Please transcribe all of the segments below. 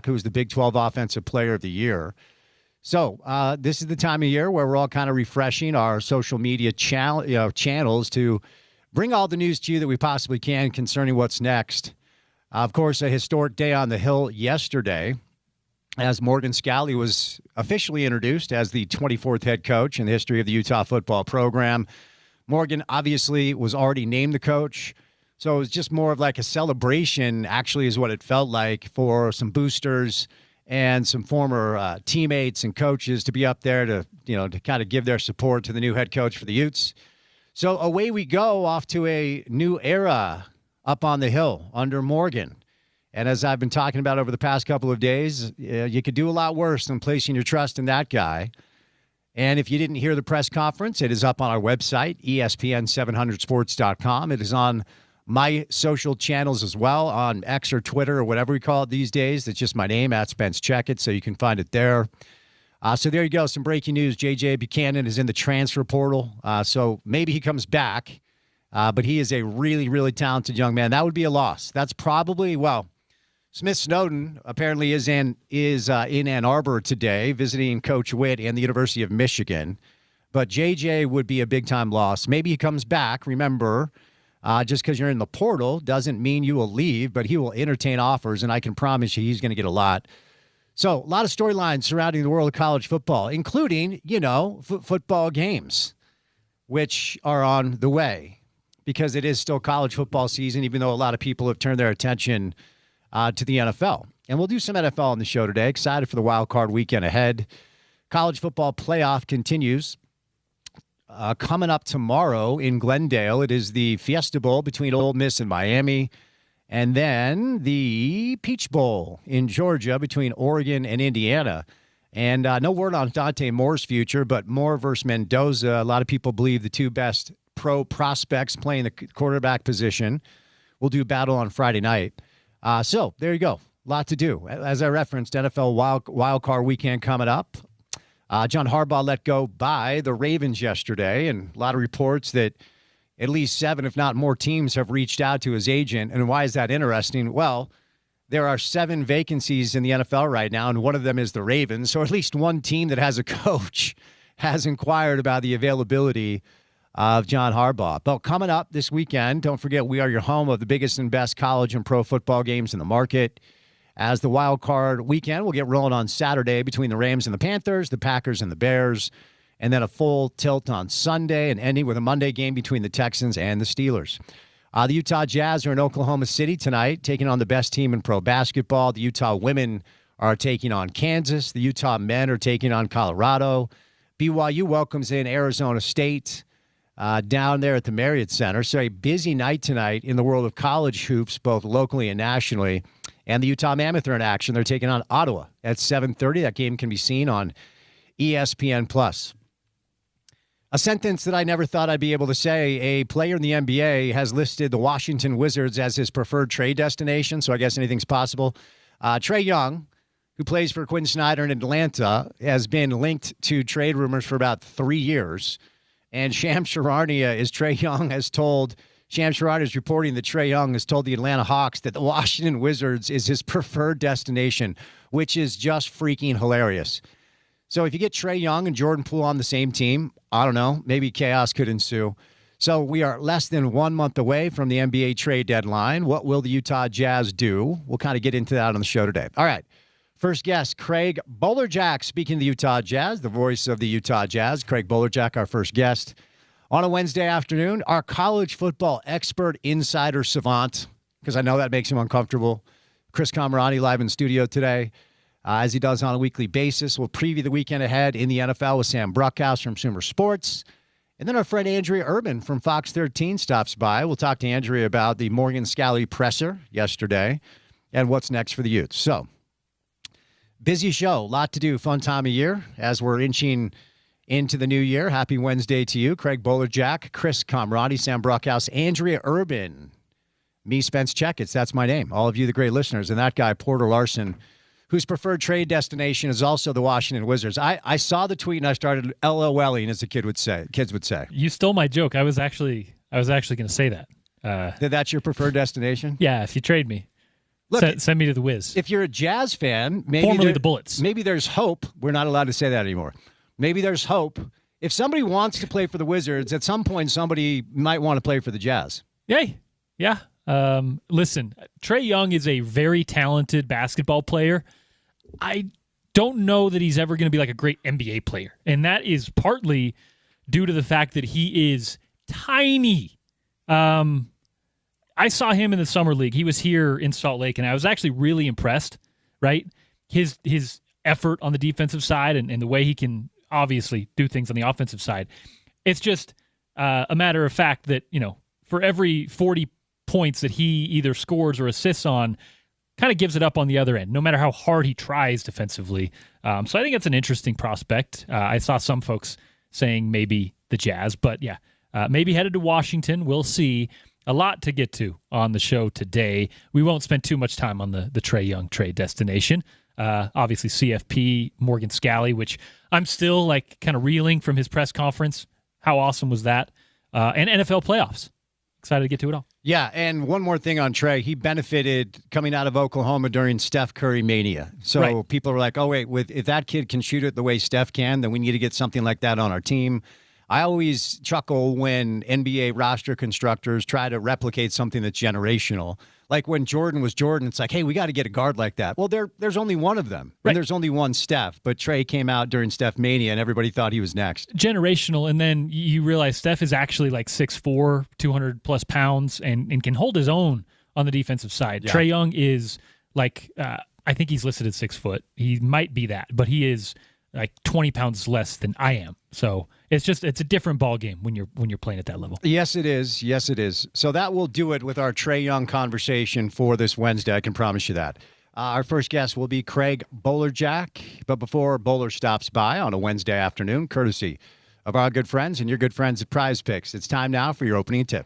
who was the Big 12 Offensive Player of the Year. So this is the time of year where we're all kind of refreshing our social media channels to bring all the news to you that we possibly can concerning what's next. Of course, a historic day on the Hill yesterday as Morgan Scalley was officially introduced as the 24th head coach in the history of the Utah football program. Morgan obviously was already named the coach, so it was just more of like a celebration, actually, is what it felt like for some boosters and some former teammates and coaches to be up there to kind of give their support to the new head coach for the Utes. So away we go, off to a new era up on the Hill under Morgan. And as I've been talking about over the past couple of days, you could do a lot worse than placing your trust in that guy. And if you didn't hear the press conference, it is up on our website, ESPN700sports.com. It is on my social channels as well, on X or Twitter or whatever we call it these days. It's just my name, @Spence Checketts, so you can find it there. So there you go, some breaking news. J.J. Buchanan is in the transfer portal, so maybe he comes back, but he is a really, really talented young man. That would be a loss. That's probably, Smith Snowden apparently is in Ann Arbor today visiting Coach Witt and the University of Michigan, but J.J. would be a big-time loss. Maybe he comes back. Remember, just because you're in the portal doesn't mean you will leave, but he will entertain offers, and I can promise you he's going to get a lot. So a lot of storylines surrounding the world of college football, including, football games, which are on the way because it is still college football season, even though a lot of people have turned their attention to the NFL. And we'll do some NFL on the show today. Excited for the wild card weekend ahead. College football playoff continues. Coming up tomorrow in Glendale, it is the Fiesta Bowl between Ole Miss and Miami. And then the Peach Bowl in Georgia between Oregon and Indiana. And no word on Dante Moore's future, but Moore versus Mendoza. A lot of people believe the two best pro prospects playing the quarterback position will do battle on Friday night. So there you go. A lot to do. As I referenced, NFL wild card weekend coming up. John Harbaugh let go by the Ravens yesterday, and a lot of reports that at least 7, if not more, teams have reached out to his agent. And why is that interesting? Well, there are 7 vacancies in the NFL right now, and one of them is the Ravens. So at least one team that has a coach has inquired about the availability of John Harbaugh. But coming up this weekend, don't forget we are your home of the biggest and best college and pro football games in the market. As the wild card weekend will get rolling on Saturday between the Rams and the Panthers, the Packers and the Bears, and then a full tilt on Sunday and ending with a Monday game between the Texans and the Steelers. The Utah Jazz are in Oklahoma City tonight, taking on the best team in pro basketball. The Utah women are taking on Kansas. The Utah men are taking on Colorado. BYU welcomes in Arizona State down there at the Marriott Center. So a busy night tonight in the world of college hoops, both locally and nationally. And the Utah Mammoth are in action. They're taking on Ottawa at 7:30. That game can be seen on ESPN+. A sentence that I never thought I'd be able to say. A player in the NBA has listed the Washington Wizards as his preferred trade destination, so I guess anything's possible. Trae Young, who plays for Quinn Snyder in Atlanta, has been linked to trade rumors for about 3 years. And Shams Charania is reporting that Trae Young has told the Atlanta Hawks that the Washington Wizards is his preferred destination, which is just freaking hilarious. So if you get Trae Young and Jordan Poole on the same team, I don't know, maybe chaos could ensue. So we are less than 1 month away from the NBA trade deadline. What will the Utah Jazz do? We'll kind of get into that on the show today. All right. First guest, Craig Bolerjack, speaking of the Utah Jazz, the voice of the Utah Jazz. Craig Bolerjack, our first guest. On a Wednesday afternoon, our college football expert, insider savant, because I know that makes him uncomfortable, Chris Camerani, live in studio today. As he does on a weekly basis. We'll preview the weekend ahead in the NFL with Sam Bruckhouse from Sumer Sports. And then our friend Andrea Urban from Fox 13 stops by. We'll talk to Andrea about the Morgan Scalley presser yesterday and what's next for the Utes. So, busy show, a lot to do, fun time of year as we're inching into the new year. Happy Wednesday to you. Craig Bolerjack, Chris Camerani, Sam Bruckhouse, Andrea Urban, me, Spence Checketts. That's my name. All of you, the great listeners. And that guy, Porter Larson, whose preferred trade destination is also the Washington Wizards. I saw the tweet and I started LOLing, as the kids would say. You stole my joke. I was actually going to say that. That's your preferred destination? Yeah, if you trade me. Look, Send me to the Wiz. if you're a Jazz fan, maybe Formerly the Bullets. Maybe there's hope. We're not allowed to say that anymore. Maybe there's hope. If somebody wants to play for the Wizards, at some point somebody might want to play for the Jazz. Yay. Yeah. Listen, Trae Young is a very talented basketball player. I don't know that he's ever going to be like a great NBA player. And that is partly due to the fact that he is tiny. I saw him in the summer league. He was here in Salt Lake, and I was actually really impressed, right? His effort on the defensive side and the way he can obviously do things on the offensive side. It's just a matter of fact that, for every 40 points that he either scores or assists on, kind of gives it up on the other end, no matter how hard he tries defensively. So I think it's an interesting prospect. I saw some folks saying maybe the Jazz, but yeah, maybe headed to Washington. We'll see. A lot to get to on the show today. We won't spend too much time on the Trae Young trade destination. Obviously, CFP, Morgan Scalley, which I'm still kind of reeling from his press conference. How awesome was that? And NFL playoffs. Excited to get to it all. Yeah, and one more thing on Trae. He benefited coming out of Oklahoma during Steph Curry mania. So People were like, oh, wait, if that kid can shoot it the way Steph can, then we need to get something like that on our team. I always chuckle when NBA roster constructors try to replicate something that's generational. Like when Jordan was Jordan, it's like, hey, we got to get a guard like that. Well, there's only one of them, and there's only one Steph. But Trae came out during Steph Mania, and everybody thought he was next. Generational, and then you realize Steph is actually like 6'4", 200-plus pounds, and can hold his own on the defensive side. Yeah. Trae Young is I think he's listed at 6 foot. He might be that, but he is like 20 pounds less than I am. So it's a different ball game when you're playing at that level. Yes, it is. Yes, it is. So that will do it with our Trae Young conversation for this Wednesday. I can promise you that. Our first guest will be Craig Bolerjack. But before Bowler stops by on a Wednesday afternoon, courtesy of our good friends and your good friends at Prize Picks, it's time now for your opening tip.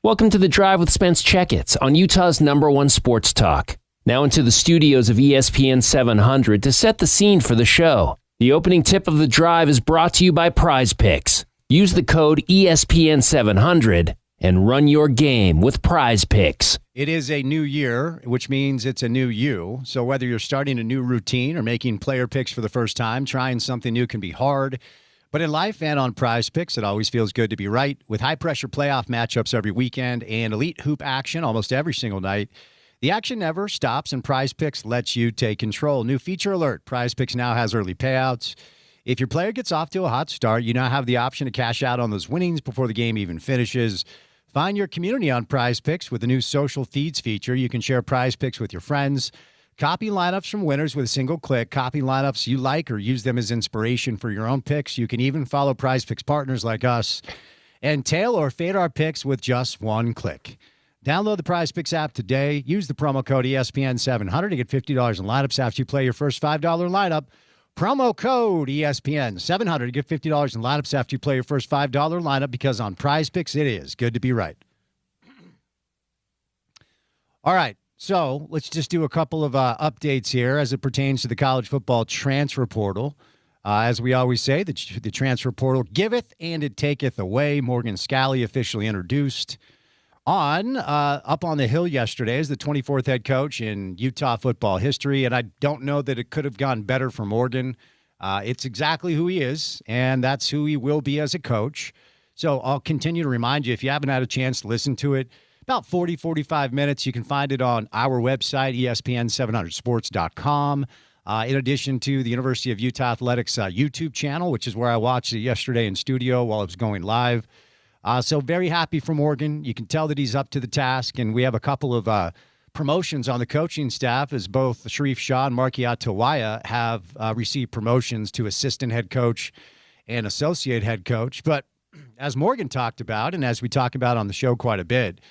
Welcome to The Drive with Spence Checketts on Utah's #1 sports talk. Now into the studios of ESPN 700 to set the scene for the show. The opening tip of The Drive is brought to you by Prize Picks. Use the code ESPN700 and run your game with Prize Picks. It is a new year, which means it's a new you. So whether you're starting a new routine or making player picks for the first time, trying something new can be hard. But in life and on Prize Picks, it always feels good to be right. With high-pressure playoff matchups every weekend and elite hoop action almost every single night, the action never stops, and Prize Picks lets you take control. New feature alert. Prize Picks now has early payouts. If your player gets off to a hot start, you now have the option to cash out on those winnings before the game even finishes. Find your community on Prize Picks with the new social feeds feature. You can share Prize Picks with your friends. Copy lineups from winners with a single click. Copy lineups you like or use them as inspiration for your own picks. You can even follow Prize Picks partners like us and tail or fade our picks with just one click. Download the Prize Picks app today. Use the promo code ESPN700 to get $50 in lineups after you play your first $5 lineup. Promo code ESPN700 to get $50 in lineups after you play your first $5 lineup, because on Prize Picks, it is good to be right. All right, so let's just do a couple of updates here as it pertains to the college football transfer portal. As we always say, the transfer portal giveth and it taketh away. Morgan Scalley officially introduced up on the Hill yesterday as the 24th head coach in Utah football history, and I don't know that it could have gone better for Morgan. It's exactly who he is, and that's who he will be as a coach. So I'll continue to remind you, if you haven't had a chance to listen to it, about 40, 45 minutes. You can find it on our website, ESPN700sports.com. In addition to the University of Utah Athletics YouTube channel, which is where I watched it yesterday in studio while it was going live. So very happy for Morgan. You can tell that he's up to the task, and we have a couple of promotions on the coaching staff, as both Sharif Shah and Markiat Tawaya have received promotions to assistant head coach and associate head coach. But as Morgan talked about, and as we talk about on the show quite a bit,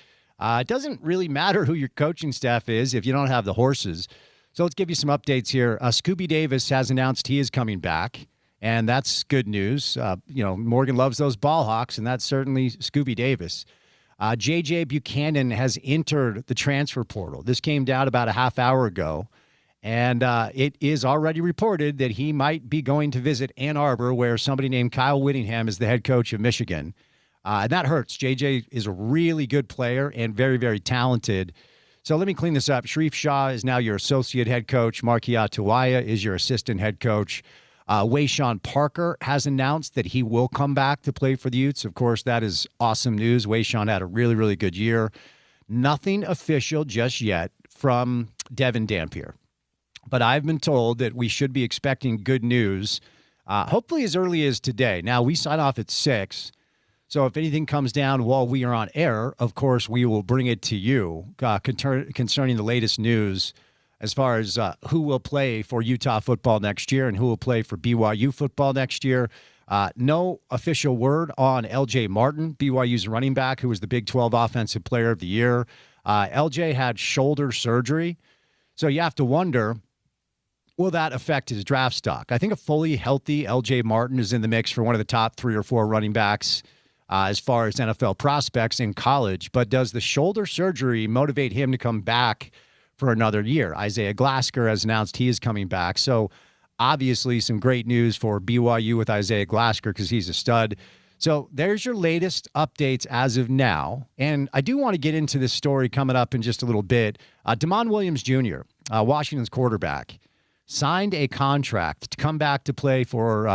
it doesn't really matter who your coaching staff is if you don't have the horses. So let's give you some updates here. Scooby Davis has announced he is coming back. And that's good news. Morgan loves those ball hawks, and that's certainly Scooby Davis. J.J. Buchanan has entered the transfer portal. This came down about a half hour ago, and it is already reported that he might be going to visit Ann Arbor, where somebody named Kyle Whittingham is the head coach of Michigan. And that hurts. J.J. is a really good player and very, very talented. So let me clean this up. Sharif Shah is now your associate head coach. Markia Tuwaya is your assistant head coach. Wayshawn Parker has announced that he will come back to play for the Utes. Of course, that is awesome news. Wayshawn had a really, really good year. Nothing official just yet from Devin Dampier. But I've been told that we should be expecting good news, hopefully as early as today. Now, we sign off at 6. So if anything comes down while we are on air, of course, we will bring it to you concerning the latest news as far as who will play for Utah football next year and who will play for BYU football next year. No official word on LJ Martin, BYU's running back, who was the Big 12 Offensive Player of the Year. LJ had shoulder surgery. So you have to wonder, will that affect his draft stock? I think a fully healthy LJ Martin is in the mix for one of the top 3 or 4 running backs as far as NFL prospects in college. But does the shoulder surgery motivate him to come back for another year? Isaiah Glasker has announced he is coming back. So obviously some great news for BYU with Isaiah Glasker because he's a stud. So there's your latest updates as of now. And I do want to get into this story coming up in just a little bit. Damon Williams Jr., Washington's quarterback, signed a contract to come back to play for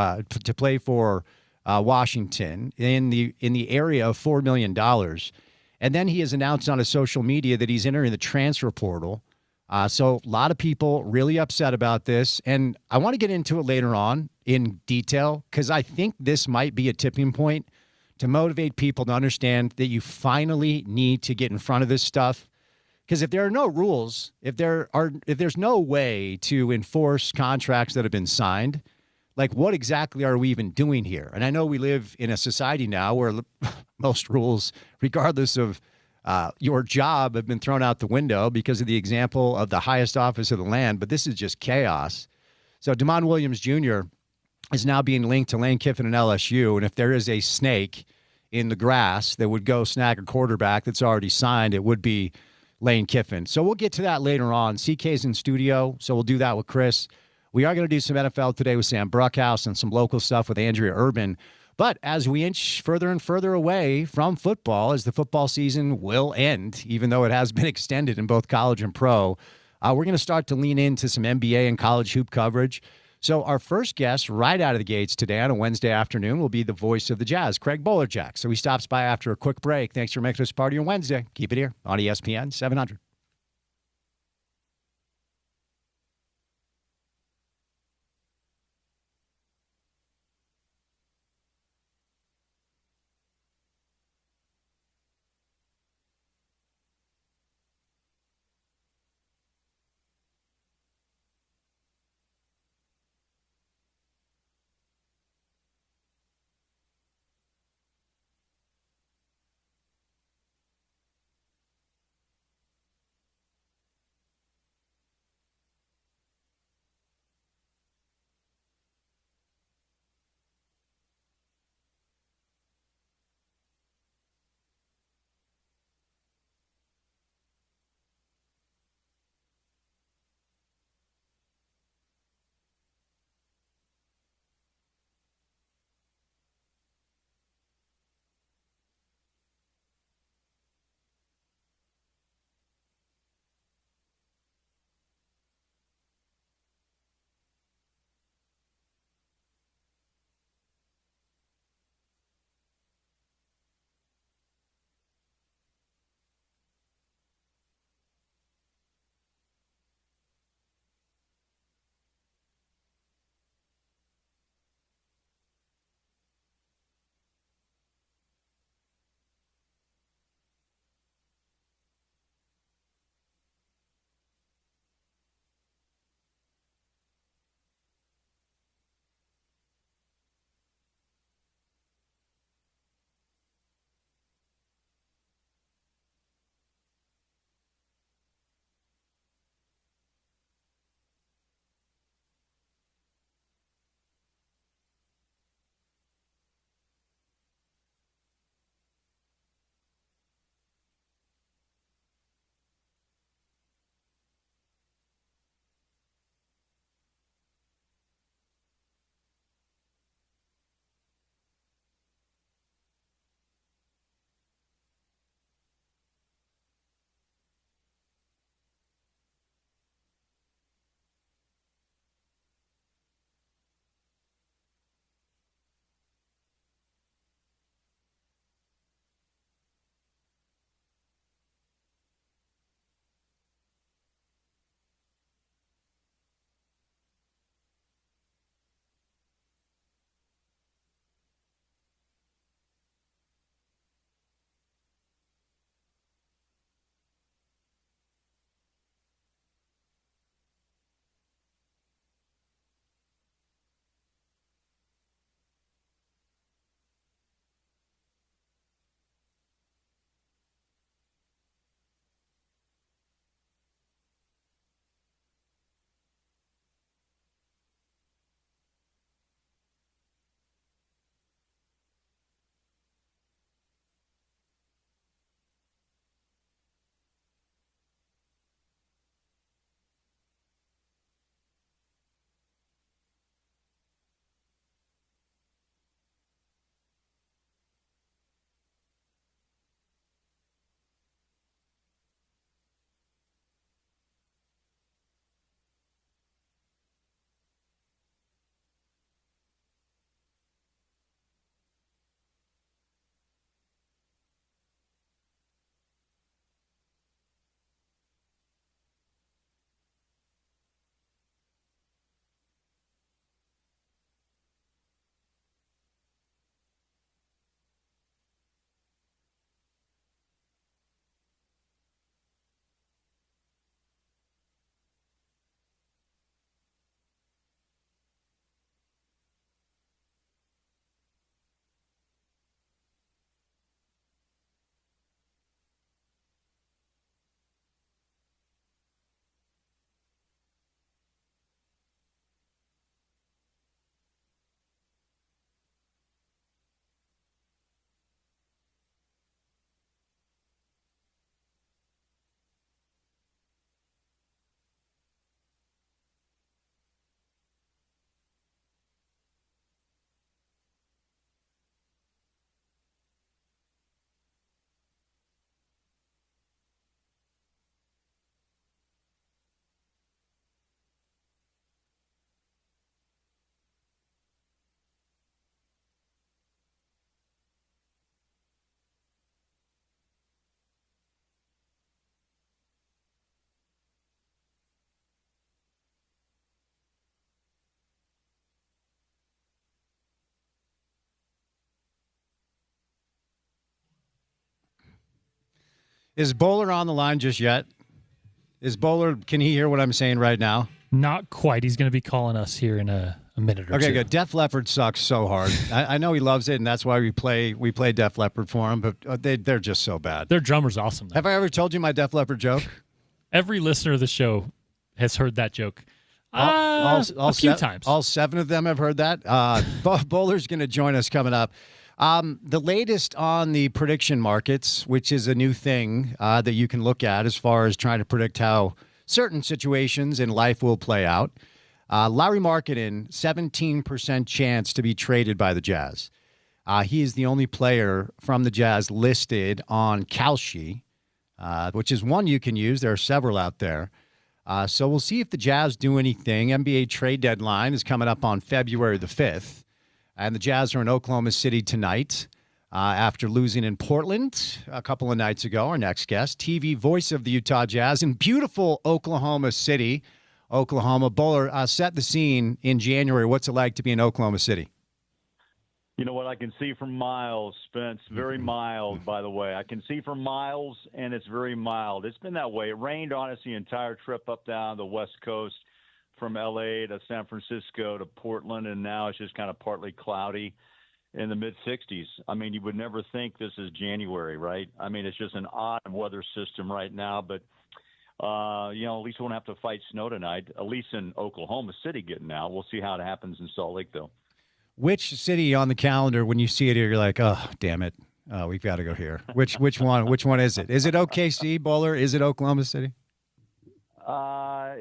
Washington in the area of $4 million. And then he has announced on his social media that he's entering the transfer portal. So a lot of people really upset about this. And I want to get into it later on in detail because I think this might be a tipping point to motivate people to understand that you finally need to get in front of this stuff. Because if there are no rules, if there's no way to enforce contracts that have been signed, like what exactly are we even doing here? And I know we live in a society now where most rules, regardless of your job, have been thrown out the window because of the example of the highest office of the land. But this is just chaos. So Damon Williams Jr. is now being linked to Lane Kiffin and LSU. And if there is a snake in the grass that would go snag a quarterback that's already signed, it would be Lane Kiffin. So we'll get to that later on. CK's in studio, so we'll do that with Chris. We are going to do some NFL today with Sam Bruckhouse and some local stuff with Andrea Urban. But as we inch further and further away from football, as the football season will end, even though it has been extended in both college and pro, we're going to start to lean into some NBA and college hoop coverage. So our first guest right out of the gates today on a Wednesday afternoon will be the voice of the Jazz, Craig Bolerjack. So he stops by after a quick break. Thanks for making us part of your Wednesday. Keep it here on ESPN 700. Is Bowler on the line just yet? Is Bowler, can he hear what I'm saying right now? Not quite. He's going to be calling us here in a minute or two. Okay, good. Def Leppard sucks so hard. I know he loves it, and that's why we play Def Leppard for him, but they're just so bad. Their drummer's awesome, though. Have I ever told you my Def Leppard joke? Every listener of the show has heard that joke. A few times. All 7 of them have heard that. Bowler's going to join us coming up. The latest on the prediction markets, which is a new thing that you can look at as far as trying to predict how certain situations in life will play out. Larry Markkinen, 17% chance to be traded by the Jazz. He is the only player from the Jazz listed on Kalshi, which is one you can use. There are several out there. So we'll see if the Jazz do anything. NBA trade deadline is coming up on February the 5th. And the Jazz are in Oklahoma City tonight after losing in Portland a couple of nights ago. Our next guest, TV voice of the Utah Jazz in beautiful Oklahoma City, Oklahoma. Bowler, set the scene in January. What's it like to be in Oklahoma City? You know what? I can see for miles, Spence. Very mild, by the way. I can see for miles, and it's very mild. It's been that way. It rained on us the entire trip up down the West Coast from L.A. to San Francisco to Portland, and now it's just kind of partly cloudy in the mid-60s. I mean, you would never think this is January, right? I mean, it's just an odd weather system right now, but at least we won't have to fight snow tonight, at least in Oklahoma City getting out. We'll see how it happens in Salt Lake, though. Which city on the calendar, when you see it here, you're like, oh, damn it, we've got to go here. Which one? Which one is it? Is it OKC, Bowler? Is it Oklahoma City?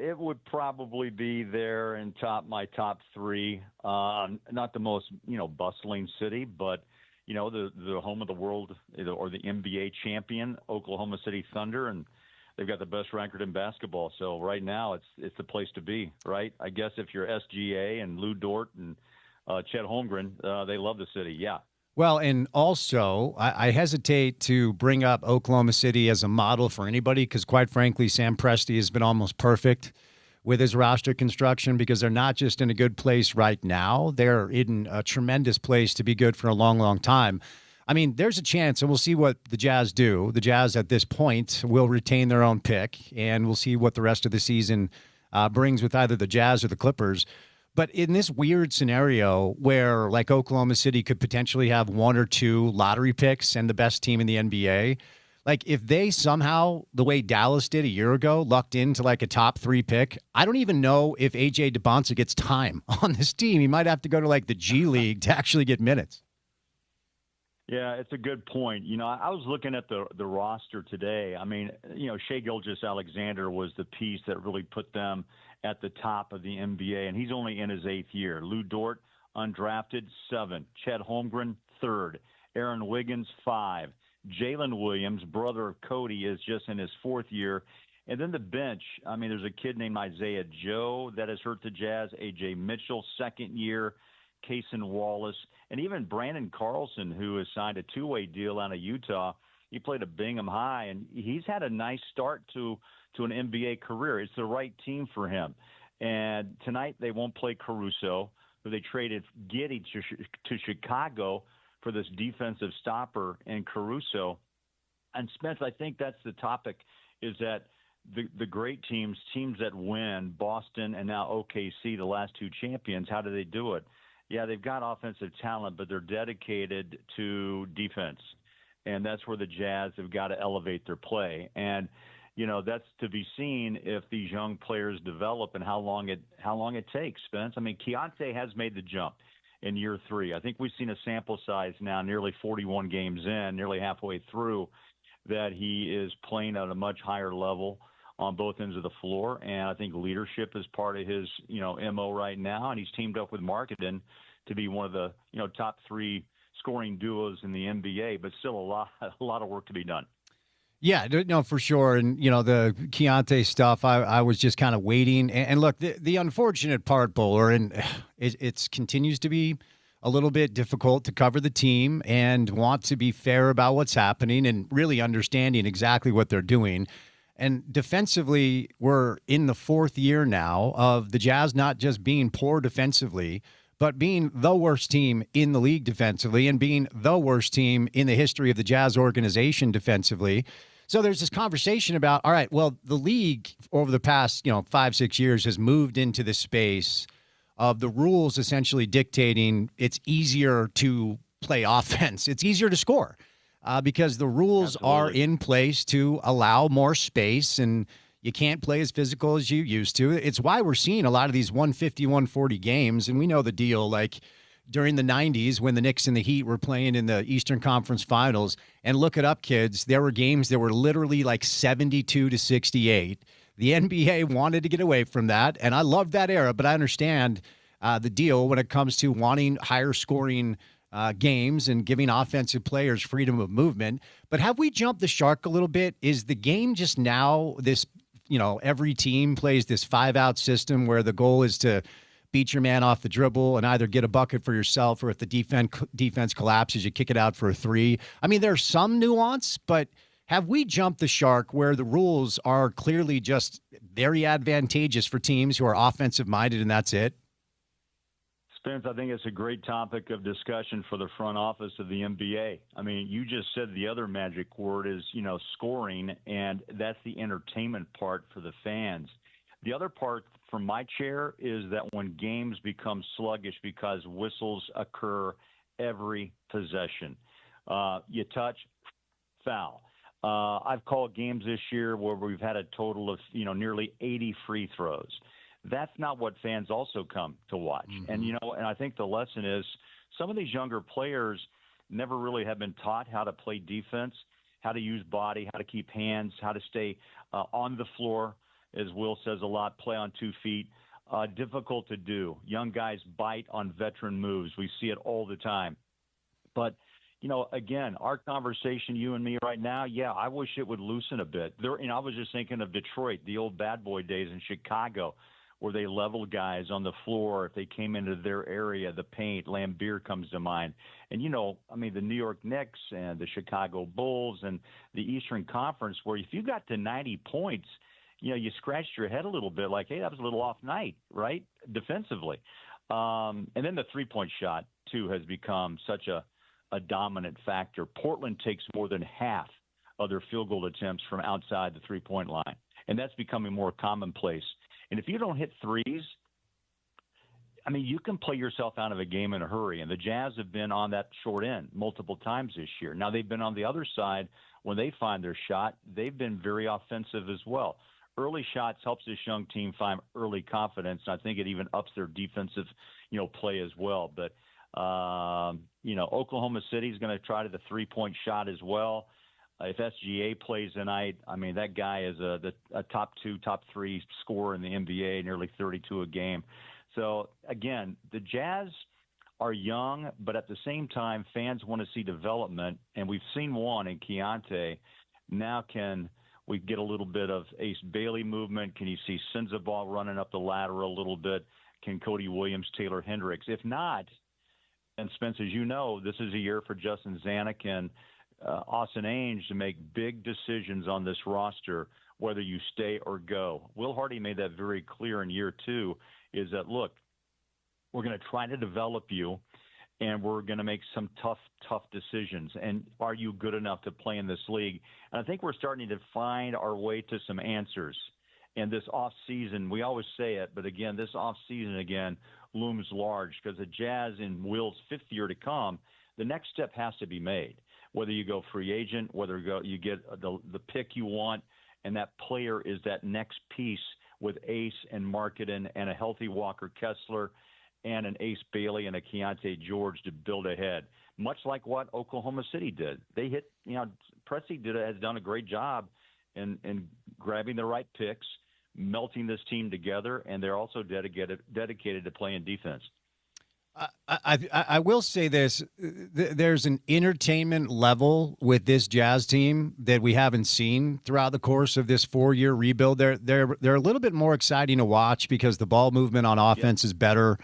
It would probably be there in my top 3. Not the most, bustling city, but, the home of the world or the NBA champion, Oklahoma City Thunder, and they've got the best record in basketball. So right now it's the place to be, right? I guess if you're SGA and Lou Dort and Chet Holmgren, they love the city. Yeah. Well, and also, I hesitate to bring up Oklahoma City as a model for anybody because, quite frankly, Sam Presti has been almost perfect with his roster construction because they're not just in a good place right now. They're in a tremendous place to be good for a long, long time. I mean, there's a chance, and we'll see what the Jazz do. The Jazz, at this point, will retain their own pick, and we'll see what the rest of the season brings with either the Jazz or the Clippers. But in this weird scenario where, like, Oklahoma City could potentially have 1 or 2 lottery picks and the best team in the NBA, like, if they somehow, the way Dallas did a year ago, lucked into, like, a top 3 pick, I don't even know if A.J. DeBonsa gets time on this team. He might have to go to, like, the G League to actually get minutes. Yeah, it's a good point. I was looking at the roster today. I mean, Shai Gilgeous-Alexander was the piece that really put them at the top of the NBA, and he's only in his 8th year. Lou Dort, undrafted, 7. Chet Holmgren, 3rd. Aaron Wiggins, 5. Jalen Williams, brother of Cody, is just in his 4th year. And then the bench, I mean, there's a kid named Isaiah Joe that has hurt the Jazz. A.J. Mitchell, 2nd year. Cason Wallace, and even Brandon Carlson, who has signed a 2-way deal out of Utah. He played at Bingham High, and he's had a nice start to an NBA career. It's the right team for him. And tonight they won't play Caruso, who they traded Giddey to Chicago for this defensive stopper in Caruso. And Spence, I think that's the topic, is that the great teams that win, Boston and now OKC, the last 2 champions, how do they do it? Yeah, they've got offensive talent, but they're dedicated to defense. And that's where the Jazz have got to elevate their play. And, that's to be seen if these young players develop and how long it takes, Spence. I mean, Keontae has made the jump in year 3. I think we've seen a sample size now, nearly 41 games in, nearly halfway through, that he is playing at a much higher level on both ends of the floor, and I think leadership is part of his, MO right now, and he's teamed up with Markkinen to be one of the, top 3 scoring duos in the NBA, but still a lot of work to be done. Yeah, no, for sure. And, the Keontae stuff, I was just kind of waiting. And look, the unfortunate part, Bowler, and it continues to be a little bit difficult to cover the team and want to be fair about what's happening and really understanding exactly what they're doing. And defensively, we're in the 4th year now of the Jazz not just being poor defensively, but being the worst team in the league defensively and being the worst team in the history of the Jazz organization defensively. So there's this conversation about, all right, well, the league over the past, 5-6 years has moved into the space of the rules essentially dictating it's easier to play offense. It's easier to score because the rules are in place to allow more space, and you can't play as physical as you used to. It's why we're seeing a lot of these 150, 140 games, and we know the deal, like during the 90s when the Knicks and the Heat were playing in the Eastern Conference Finals. And look it up, kids. There were games that were literally like 72-68. The NBA wanted to get away from that, and I love that era, but I understand the deal when it comes to wanting higher scoring games and giving offensive players freedom of movement. But have we jumped the shark a little bit? Is the game just now this, every team plays this 5-out system where the goal is to beat your man off the dribble and either get a bucket for yourself, or if the defense collapses, you kick it out for a 3. I mean, there's some nuance, but have we jumped the shark where the rules are clearly just very advantageous for teams who are offensive minded and that's it? Spence, I think it's a great topic of discussion for the front office of the NBA. I mean, you just said the other magic word is, scoring, and that's the entertainment part for the fans. The other part from my chair is that when games become sluggish because whistles occur every possession, you touch, foul. I've called games this year where we've had a total of, nearly 80 free throws. That's not what fans also come to watch. Mm-hmm. And I think the lesson is some of these younger players never really have been taught how to play defense, how to use body, how to keep hands, how to stay on the floor. As Will says a lot, play on 2 feet. Difficult to do. Young guys bite on veteran moves. We see it all the time. But, again, our conversation, you and me right now, I wish it would loosen a bit. I was just thinking of Detroit, the old bad boy days in Chicago, where they leveled guys on the floor if they came into their area, the paint. Lambeer comes to mind. And, the New York Knicks and the Chicago Bulls and the Eastern Conference, where if you got to 90 points, you scratched your head a little bit like, hey, that was a little off night, right, defensively. And then the three-point shot, too, has become such a dominant factor. Portland takes more than half of their field goal attempts from outside the three-point line, and that's becoming more commonplace. And if you don't hit threes, you can play yourself out of a game in a hurry, and the Jazz have been on that short end multiple times this year. Now, they've been on the other side. When they find their shot, they've been very offensive as well. Early shots helps this young team find early confidence, and I think it even ups their defensive, play as well. But, Oklahoma City is going to try to the three-point shot as well. If SGA plays tonight, that guy is a top 2, top 3 scorer in the NBA, nearly 32 a game. So, again, the Jazz are young, but at the same time, fans want to see development, and we've seen one in Keontae. Now can we get a little bit of Ace Bailey movement? Can you see Sensabaugh running up the ladder a little bit? Can Cody Williams, Taylor Hendricks? If not, and Spence, as you know, this is a year for Justin Zanuck and Austin Ainge to make big decisions on this roster, whether you stay or go. Will Hardy made that very clear in year 2, is that, look, we're going to try to develop you, and we're going to make some tough decisions. And are you good enough to play in this league? And I think we're starting to find our way to some answers. And this offseason, we always say it, but again, this offseason again looms large because the Jazz in Will's 5th year to come, the next step has to be made. Whether you go free agent, whether you get the pick you want, and that player is that next piece with Ace and Markkanen and a healthy Walker Kessler and an Ace Bailey and a Keontae George to build ahead, much like what Oklahoma City did. They hit, Presti has done a great job in grabbing the right picks, melting this team together, and they're also dedicated to playing defense. I will say this: there's an entertainment level with this Jazz team that we haven't seen throughout the course of this 4-year rebuild. They're a little bit more exciting to watch because the ball movement on offense is better,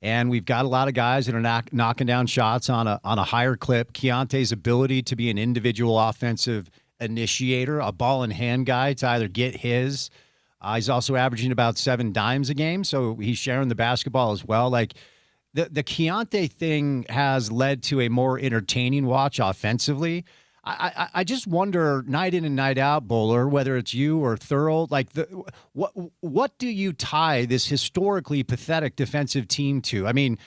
and we've got a lot of guys that are knocking down shots on a higher clip. Keontae's ability to be an individual offensive initiator, a ball in hand guy to either get his. He's also averaging about 7 dimes a game, so he's sharing the basketball as well. Like, the Keontae thing has led to a more entertaining watch offensively. I just wonder, night in and night out, Bowler, whether it's you or Thurl, like what do you tie this historically pathetic defensive team to? I mean,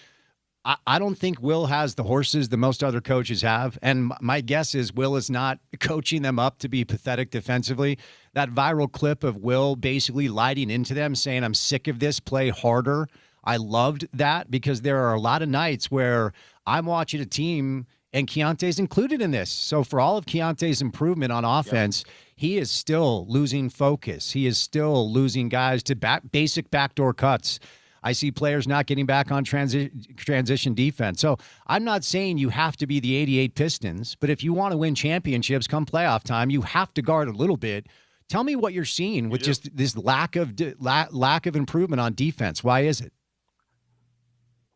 I don't think Will has the horses that most other coaches have. And my guess is Will is not coaching them up to be pathetic defensively. That viral clip of Will basically lighting into them saying, I'm sick of this, play harder. I loved that because there are a lot of nights where I'm watching a team and Keontae's included in this. So for all of Keontae's improvement on offense, he is still losing focus. He is still losing guys to basic backdoor cuts. I see players not getting back on transition defense. So I'm not saying you have to be the 88 Pistons, but if you want to win championships come playoff time, you have to guard a little bit. Tell me what you're seeing with just this lack of improvement on defense. Why is it?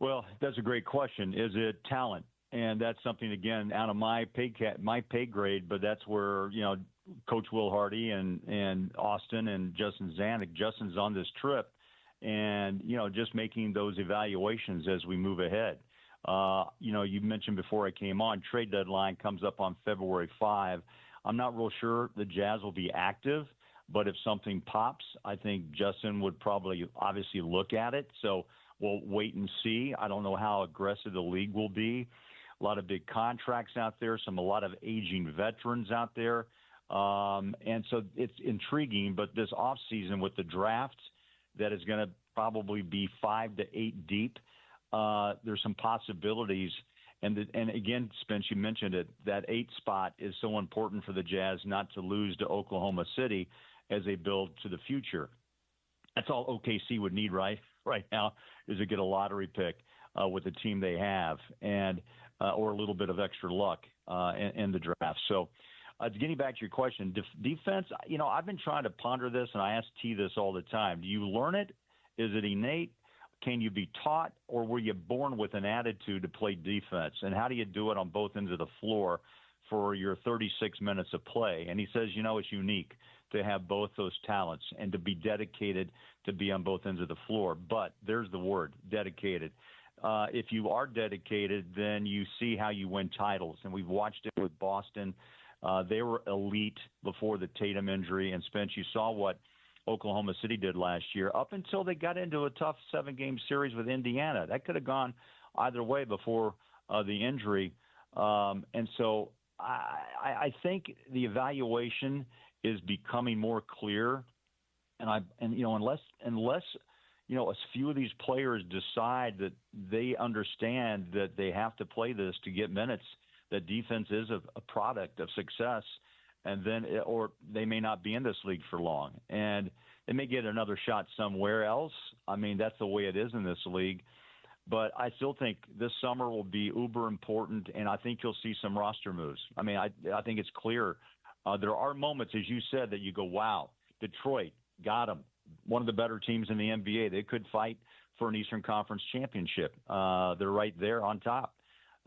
Well, that's a great question. Is it talent? And that's something, again, out of my pay grade, but that's where, Coach Will Hardy and Austin and Justin Zanuck. Justin's on this trip and, just making those evaluations as we move ahead. You mentioned before I came on, trade deadline comes up on February 5. I'm not real sure the Jazz will be active, but if something pops, I think Justin would probably obviously look at it. So we'll wait and see. I don't know how aggressive the league will be. A lot of big contracts out there, a lot of aging veterans out there. And so it's intriguing, but this offseason with the draft that is going to probably be 5 to 8 deep, there's some possibilities. And again, Spence, you mentioned it, that 8 spot is so important for the Jazz not to lose to Oklahoma City as they build to the future. That's all OKC would need right now is to get a lottery pick with the team they have, and or a little bit of extra luck in the draft. So getting back to your question, defense, I've been trying to ponder this, and I ask T this all the time. Do you learn it? Is it innate? Can you be taught, or were you born with an attitude to play defense? And how do you do it on both ends of the floor for your 36 minutes of play? And he says, it's unique to have both those talents and to be dedicated to be on both ends of the floor. But there's the word, dedicated. If you are dedicated, then you see how you win titles. And we've watched it with Boston. They were elite before the Tatum injury. And Spence, you saw what Oklahoma City did last year up until they got into a tough 7-game series with Indiana. That could have gone either way before the injury. And so I think the evaluation is becoming more clear. And unless a few of these players decide that they understand that they have to play this to get minutes, that defense is a product of success, and then or they may not be in this league for long, and they may get another shot somewhere else. I mean, that's the way it is in this league. But I still think this summer will be uber important, and I think you'll see some roster moves. I mean, I think it's clear. There are moments, as you said, that you go, wow, Detroit got them. One of the better teams in the NBA. They could fight for an Eastern Conference championship. They're right there on top.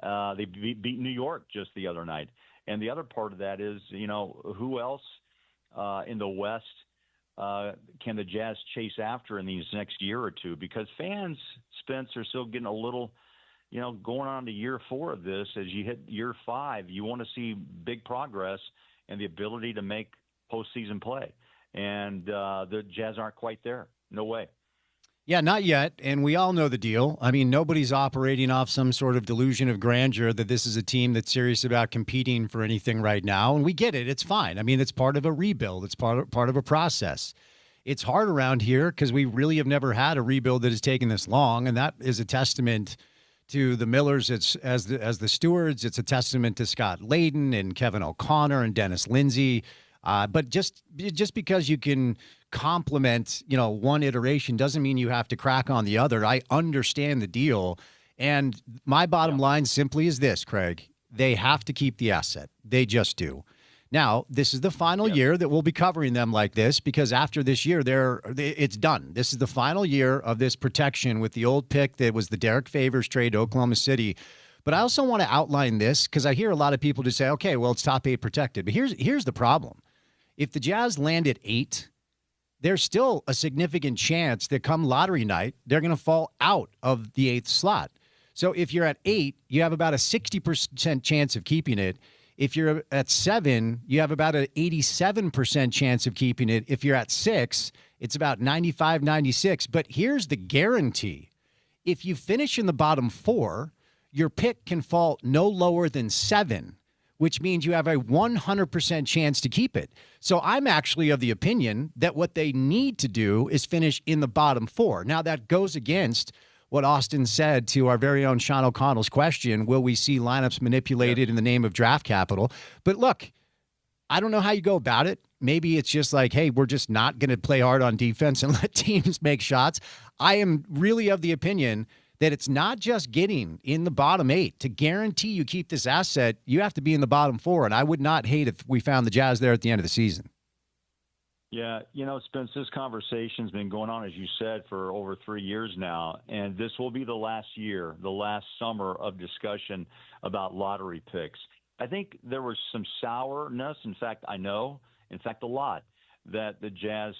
They beat New York just the other night. And the other part of that is, who else in the West can the Jazz chase after in these next year or two? Because fans, Spence, are still getting a little, going on to year 4 of this. As you hit year 5, you want to see big progress and the ability to make postseason play. And the Jazz aren't quite there. No way. Yeah, not yet. And we all know the deal. I mean, nobody's operating off some sort of delusion of grandeur that this is a team that's serious about competing for anything right now. And we get it. It's fine. I mean, it's part of a rebuild. It's part of a process. It's hard around here because we really have never had a rebuild that has taken this long. And that is a testament to the Millers as the stewards. It's a testament to Scott Layden and Kevin O'Connor and Dennis Lindsey. But just because you can compliment, one iteration doesn't mean you have to crack on the other. I understand the deal. And my bottom line simply is this, Craig. They have to keep the asset. They just do. Now, this is the final year that we'll be covering them like this because after this year, it's done. This is the final year of this protection with the old pick that was the Derek Favors trade to Oklahoma City. But I also want to outline this because I hear a lot of people just say, okay, well, it's top 8 protected. But here's the problem. If the Jazz land at 8, there's still a significant chance that come lottery night, they're going to fall out of the 8th slot. So if you're at 8, you have about a 60% chance of keeping it. If you're at 7, you have about an 87% chance of keeping it. If you're at 6, it's about 95, 96. But here's the guarantee. If you finish in the bottom 4, your pick can fall no lower than 7, which means you have a 100% chance to keep it. So I'm actually of the opinion that what they need to do is finish in the bottom 4. Now, that goes against what Austin said to our very own Sean O'Connell's question, will we see lineups manipulated in the name of draft capital? But look, I don't know how you go about it. Maybe it's just like, hey, we're just not going to play hard on defense and let teams make shots. I am really of the opinion that it's not just getting in the bottom 8. To guarantee you keep this asset, you have to be in the bottom 4, and I would not hate if we found the Jazz there at the end of the season. Yeah, Spence, this conversation's been going on, as you said, for over 3 years now, and this will be the last year, the last summer of discussion about lottery picks. I think there was some sourness. In fact, a lot, that the Jazz,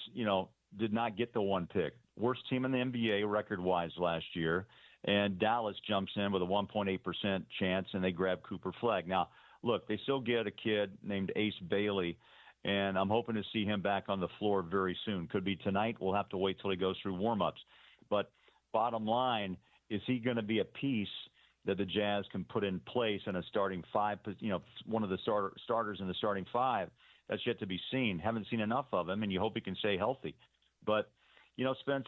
did not get the 1 pick. Worst team in the NBA record-wise last year, and Dallas jumps in with a 1.8% chance, and they grab Cooper Flagg. Now, look, they still get a kid named Ace Bailey, and I'm hoping to see him back on the floor very soon. Could be tonight. We'll have to wait till he goes through warm-ups. But bottom line, is he going to be a piece that the Jazz can put in place in a starting 5, one of the starters in the starting 5? That's yet to be seen. Haven't seen enough of him, and you hope he can stay healthy. But, Spence,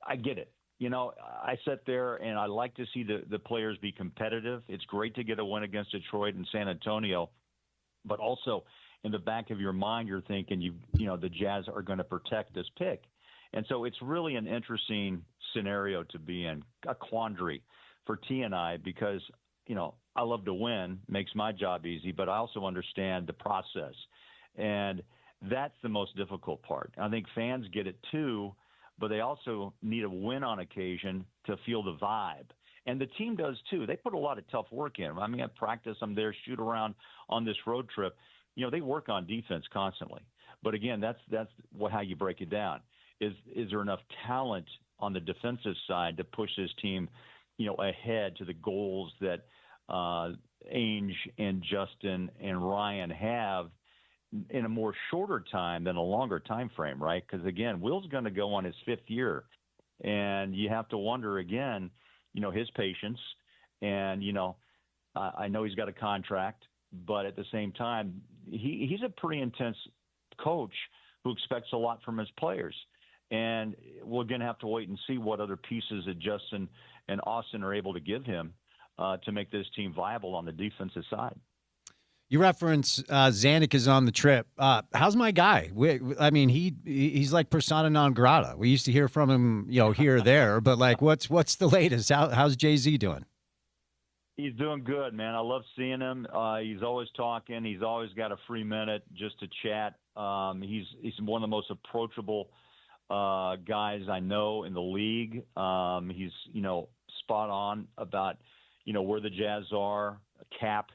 I get it. I sit there and I like to see the players be competitive. It's great to get a win against Detroit and San Antonio, but also in the back of your mind, you're thinking the Jazz are going to protect this pick. And so it's really an interesting scenario to be in, a quandary for T and I, because, I love to win, makes my job easy, but I also understand the process. And that's the most difficult part. I think fans get it too, but they also need a win on occasion to feel the vibe. And the team does too. They put a lot of tough work in. I mean, at practice, I'm there, shoot around on this road trip. They work on defense constantly. But again, that's how you break it down. Is there enough talent on the defensive side to push this team, ahead to the goals that Ainge and Justin and Ryan have in a more shorter time than a longer time frame, right? Because again, Will's going to go on his 5th year, and you have to wonder again, his patience. And I know he's got a contract, but at the same time, he's a pretty intense coach who expects a lot from his players. And we're going to have to wait and see what other pieces that Justin and Austin are able to give him to make this team viable on the defensive side. You reference Zanuck is on the trip. How's my guy? He's like persona non grata. We used to hear from him, here or there, but like, what's the latest? How's Jay-Z doing? He's doing good, man. I love seeing him. He's always talking. He's always got a free minute just to chat. He's one of the most approachable guys I know in the league. He's spot on about where the Jazz are, cap.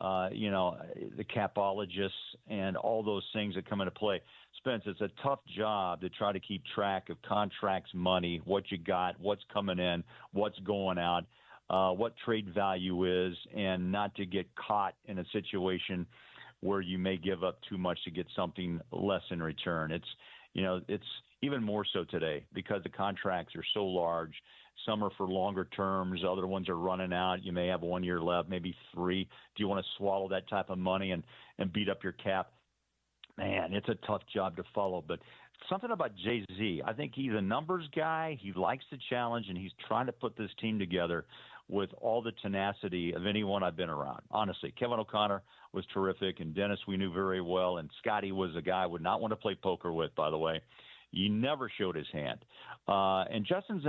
The capologists and all those things that come into play. Spence, it's a tough job to try to keep track of contracts, money, what you got, what's coming in, what's going out, what trade value is, and not to get caught in a situation where you may give up too much to get something less in return. It's even more so today because the contracts are so large. Some are for longer terms. Other ones are running out. You may have 1 year left, maybe 3. Do you want to swallow that type of money and beat up your cap? Man, it's a tough job to follow. But something about Jay-Z, I think he's a numbers guy. He likes the challenge, and he's trying to put this team together with all the tenacity of anyone I've been around. Honestly, Kevin O'Connor was terrific, and Dennis we knew very well, and Scotty was a guy I would not want to play poker with, by the way. He never showed his hand. And Justin's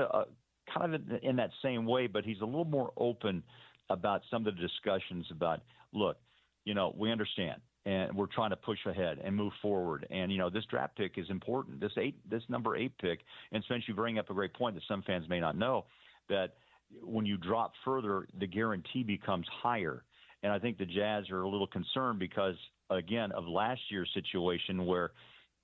kind of in that same way, but he's a little more open about some of the discussions about, look, we understand, and we're trying to push ahead and move forward. And, this draft pick is important. This number 8 pick, and Spence, you bring up a great point that some fans may not know, that when you drop further, the guarantee becomes higher. And I think the Jazz are a little concerned because, again, of last year's situation where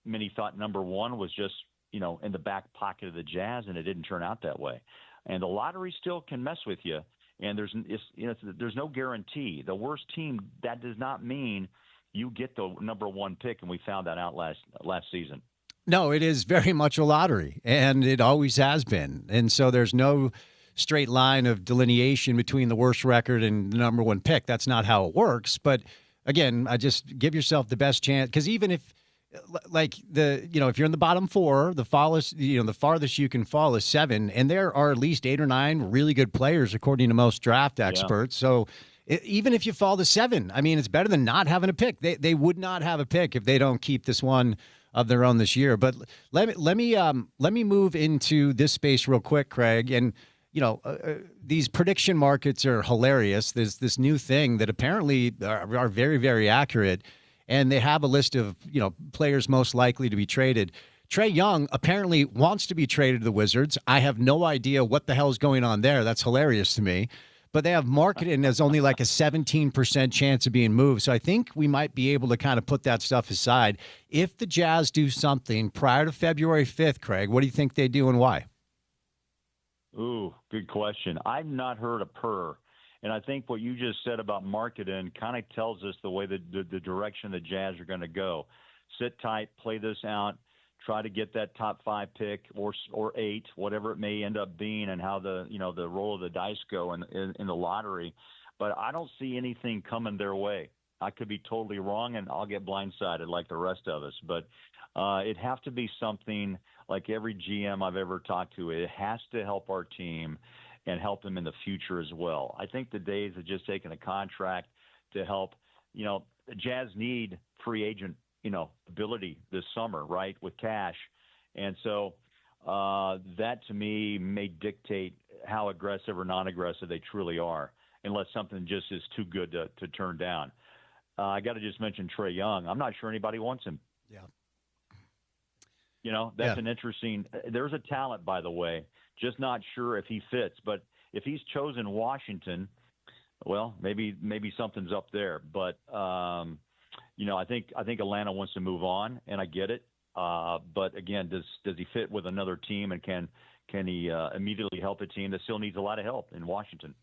many thought number 1 was just, in the back pocket of the Jazz, and it didn't turn out that way. And the lottery still can mess with you and there's no guarantee. The worst team, that does not mean you get the number one pick, and we found that out last season. No, it is very much a lottery, and it always has been. And so there's no straight line of delineation between the worst record and the number one pick. That's not how it works. But again, I just give yourself the best chance, because even if, like, if you're in the bottom four, the farthest you can fall is 7, and there are at least 8 or 9 really good players according to most draft experts. Yeah. So even if you fall to 7, I mean, it's better than not having a pick. They would not have a pick if they don't keep this one of their own this year. But let me move into this space real quick, Craig. And these prediction markets are hilarious. There's this new thing that apparently are very, very accurate, and they have a list of players most likely to be traded. Trae Young apparently wants to be traded to the Wizards. I have no idea what the hell is going on there. That's hilarious to me. But they have marketed as only like a 17% chance of being moved. So I think we might be able to kind of put that stuff aside. If the Jazz do something prior to February 5th, Craig, what do you think they do and why? Ooh, good question. I've not heard a purr. And I think what you just said about marketing kind of tells us the way the direction the Jazz are going to go. Sit tight, play this out, try to get that top 5 pick or 8, whatever it may end up being, and how the roll of the dice go in the lottery. But I don't see anything coming their way. I could be totally wrong, and I'll get blindsided like the rest of us. But it has to be something like every GM I've ever talked to. It has to help our team and help them in the future as well. I think the days of just taking a contract to help, the Jazz need free agent ability this summer, right, with cash. And so that to me may dictate how aggressive or non-aggressive they truly are, unless something just is too good to turn down. I got to just mention Trae Young. I'm not sure anybody wants him. Yeah. That's an interesting – there's a talent, by the way, just not sure if he fits. But if he's chosen Washington, well, maybe something's up there. But I think Atlanta wants to move on, and I get it. But again, does he fit with another team, and can he immediately help a team that still needs a lot of help in Washington?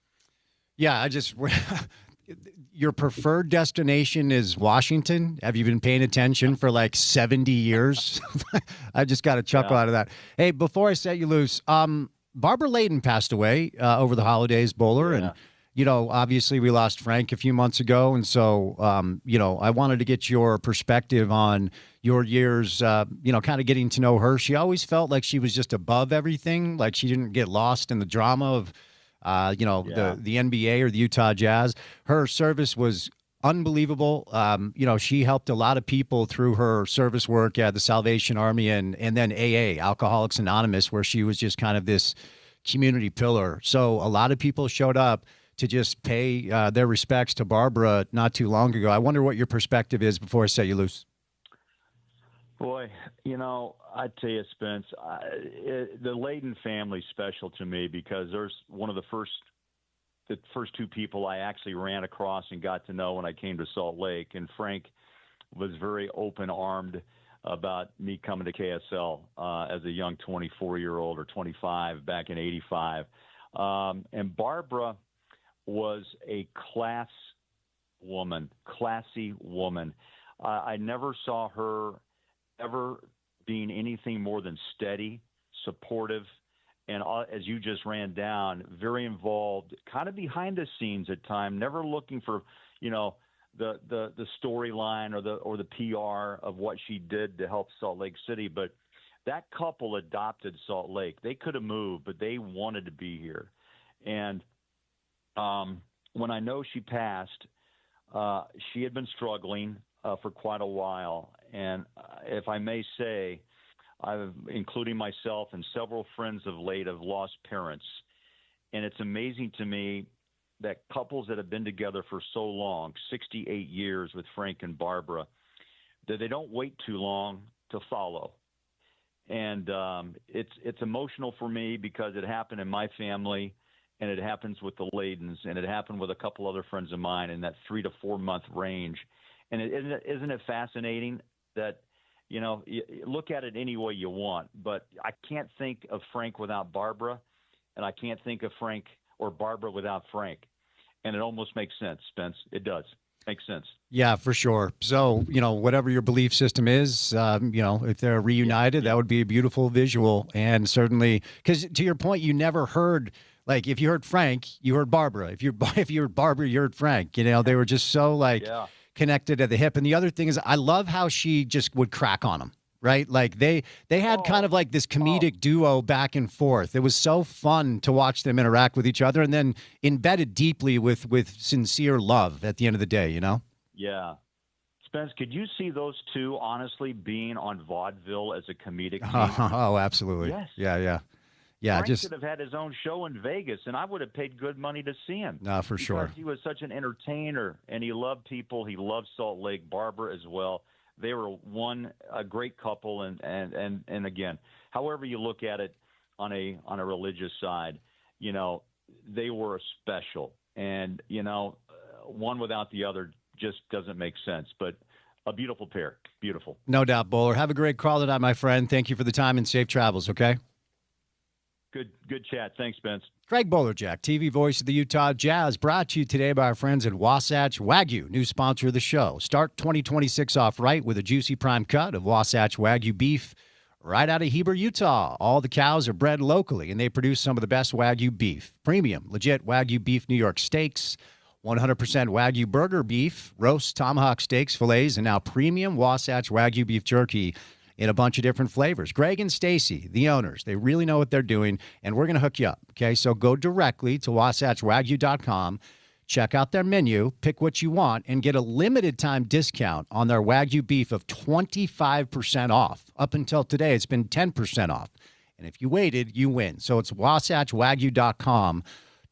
Yeah, your preferred destination is Washington. Have you been paying attention for like 70 years? I just got a chuckle out of that. Hey, before I set you loose, Barbara Layton passed away over the holidays, Bowler, and obviously we lost Frank a few months ago. And so, I wanted to get your perspective on your years, kind of getting to know her. She always felt like she was just above everything. Like she didn't get lost in the drama of, the NBA or the Utah Jazz. Her service was unbelievable. She helped a lot of people through her service work at the Salvation Army and then AA, Alcoholics Anonymous, where she was just kind of this community pillar. So a lot of people showed up to just pay their respects to Barbara not too long ago. I wonder what your perspective is before I set you loose. Boy, I tell you, Spence, the Layton family's special to me because there's one of the first 2 people I actually ran across and got to know when I came to Salt Lake. And Frank was very open-armed about me coming to KSL as a young 24-year-old or 25 back in '85. And Barbara was a classy woman. I never saw her ever being anything more than steady, supportive, and as you just ran down, very involved, kind of behind the scenes at times, never looking for, the storyline or the PR of what she did to help Salt Lake City. But that couple adopted Salt Lake. They could have moved, but they wanted to be here. And when I know she passed, she had been struggling for quite a while. And if I may say, including myself and several friends of late, have lost parents. And it's amazing to me that couples that have been together for so long, 68 years with Frank and Barbara, that they don't wait too long to follow. And it's emotional for me because it happened in my family, and it happens with the Laytons, and it happened with a couple other friends of mine in that 3 to 4 month range. And isn't it fascinating that, you look at it any way you want, but I can't think of Frank without Barbara, and I can't think of Frank or Barbara without Frank. And it almost makes sense, Spence. It does. Makes sense. Yeah, for sure. So, whatever your belief system is, if they're reunited, that would be a beautiful visual. And certainly, because to your point, you never heard, like, if you heard Frank, you heard Barbara. If you heard Barbara, you heard Frank. They were just so, connected at the hip. And the other thing is, I love how she just would crack on him. Right? Like they had kind of like this comedic duo back and forth. It was so fun to watch them interact with each other, and then embedded deeply with sincere love at the end of the day, Yeah. Spence, could you see those two honestly being on vaudeville as a comedic team? Oh, absolutely. Yes. Yeah. Frank should have had his own show in Vegas, and I would have paid good money to see him. No, for sure. Because he was such an entertainer, and he loved people. He loved Salt Lake, Barbara as well. They were a great couple, and again, however you look at it on a religious side, they were special, and one without the other just doesn't make sense. But a beautiful pair, beautiful. No doubt, Bowler. Have a great call tonight, my friend. Thank you for the time and safe travels. Okay. Good chat. Thanks, Spence. Craig Bolerjack, TV voice of the Utah Jazz, brought to you today by our friends at Wasatch Wagyu, new sponsor of the show. Start 2026 off right with a juicy prime cut of Wasatch Wagyu beef right out of Heber, Utah. All the cows are bred locally, and they produce some of the best Wagyu beef. Premium, legit Wagyu beef New York steaks, 100% Wagyu burger beef, roast tomahawk steaks, fillets, and now premium Wasatch Wagyu beef jerky in a bunch of different flavors. Greg and Stacy, the owners, they really know what they're doing, and we're going to hook you up, okay? So go directly to wasatchwagyu.com, check out their menu, pick what you want, and get a limited-time discount on their Wagyu beef of 25% off. Up until today, it's been 10% off. And if you waited, you win. So it's wasatchwagyu.com,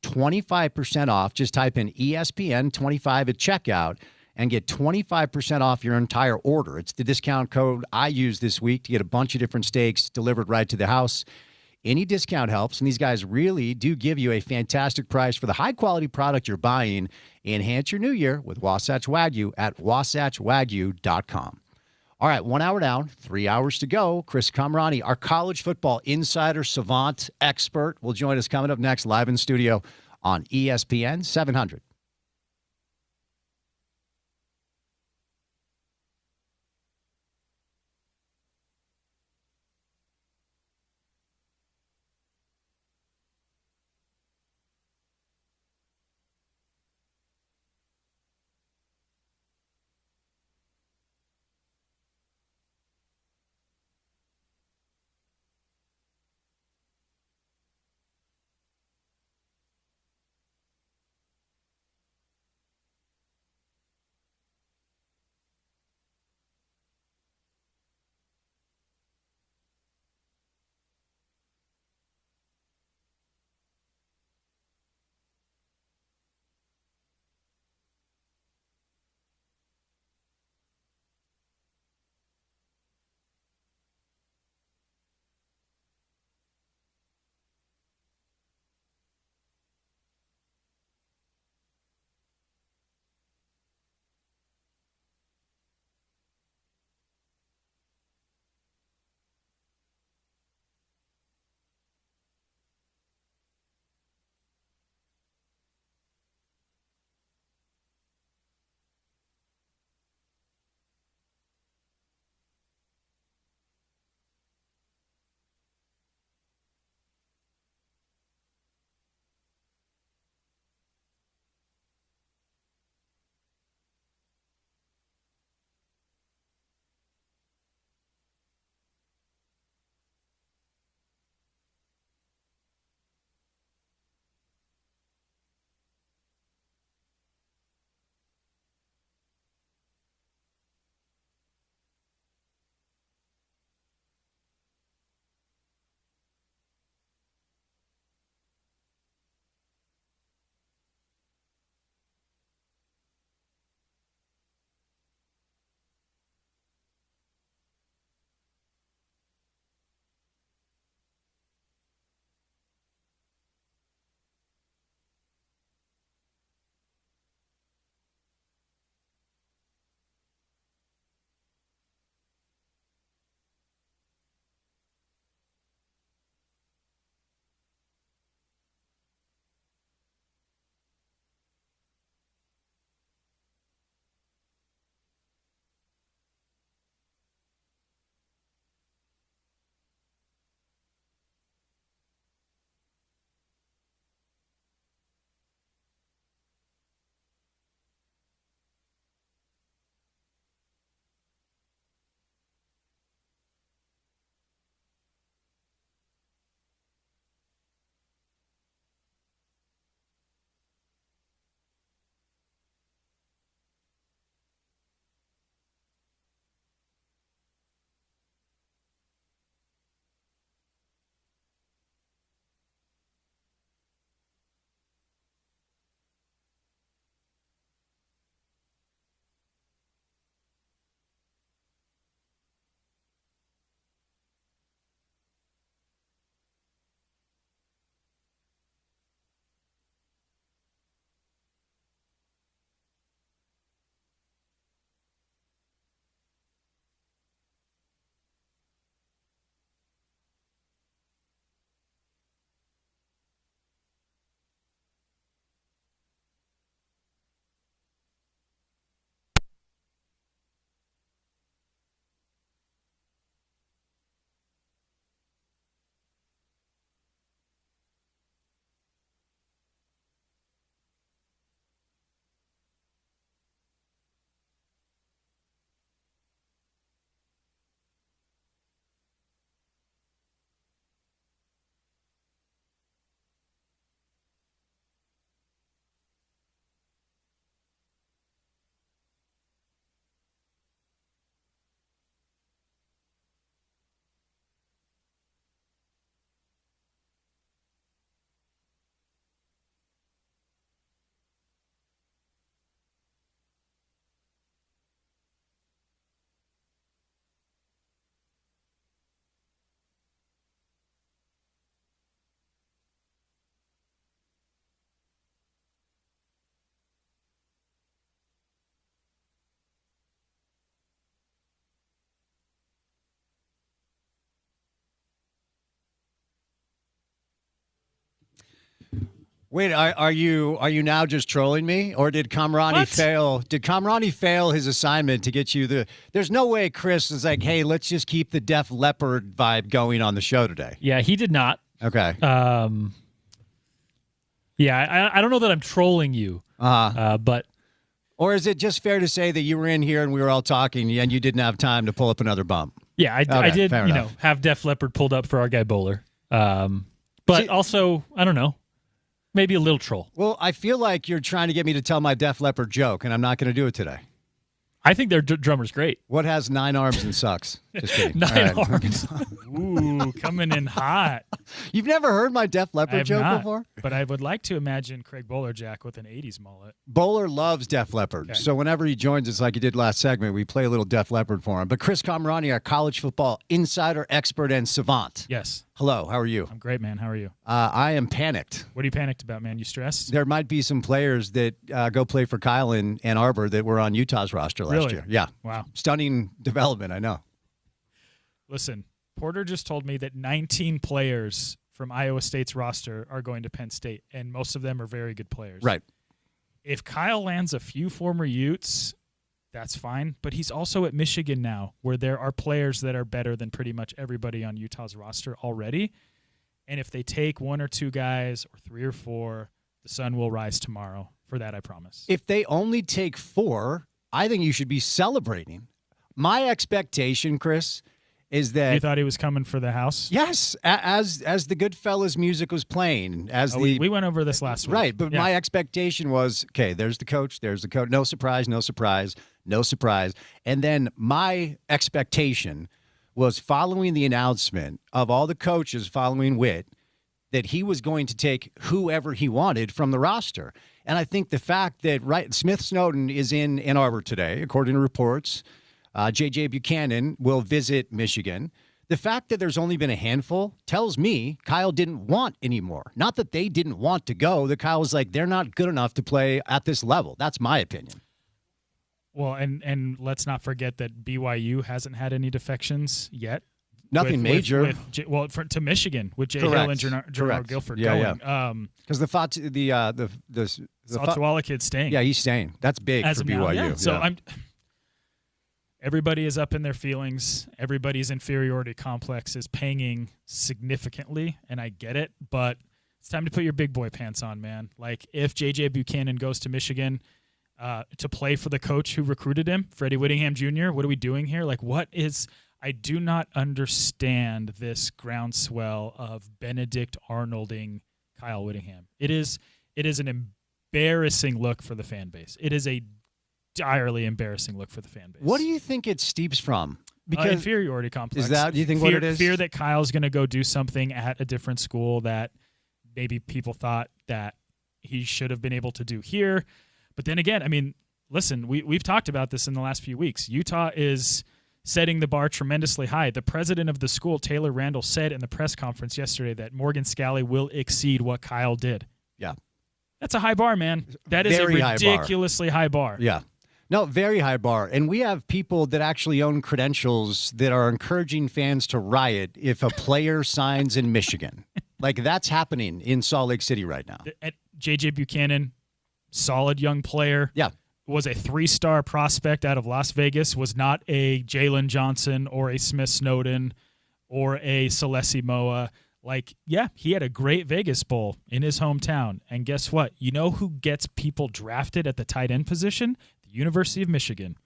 25% off. Just type in ESPN 25 at checkout, and get 25% off your entire order. It's the discount code I use this week to get a bunch of different steaks delivered right to the house. Any discount helps, and these guys really do give you a fantastic price for the high-quality product you're buying. Enhance your new year with Wasatch Wagyu at wasatchwagyu.com. All right, 1 hour down, 3 hours to go. Chris Kamrani, our college football insider, savant, expert, will join us coming up next live in studio on ESPN 700. Wait, are you now just trolling me, or did Kamrani fail? Did Kamrani fail his assignment to get you the? There's no way Chris is like, hey, let's just keep the Def Leppard vibe going on the show today. Yeah, he did not. Okay. Yeah, I don't know that I'm trolling you, but. Or is it just fair to say that you were in here and we were all talking and you didn't have time to pull up another bump? Yeah, I did. Have Def Leppard pulled up for our guy Bowler, but also I don't know. Maybe a little troll. Well, I feel like you're trying to get me to tell my Def Leppard joke, and I'm not going to do it today. I think their drummer's great. What has 9 arms and sucks? Just kidding. 9 arms. Ooh, coming in hot. You've never heard my Def Leppard joke before? But I would like to imagine Craig Bowlerjack with an 80s mullet. Bowler loves Def Leppard. Okay. So whenever he joins us like he did last segment, we play a little Def Leppard for him. But Chris Kamrani, our college football insider, expert, and savant. Yes. Hello, how are you? I'm great, man. How are you? I am panicked. What are you panicked about, man? You stressed? There might be some players that go play for Kyle in Ann Arbor that were on Utah's roster last year. Yeah. Wow. Stunning development, I know. Listen, Porter just told me that 19 players from Iowa State's roster are going to Penn State, and most of them are very good players. Right. If Kyle lands a few former Utes, that's fine, but he's also at Michigan now, where there are players that are better than pretty much everybody on Utah's roster already. And if they take 1 or 2 guys, or 3 or 4, the sun will rise tomorrow. For that, I promise. If they only take 4, I think you should be celebrating. My expectation, Chris, is that you thought he was coming for the house. Yes, as the Goodfellas music was playing, we went over this last week, right? But my expectation was, okay, there's the coach, no surprise, no surprise, no surprise, and then my expectation was following the announcement of all the coaches following Witt that he was going to take whoever he wanted from the roster, and I think the fact that Smith Snowden is in Ann Arbor today, according to reports. J.J. Buchanan will visit Michigan. The fact that there's only been a handful tells me Kyle didn't want any more. Not that they didn't want to go. That Kyle was like, they're not good enough to play at this level. That's my opinion. Well, and let's not forget that BYU hasn't had any defections yet. Nothing major. To Michigan with Jay Hill and Gennaro Guilford going. Because the Fatuala kid's staying. Yeah, he's staying. That's big for BYU. Yeah. So everybody is up in their feelings. Everybody's inferiority complex is panging significantly, and I get it, but it's time to put your big boy pants on, man. Like, if J.J. Buchanan goes to Michigan to play for the coach who recruited him, Freddie Whittingham Jr., what are we doing here? Like, I do not understand this groundswell of Benedict Arnolding Kyle Whittingham. It is an embarrassing look for the fan base. It is a direly embarrassing look for the fan base. What do you think it steeps from? Because inferiority complex. Is that, do you think, what it is? Fear that Kyle's going to go do something at a different school that maybe people thought that he should have been able to do here. But then again, I mean, listen, we've talked about this in the last few weeks. Utah is setting the bar tremendously high. The president of the school, Taylor Randall, said in the press conference yesterday that Morgan Scalley will exceed what Kyle did. Yeah. That's a high bar, man. That is Very a ridiculously high bar. Yeah. No, very high bar. And we have people that actually own credentials that are encouraging fans to riot if a player signs in Michigan. Like, that's happening in Salt Lake City right now. J.J. Buchanan, solid young player. Yeah. Was a 3-star prospect out of Las Vegas, was not a Jalen Johnson or a Smith Snowden or a Celesi Moa. Like, yeah, he had a great Vegas Bowl in his hometown. And guess what? You know who gets people drafted at the tight end position? University of Michigan.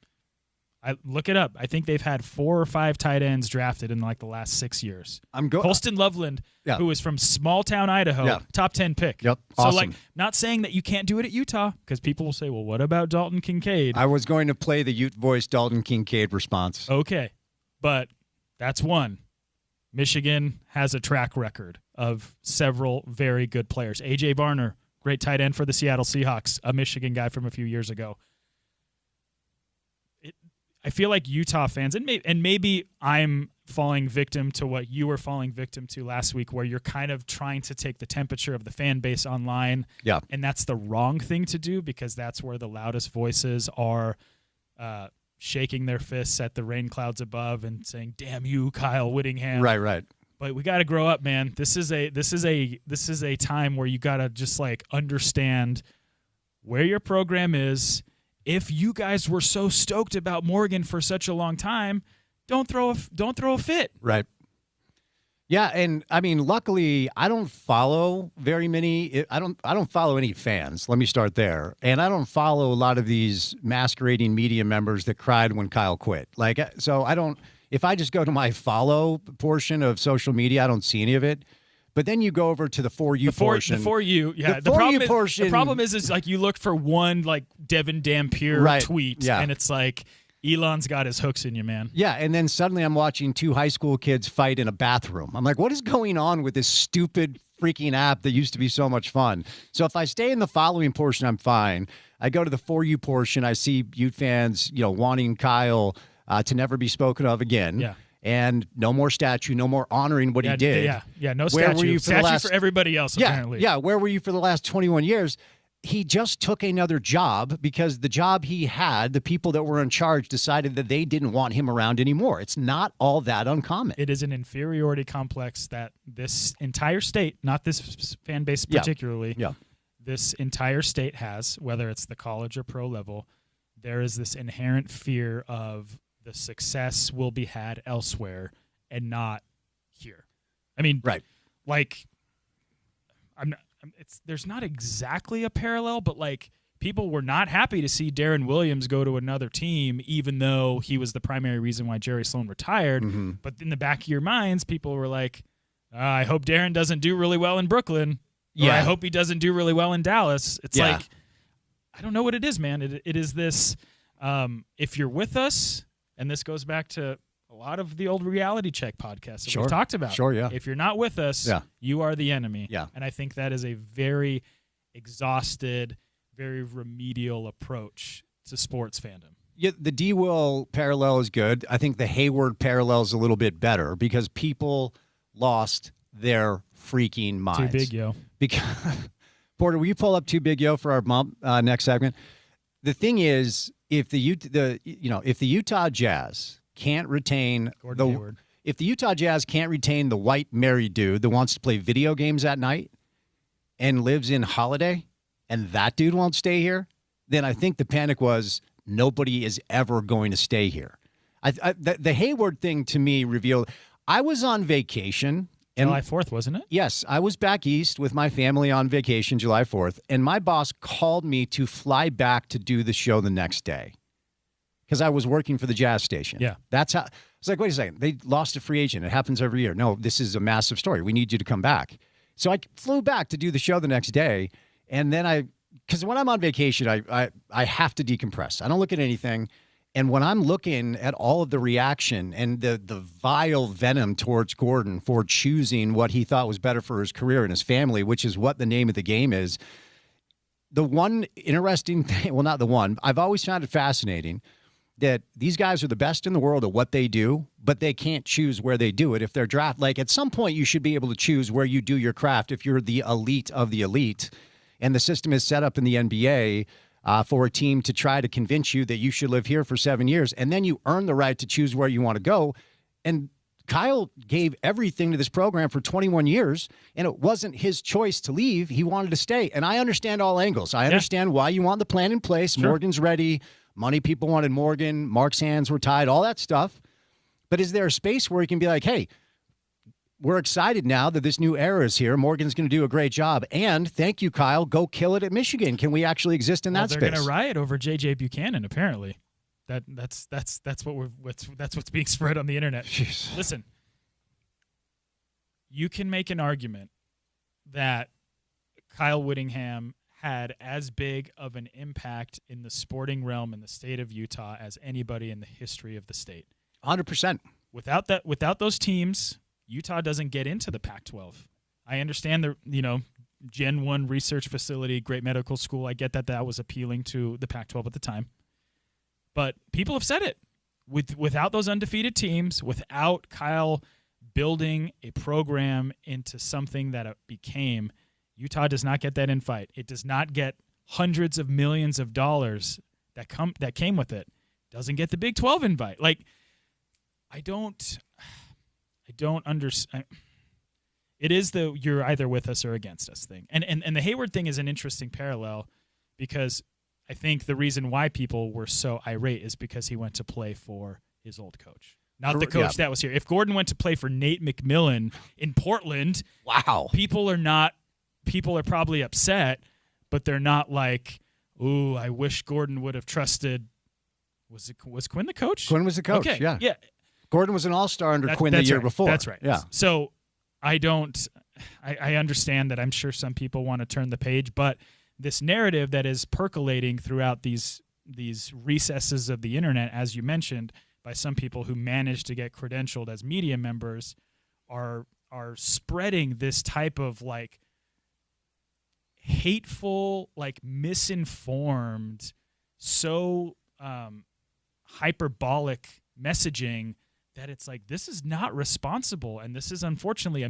I look it up. I think they've had 4 or 5 tight ends drafted in like the last 6 years. Colston Loveland, who is from small town Idaho, top 10 pick. Yep. So awesome. like, not saying that you can't do it at Utah, because people will say, well, what about Dalton Kincaid? I was going to play the Ute voice Dalton Kincaid response. Okay. But that's one. Michigan has a track record of several very good players. A.J. Barner, great tight end for the Seattle Seahawks, a Michigan guy from a few years ago. I feel like Utah fans, and maybe I'm falling victim to what you were falling victim to last week, where you're kind of trying to take the temperature of the fan base online. Yeah. And that's the wrong thing to do, because that's where the loudest voices are shaking their fists at the rain clouds above and saying, damn you, Kyle Whittingham. Right. But we got to grow up, man. This is a time where you got to just like understand where your program is. If you guys were so stoked about Morgan for such a long time, don't throw a fit. Right. Yeah, and I mean, luckily, I don't follow very many. I don't follow any fans. Let me start there. And I don't follow a lot of these masquerading media members that cried when Kyle quit. Like, so I don't. If I just go to my follow portion of social media, I don't see any of it. But then you go over to the For You portion. The For You, yeah. The For You portion. The problem is like you look for one like Devin Dampier tweet, and it's like Elon's got his hooks in you, man. Yeah, and then suddenly I'm watching two high school kids fight in a bathroom. I'm like, what is going on with this stupid freaking app that used to be so much fun? So if I stay in the following portion, I'm fine. I go to the For You portion. I see Ute fans, wanting Kyle to never be spoken of again. Yeah. And no more statue, no more honoring what he did. Yeah, no Where statue. were you For everybody else, apparently. Yeah, where were you for the last 21 years? He just took another job because the job he had, the people that were in charge decided that they didn't want him around anymore. It's not all that uncommon. It is an inferiority complex that this entire state, not this fan base particularly, this entire state has, whether it's the college or pro level. There is this inherent fear of the success will be had elsewhere and not here. I mean, like, there's not exactly a parallel, but like people were not happy to see Darren Williams go to another team, even though he was the primary reason why Jerry Sloan retired. Mm-hmm. But in the back of your minds, people were like, I hope Darren doesn't do really well in Brooklyn. Or I hope he doesn't do really well in Dallas. It's like, I don't know what it is, man. It is this, if you're with us, and this goes back to a lot of the old Reality Check podcasts that we've talked about. Sure, yeah. If you're not with us, you are the enemy. Yeah. And I think that is a very exhausted, very remedial approach to sports fandom. Yeah, the D-Will parallel is good. I think the Hayward parallel is a little bit better because people lost their freaking minds. Too big, yo. Because, Porter, will you pull up Too Big, yo for our bump next segment? The thing is, if the Utah Jazz can't retain if the Utah Jazz can't retain the white married dude that wants to play video games at night and lives in Holiday, and that dude won't stay here, then I think the panic was nobody is ever going to stay here. The Hayward thing to me revealed I was on vacation. July 4th, wasn't it? Yes, I was back east with my family on vacation July 4th, and my boss called me to fly back to do the show the next day because I was working for the Jazz station. Yeah. That's how. It's like, wait a second. They lost a free agent. It happens every year. No, this is a massive story. We need you to come back. So I flew back to do the show the next day, and then because when I'm on vacation, I have to decompress. I don't look at anything. And when I'm looking at all of the reaction and the vile venom towards Gordon for choosing what he thought was better for his career and his family, which is what the name of the game is, the one interesting thing, well, not the one, I've always found it fascinating that these guys are the best in the world at what they do, but they can't choose where they do it. If they're drafted, like at some point you should be able to choose where you do your craft if you're the elite of the elite. And the system is set up in the NBA for a team to try to convince you that you should live here for 7 years, and then you earn the right to choose where you want to go. And Kyle gave everything to this program for 21 years, and it wasn't his choice to leave. He wanted to stay. And I understand all angles. I understand why you want the plan in place. Sure. Morgan's ready. Money people wanted Morgan. Mark's hands were tied, all that stuff. But is there a space where he can be like, hey, we're excited now that this new era is here. Morgan's going to do a great job. And thank you, Kyle. Go kill it at Michigan. Can we actually exist in that space? They're going to riot over J.J. Buchanan, apparently. That's what's being spread on the internet. Jeez. Listen, you can make an argument that Kyle Whittingham had as big of an impact in the sporting realm in the state of Utah as anybody in the history of the state. 100%. Without those teams, Utah doesn't get into the Pac-12. I understand the Gen 1 research facility, great medical school. I get that was appealing to the Pac-12 at the time. But people have said it. Without those undefeated teams, without Kyle building a program into something that it became, Utah does not get that invite. It does not get hundreds of millions of dollars that came with it. Doesn't get the Big 12 invite. Like, I don't understand. It is the you're either with us or against us thing. And the Hayward thing is an interesting parallel because I think the reason why people were so irate is because he went to play for his old coach. Not the coach that was here. If Gordon went to play for Nate McMillan in Portland, people are probably upset, but they're not like, ooh, I wish Gordon would have trusted. Was Quinn the coach? Quinn was the coach, okay. Yeah. Gordon was an all-star under Quinn the year before. That's right. Yeah. So I understand that I'm sure some people want to turn the page, but this narrative that is percolating throughout these recesses of the internet, as you mentioned, by some people who managed to get credentialed as media members are spreading this type of like hateful, like misinformed, so hyperbolic messaging that it's like, this is not responsible, and this is unfortunately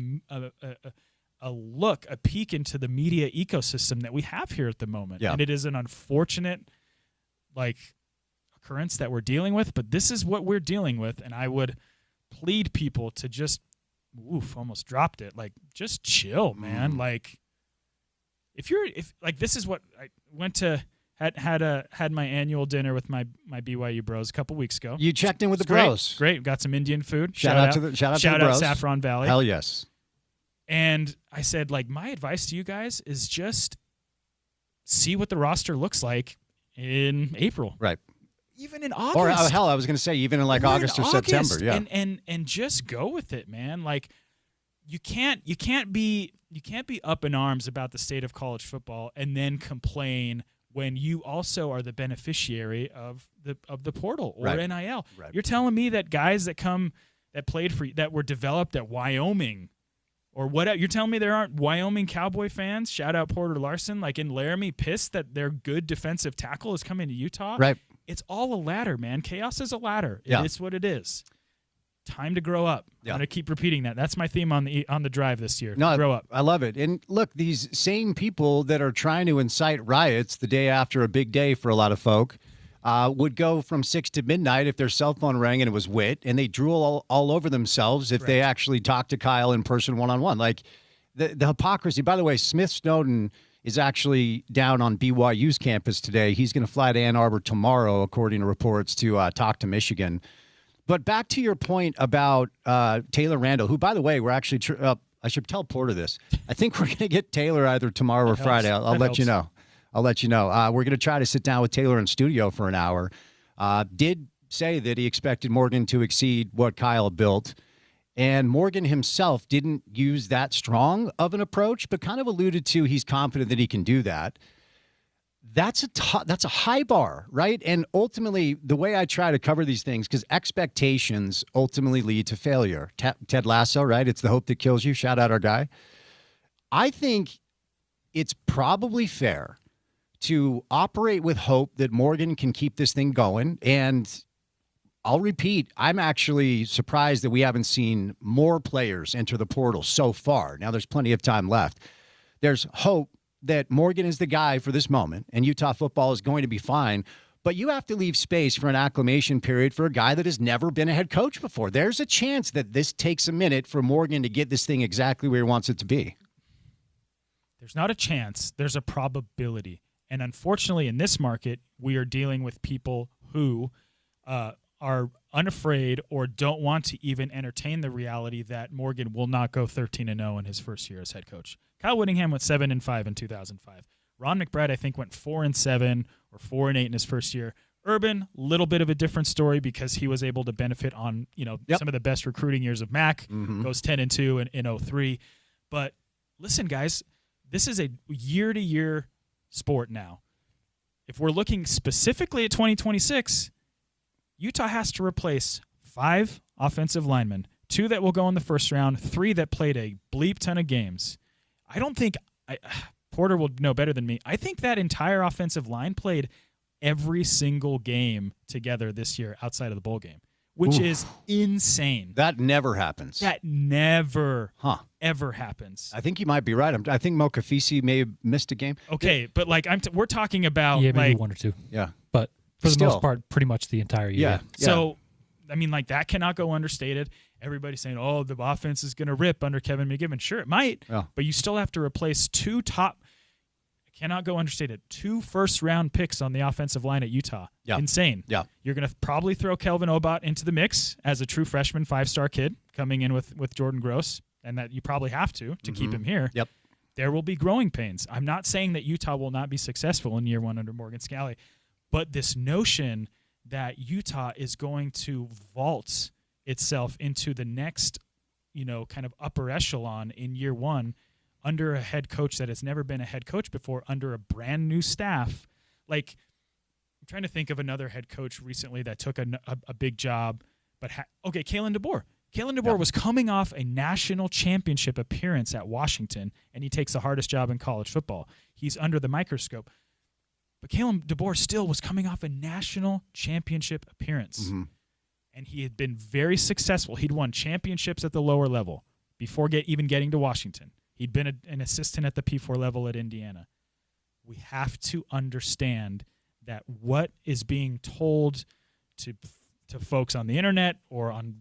a peek into the media ecosystem that we have here at the moment. Yeah. And it is an unfortunate occurrence that we're dealing with, but this is what we're dealing with, and I would plead people to just almost dropped it. Like, just chill, man. Like, if this is what I went to had my annual dinner with my BYU bros a couple weeks ago. You checked in with the bros. Great. Got some Indian food. Shout out to the bros. Saffron Valley. Hell yes. And I said, like, my advice to you guys is just see what the roster looks like in April. Right. Even in August. Or hell, I was going to say even in like August or September. Yeah. And just go with it, man. Like, you can't be up in arms about the state of college football and then complain when you also are the beneficiary of the portal or right. NIL. Right. You're telling me that guys that were developed at Wyoming or whatever, you're telling me there aren't Wyoming Cowboy fans, shout out Porter Larson, like in Laramie, pissed that their good defensive tackle is coming to Utah? Right. It's all a ladder, man. Chaos is a ladder. Yeah. It's what it is. Time to grow up. Yeah. I'm going to keep repeating that. That's my theme on the drive this year. No, grow up. I love it. And look, these same people that are trying to incite riots the day after a big day for a lot of folk would go from 6 to midnight if their cell phone rang and it was Witt, and they drool all over themselves if they actually talk to Kyle in person one-on-one. Like, the hypocrisy. By the way, Smith Snowden is actually down on BYU's campus today. He's going to fly to Ann Arbor tomorrow, according to reports, to talk to Michigan. But back to your point about Taylor Randall, who, by the way, we're actually I should tell Porter this. I think we're going to get Taylor either tomorrow or Friday. I'll let you know. I'll let you know. We're going to try to sit down with Taylor in studio for an hour. Did say that he expected Morgan to exceed what Kyle built. And Morgan himself didn't use that strong of an approach, but kind of alluded to he's confident that he can do that. That's a high bar, right? And ultimately, the way I try to cover these things, because expectations ultimately lead to failure. Ted Lasso, right? It's the hope that kills you. Shout out our guy. I think it's probably fair to operate with hope that Morgan can keep this thing going. And I'll repeat, I'm actually surprised that we haven't seen more players enter the portal so far. Now, there's plenty of time left. There's hope that Morgan is the guy for this moment, and Utah football is going to be fine. But you have to leave space for an acclimation period for a guy that has never been a head coach before. There's a chance that this takes a minute for Morgan to get this thing exactly where he wants it to be. There's not a chance. There's a probability. And unfortunately, in this market, we are dealing with people who are unafraid or don't want to even entertain the reality that Morgan will not go 13-0 in his first year as head coach. Kyle Whittingham went 7-5 in 2005. Ron McBride, I think, went 4-7 or 4-8 in his first year. Urban, little bit of a different story because he was able to benefit on some of the best recruiting years of Mac. Goes 10-2 in 03. But listen, guys, this is a year-to-year sport now. If we're looking specifically at 2026, Utah has to replace 5 offensive linemen, 2 that will go in the first round, 3 that played a bleep ton of games. I don't think Porter will know better than me. I think that entire offensive line played every single game together this year outside of the bowl game, which is insane. That never happens. That never ever happens. I think you might be right. I think Mo Kafisi may have missed a game. Okay, but like we're talking about maybe 1 or 2. Yeah. But for the most part, pretty much the entire year. Yeah. So, I mean, like, that cannot go understated. everybody's saying, oh, the offense is going to rip under Kevin McGivern. Sure, it might, but you still have to replace two top – I cannot go understated – 2 first-round picks on the offensive line at Utah. Yeah. Insane. Yeah. You're going to probably throw Kelvin Obot into the mix as a true freshman 5-star kid coming in with Jordan Gross, and that you probably have to keep him here. Yep. There will be growing pains. I'm not saying that Utah will not be successful in year 1 under Morgan Scalley, but this notion that Utah is going to vault itself into the next, kind of upper echelon in year 1 under a head coach that has never been a head coach before, under a brand new staff. Like, I'm trying to think of another head coach recently that took a big job, but Kalen DeBoer. Kalen DeBoer was coming off a national championship appearance at Washington, and he takes the hardest job in college football. He's under the microscope. But Kalen DeBoer still was coming off a national championship appearance. Mm-hmm. And he had been very successful. He'd won championships at the lower level before even getting to Washington. He'd been an assistant at the P4 level at Indiana. We have to understand that what is being told to folks on the internet or on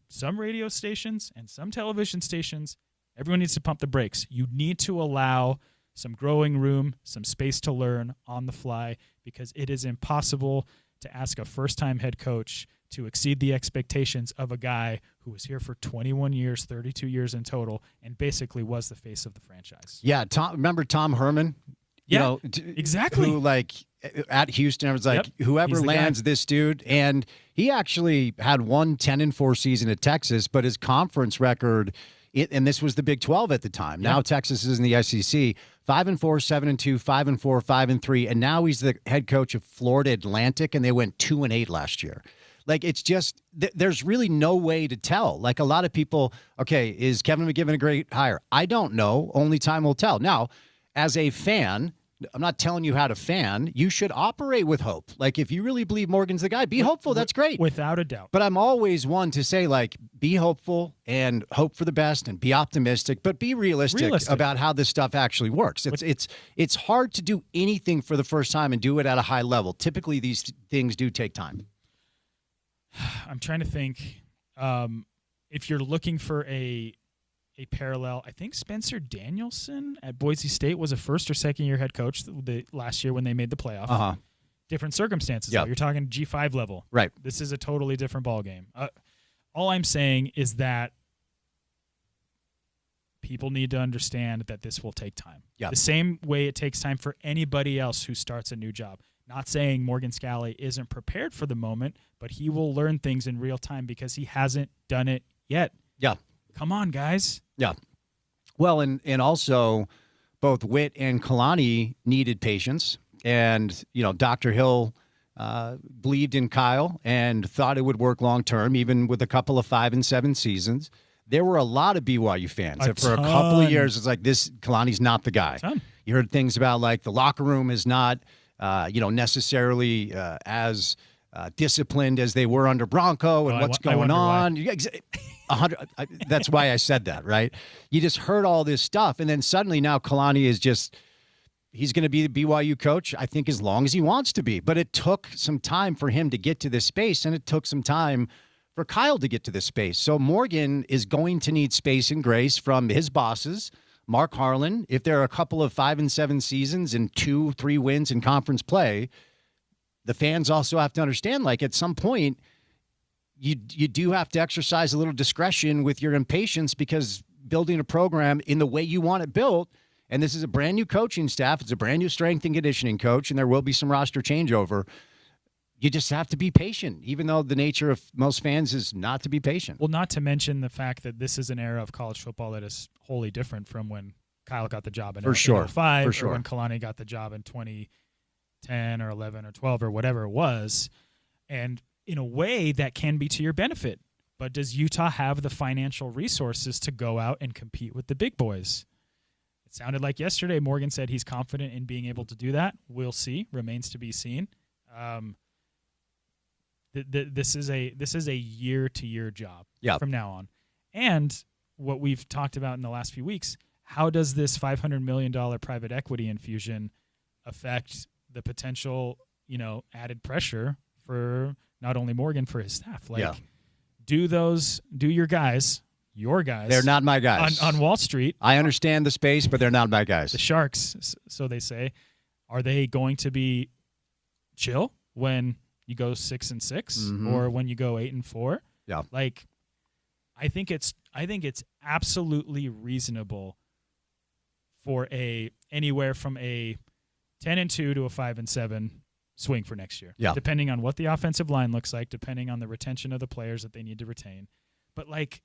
some radio stations and some television stations, everyone needs to pump the brakes. You need to allow some growing room, some space to learn on the fly, because it is impossible to ask a first-time head coach to exceed the expectations of a guy who was here for 21 years, 32 years in total, and basically was the face of the franchise. Yeah, remember Tom Herman? Yeah, exactly. Who, at Houston, I was like, whoever lands this dude. And he actually had one 10-4 season at Texas, but his conference record, and this was the Big 12 at the time. Now Texas is in the SEC, 5-4, 7-2, 5-4, 5-3, and now he's the head coach of Florida Atlantic, and they went 2-8 last year. Like, it's just, there's really no way to tell. Like, a lot of people, okay, is Kevin McGivern a great hire? I don't know. Only time will tell. Now, as a fan, I'm not telling you how to fan. You should operate with hope. Like, if you really believe Morgan's the guy, be hopeful. That's great. Without a doubt. But I'm always one to say, like, be hopeful and hope for the best and be optimistic, but be realistic about how this stuff actually works. It's hard to do anything for the first time and do it at a high level. Typically, these things do take time. I'm trying to think. If you're looking for a parallel, I think Spencer Danielson at Boise State was a first or second year head coach last year when they made the playoff. Different circumstances, though. You're talking G5 level. Right. This is a totally different ballgame. All I'm saying is that people need to understand that this will take time. The same way it takes time for anybody else who starts a new job. Not saying Morgan Scalley isn't prepared for the moment, but he will learn things in real time because he hasn't done it yet. Yeah. Come on, guys. Yeah. Well, and also both Witt and Kalani needed patience. And, Dr. Hill believed in Kyle and thought it would work long-term, even with a couple of 5 and 7 seasons. There were a lot of BYU fans that for a couple of years, it's like, Kalani's not the guy. You heard things about, like, the locker room is not, necessarily as disciplined as they were under Bronco and what's going on. That's why I said that, right? You just heard all this stuff, and then suddenly now Kalani is he's going to be the BYU coach, I think, as long as he wants to be. But it took some time for him to get to this space, and it took some time for Kyle to get to this space. So Morgan is going to need space and grace from his bosses, Mark Harlan. If there are a couple of 5 and 7 seasons and 2-3 wins in conference play, the fans also have to understand, like, at some point, you do have to exercise a little discretion with your impatience, because building a program in the way you want it built, and this is a brand new coaching staff, it's a brand new strength and conditioning coach, and there will be some roster changeover. You just have to be patient, even though the nature of most fans is not to be patient. Well, not to mention the fact that this is an era of college football that is wholly different from when Kyle got the job in 2005 or when Kalani got the job in 2010 or 11 or 12 or whatever it was. And in a way, that can be to your benefit. But does Utah have the financial resources to go out and compete with the big boys? It sounded like yesterday Morgan said he's confident in being able to do that. We'll see. Remains to be seen. This is a year-to-year job from now on. And what we've talked about in the last few weeks, how does this $500 million private equity infusion affect the potential, added pressure for not only Morgan, for his staff? do your guys. Your guys. They're not my guys. On Wall Street. I understand the space, but they're not my guys. The Sharks, so they say, are they going to be chill when you go 6-6 or when you go 8-4? Yeah. Like, I think it's absolutely reasonable for anywhere from a 10-2 to a 5-7 swing for next year. Yeah. Depending on what the offensive line looks like, depending on the retention of the players that they need to retain. But like,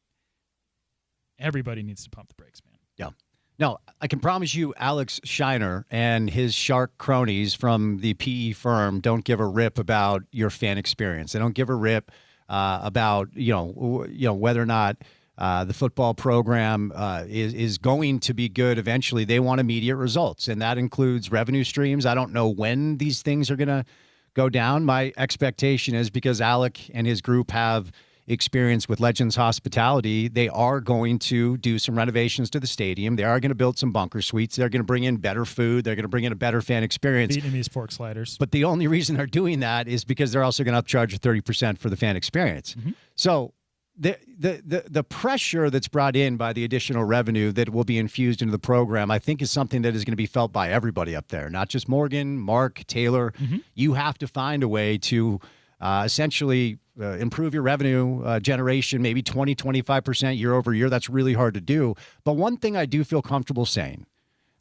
everybody needs to pump the brakes, man. Yeah. No, I can promise you Alex Shiner and his shark cronies from the PE firm don't give a rip about your fan experience. They don't give a rip about, whether or not the football program is going to be good eventually. They want immediate results, and that includes revenue streams. I don't know when these things are going to go down. My expectation is, because Alec and his group have experience with Legends Hospitality, they are going to do some renovations to the stadium. They are going to build some bunker suites. They're going to bring in better food. They're going to bring in a better fan experience. Vietnamese pork sliders. But the only reason they're doing that is because they're also going to upcharge 30% for the fan experience. So the pressure that's brought in by the additional revenue that will be infused into the program, I think, is something that is going to be felt by everybody up there, not just Morgan, Mark, Taylor. You have to find a way to essentially improve your revenue generation, maybe 20, 25% year over year. That's really hard to do. But one thing I do feel comfortable saying,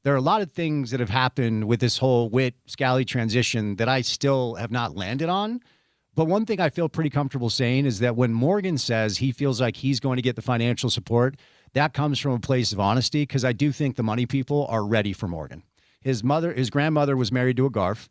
there are a lot of things that have happened with this whole Witt-Scally transition that I still have not landed on. But one thing I feel pretty comfortable saying is that when Morgan says he feels like he's going to get the financial support, that comes from a place of honesty, because I do think the money people are ready for Morgan. His grandmother was married to a Garf.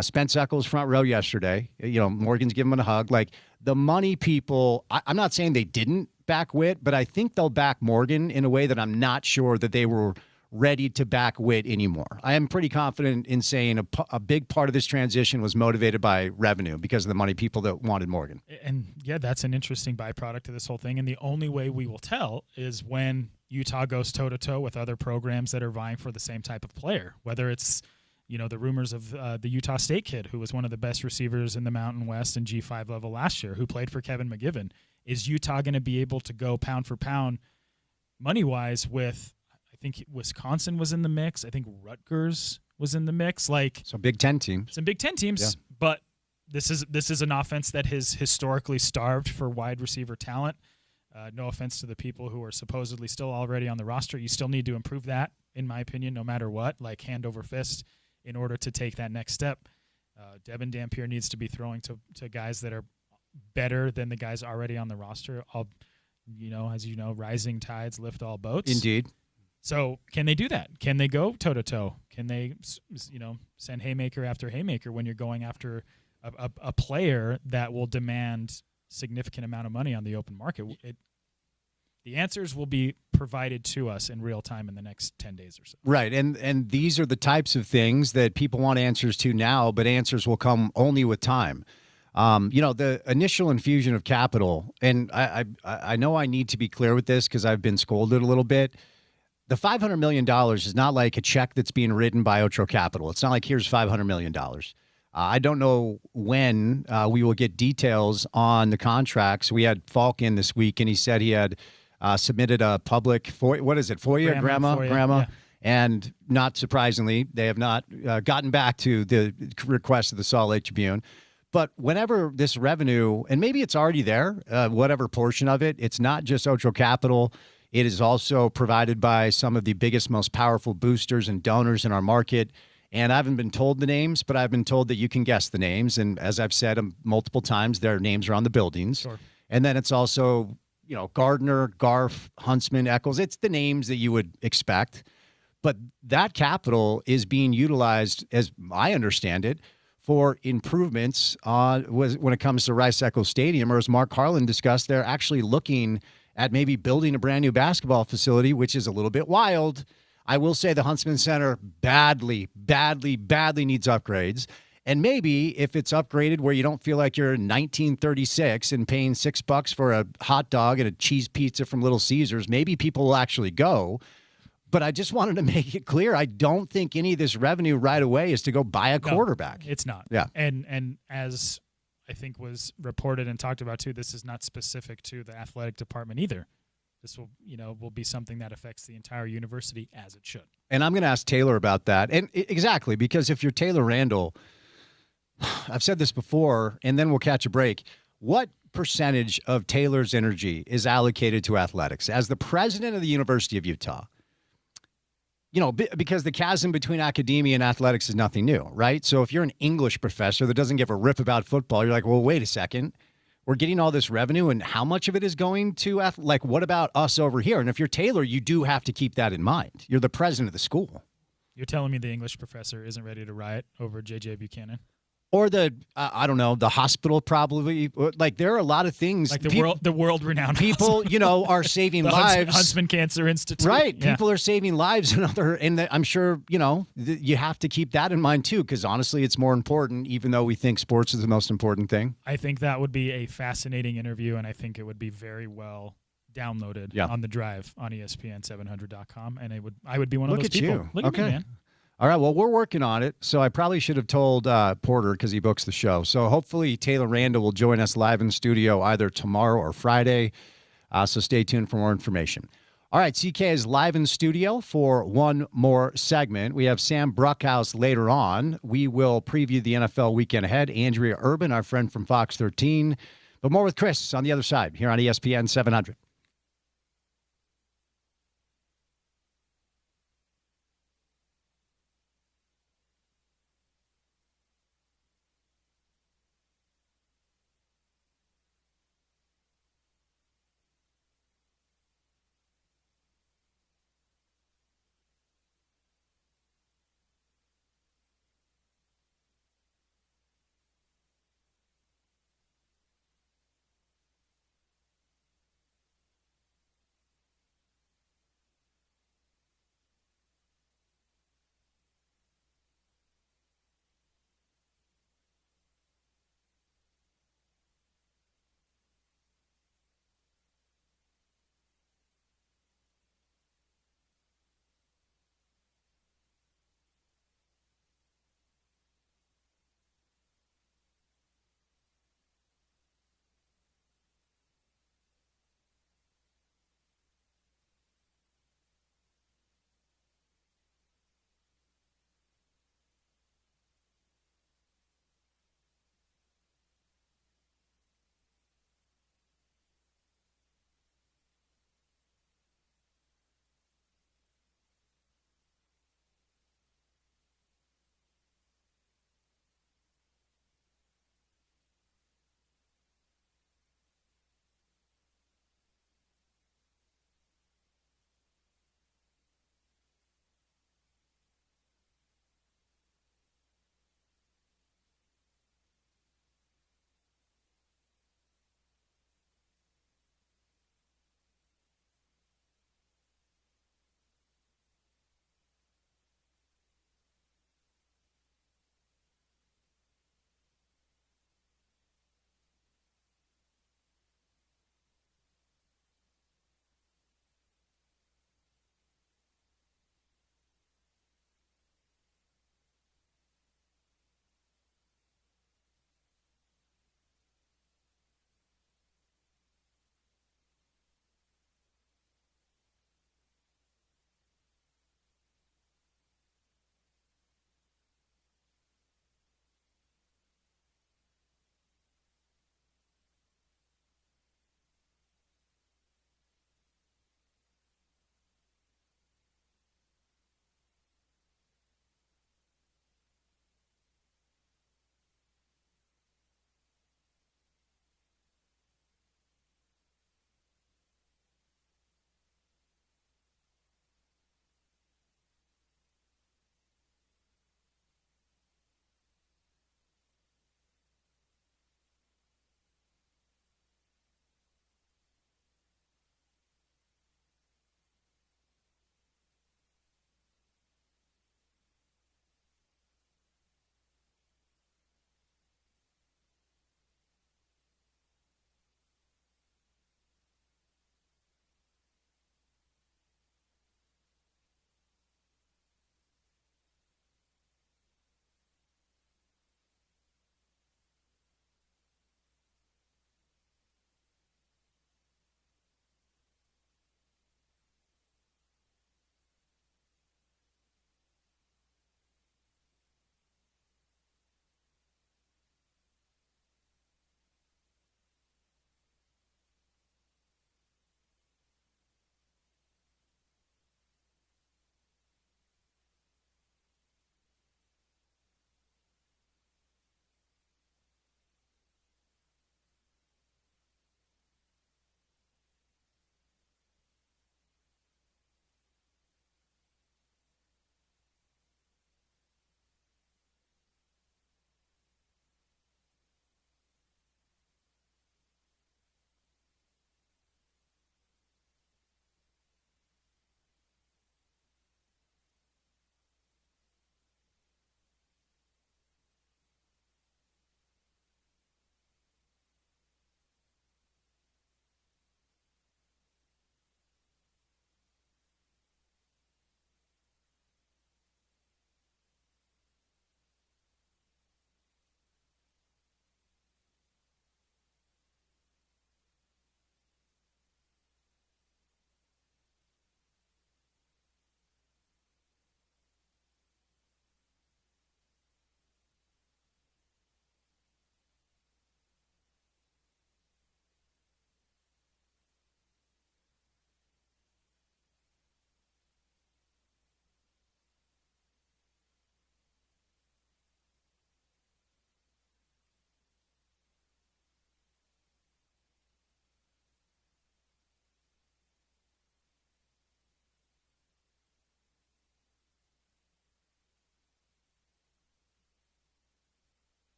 Spence Checketts front row yesterday. Morgan's giving him a hug. Like, the money people, I'm not saying they didn't back Witt, but I think they'll back Morgan in a way that I'm not sure that they were ready to back Witt anymore. I am pretty confident in saying a big part of this transition was motivated by revenue because of the money people that wanted Morgan. And yeah, that's an interesting byproduct of this whole thing. And the only way we will tell is when Utah goes toe-to-toe with other programs that are vying for the same type of player, whether it's the rumors of the Utah State kid who was one of the best receivers in the Mountain West and G5 level last year, who played for Kevin McGiven. Is Utah going to be able to go pound for pound money-wise with, I think Wisconsin was in the mix. I think Rutgers was in the mix. So Big Ten teams. Some Big Ten teams, yeah. But this is an offense that has historically starved for wide receiver talent. No offense to the people who are supposedly still already on the roster. You still need to improve that, in my opinion, no matter what, like hand over fist, in order to take that next step. Devin Dampier needs to be throwing to guys that are better than the guys already on the roster. As you know, rising tides lift all boats. Indeed. So can they do that? Can they go toe-to-toe? Can they, send haymaker after haymaker when you're going after a player that will demand significant amount of money on the open market? The answers will be provided to us in real time in the next 10 days or so. Right, and these are the types of things that people want answers to now, but answers will come only with time. The initial infusion of capital, and I know I need to be clear with this because I've been scolded a little bit. The $500 million is not like a check that's being written by Otro Capital. It's not like, here's $500 million. I don't know when we will get details on the contracts. We had Falk in this week, and he said he had submitted a public FOIA, grandma. Yeah. And not surprisingly, they have not gotten back to the request of the Salt Lake Tribune. But whenever this revenue, and maybe it's already there, whatever portion of it, it's not just Otro Capital. It is also provided by some of the biggest, most powerful boosters and donors in our market. And I haven't been told the names, but I've been told that you can guess the names. And as I've said multiple times, their names are on the buildings. Sure. And then it's also, Gardner, Garf, Huntsman, Eccles. It's the names that you would expect. But that capital is being utilized, as I understand it, for improvements when it comes to Rice-Eccles Stadium. Or as Mark Harlan discussed, they're actually looking at maybe building a brand new basketball facility, which is a little bit wild. I will say the Huntsman Center badly needs upgrades. And maybe if it's upgraded where you don't feel like you're in 1936 and paying $6 for a hot dog and a cheese pizza from Little Caesars, maybe people will actually go. But I just wanted to make it clear, I don't think any of this revenue right away is to go buy a quarterback. It's not. Yeah. And as I think was reported and talked about too, this is not specific to the athletic department either. This will be something that affects the entire university, as it should. And I'm going to ask Taylor about that. And exactly, because if you're Taylor Randall, I've said this before, and then we'll catch a break. What percentage of Taylor's energy is allocated to athletics? As the president of the University of Utah, because the chasm between academia and athletics is nothing new, right? So if you're an English professor that doesn't give a rip about football, you're like, well, wait a second. We're getting all this revenue, and how much of it is going to, what about us over here? And if you're Taylor, you do have to keep that in mind. You're the president of the school. You're telling me the English professor isn't ready to riot over J.J. Buchanan? Or the hospital probably. Like, there are a lot of things. Like the world-renowned people, are saving lives. Huntsman Cancer Institute. Right. Yeah. People are saving lives, and I'm sure, you have to keep that in mind too, because honestly, it's more important, even though we think sports is the most important thing. I think that would be a fascinating interview, and I think it would be very well downloaded on the drive on ESPN700.com, and I would be one of those people. You. Look at me, man. All right, well, we're working on it, so I probably should have told Porter because he books the show. So hopefully Taylor Randall will join us live in the studio either tomorrow or Friday, so stay tuned for more information. All right, CK is live in studio for one more segment. We have Sam Bruckhouse later on. We will preview the NFL weekend ahead. Andrea Urban, our friend from Fox 13. But more with Chris on the other side here on ESPN 700.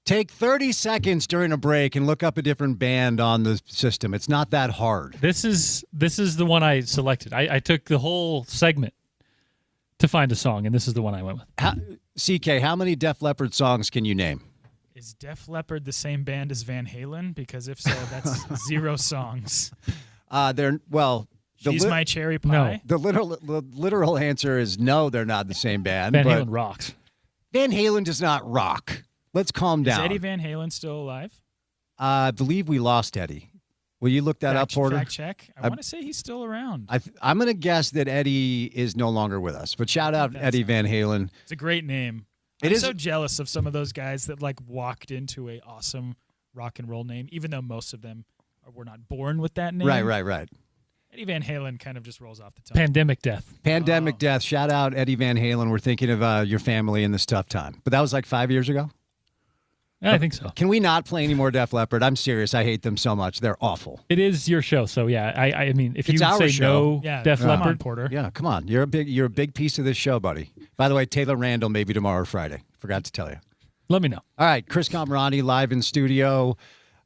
Take 30 seconds during a break and look up a different band on the system. It's not that hard. This is the one I selected. I took the whole segment to find a song, and this is the one I went with. CK, how many Def Leppard songs can you name? Is Def Leppard the same band as Van Halen? Because if so, that's 0 songs. She's My Cherry Pie? No. The literal answer is no, they're not the same band. Van Halen rocks. Van Halen does not rock. Let's calm down. Is Eddie Van Halen still alive? I believe we lost Eddie. Will you look that up, Porter? Fact check. I want to say he's still around. I'm going to guess that Eddie is no longer with us. But shout out Eddie Van Halen. It's a great name. I'm so jealous of some of those guys that walked into a awesome rock and roll name, even though most of them were not born with that name. Right. Eddie Van Halen kind of just rolls off the tongue. Pandemic Death. Death. Shout out Eddie Van Halen. We're thinking of your family in this tough time. But that was like 5 years ago? I think so. Can we not play any more Def Leppard? I'm serious. I hate them so much. They're awful. It is your show, so yeah. I mean, if it's you say show. no, Def Leppard, Porter. Yeah, come on. You're a big piece of this show, buddy. By the way, Taylor Randall maybe tomorrow or Friday. Forgot to tell you. Let me know. All right, Chris Camerani live in studio.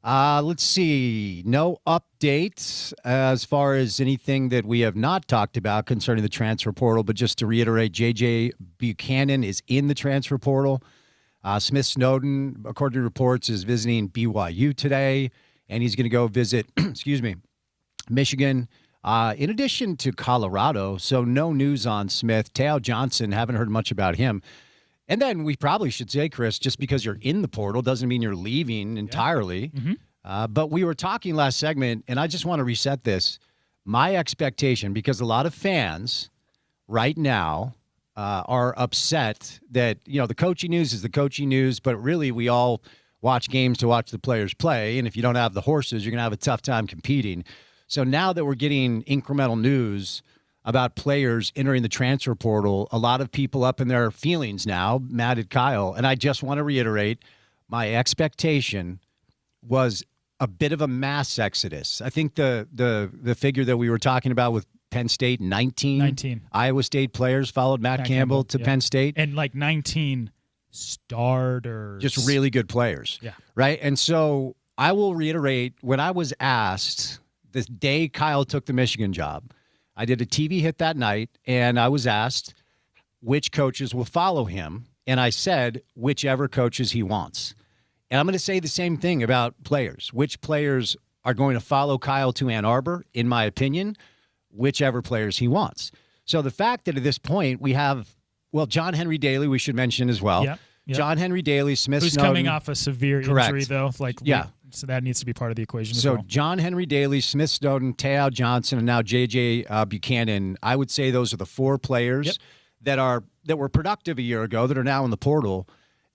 Let's see. No updates as far as anything that we have not talked about concerning the transfer portal, but just to reiterate, J.J. Buchanan is in the transfer portal. Smith Snowden, according to reports, is visiting BYU today, and he's going to go visit, Michigan, in addition to Colorado. So no news on Smith. Tao Johnson, haven't heard much about him. And then we probably should say, Chris, just because you're in the portal doesn't mean you're leaving entirely. Yeah. Mm-hmm. But we were talking last segment, and I just want to reset this. My expectation, because a lot of fans right now are upset that, the coaching news is the coaching news, but really we all watch games to watch the players play. And if you don't have the horses, you're going to have a tough time competing. So now that we're getting incremental news about players entering the transfer portal, a lot of people up in their feelings now, mad at Kyle. And I just want to reiterate, my expectation was a bit of a mass exodus. I think the figure that we were talking about with Penn State, 19 Iowa State players followed Matt Campbell to Penn State. And 19 starters. Just really good players. Yeah. Right? And so I will reiterate, when I was asked the day Kyle took the Michigan job, I did a TV hit that night, and I was asked which coaches will follow him. And I said, whichever coaches he wants. And I'm going to say the same thing about players. Which players are going to follow Kyle to Ann Arbor, in my opinion, whichever players he wants. So the fact that at this point we have, John Henry Daly, we should mention as well. Yep. John Henry Daly, Smith Who's Snowden. coming off a severe injury, though. So that needs to be part of the equation as well. John Henry Daly, Smith Snowden, Tao Johnson, and now J.J. Buchanan. I would say those are the 4 players that were productive a year ago that are now in the portal.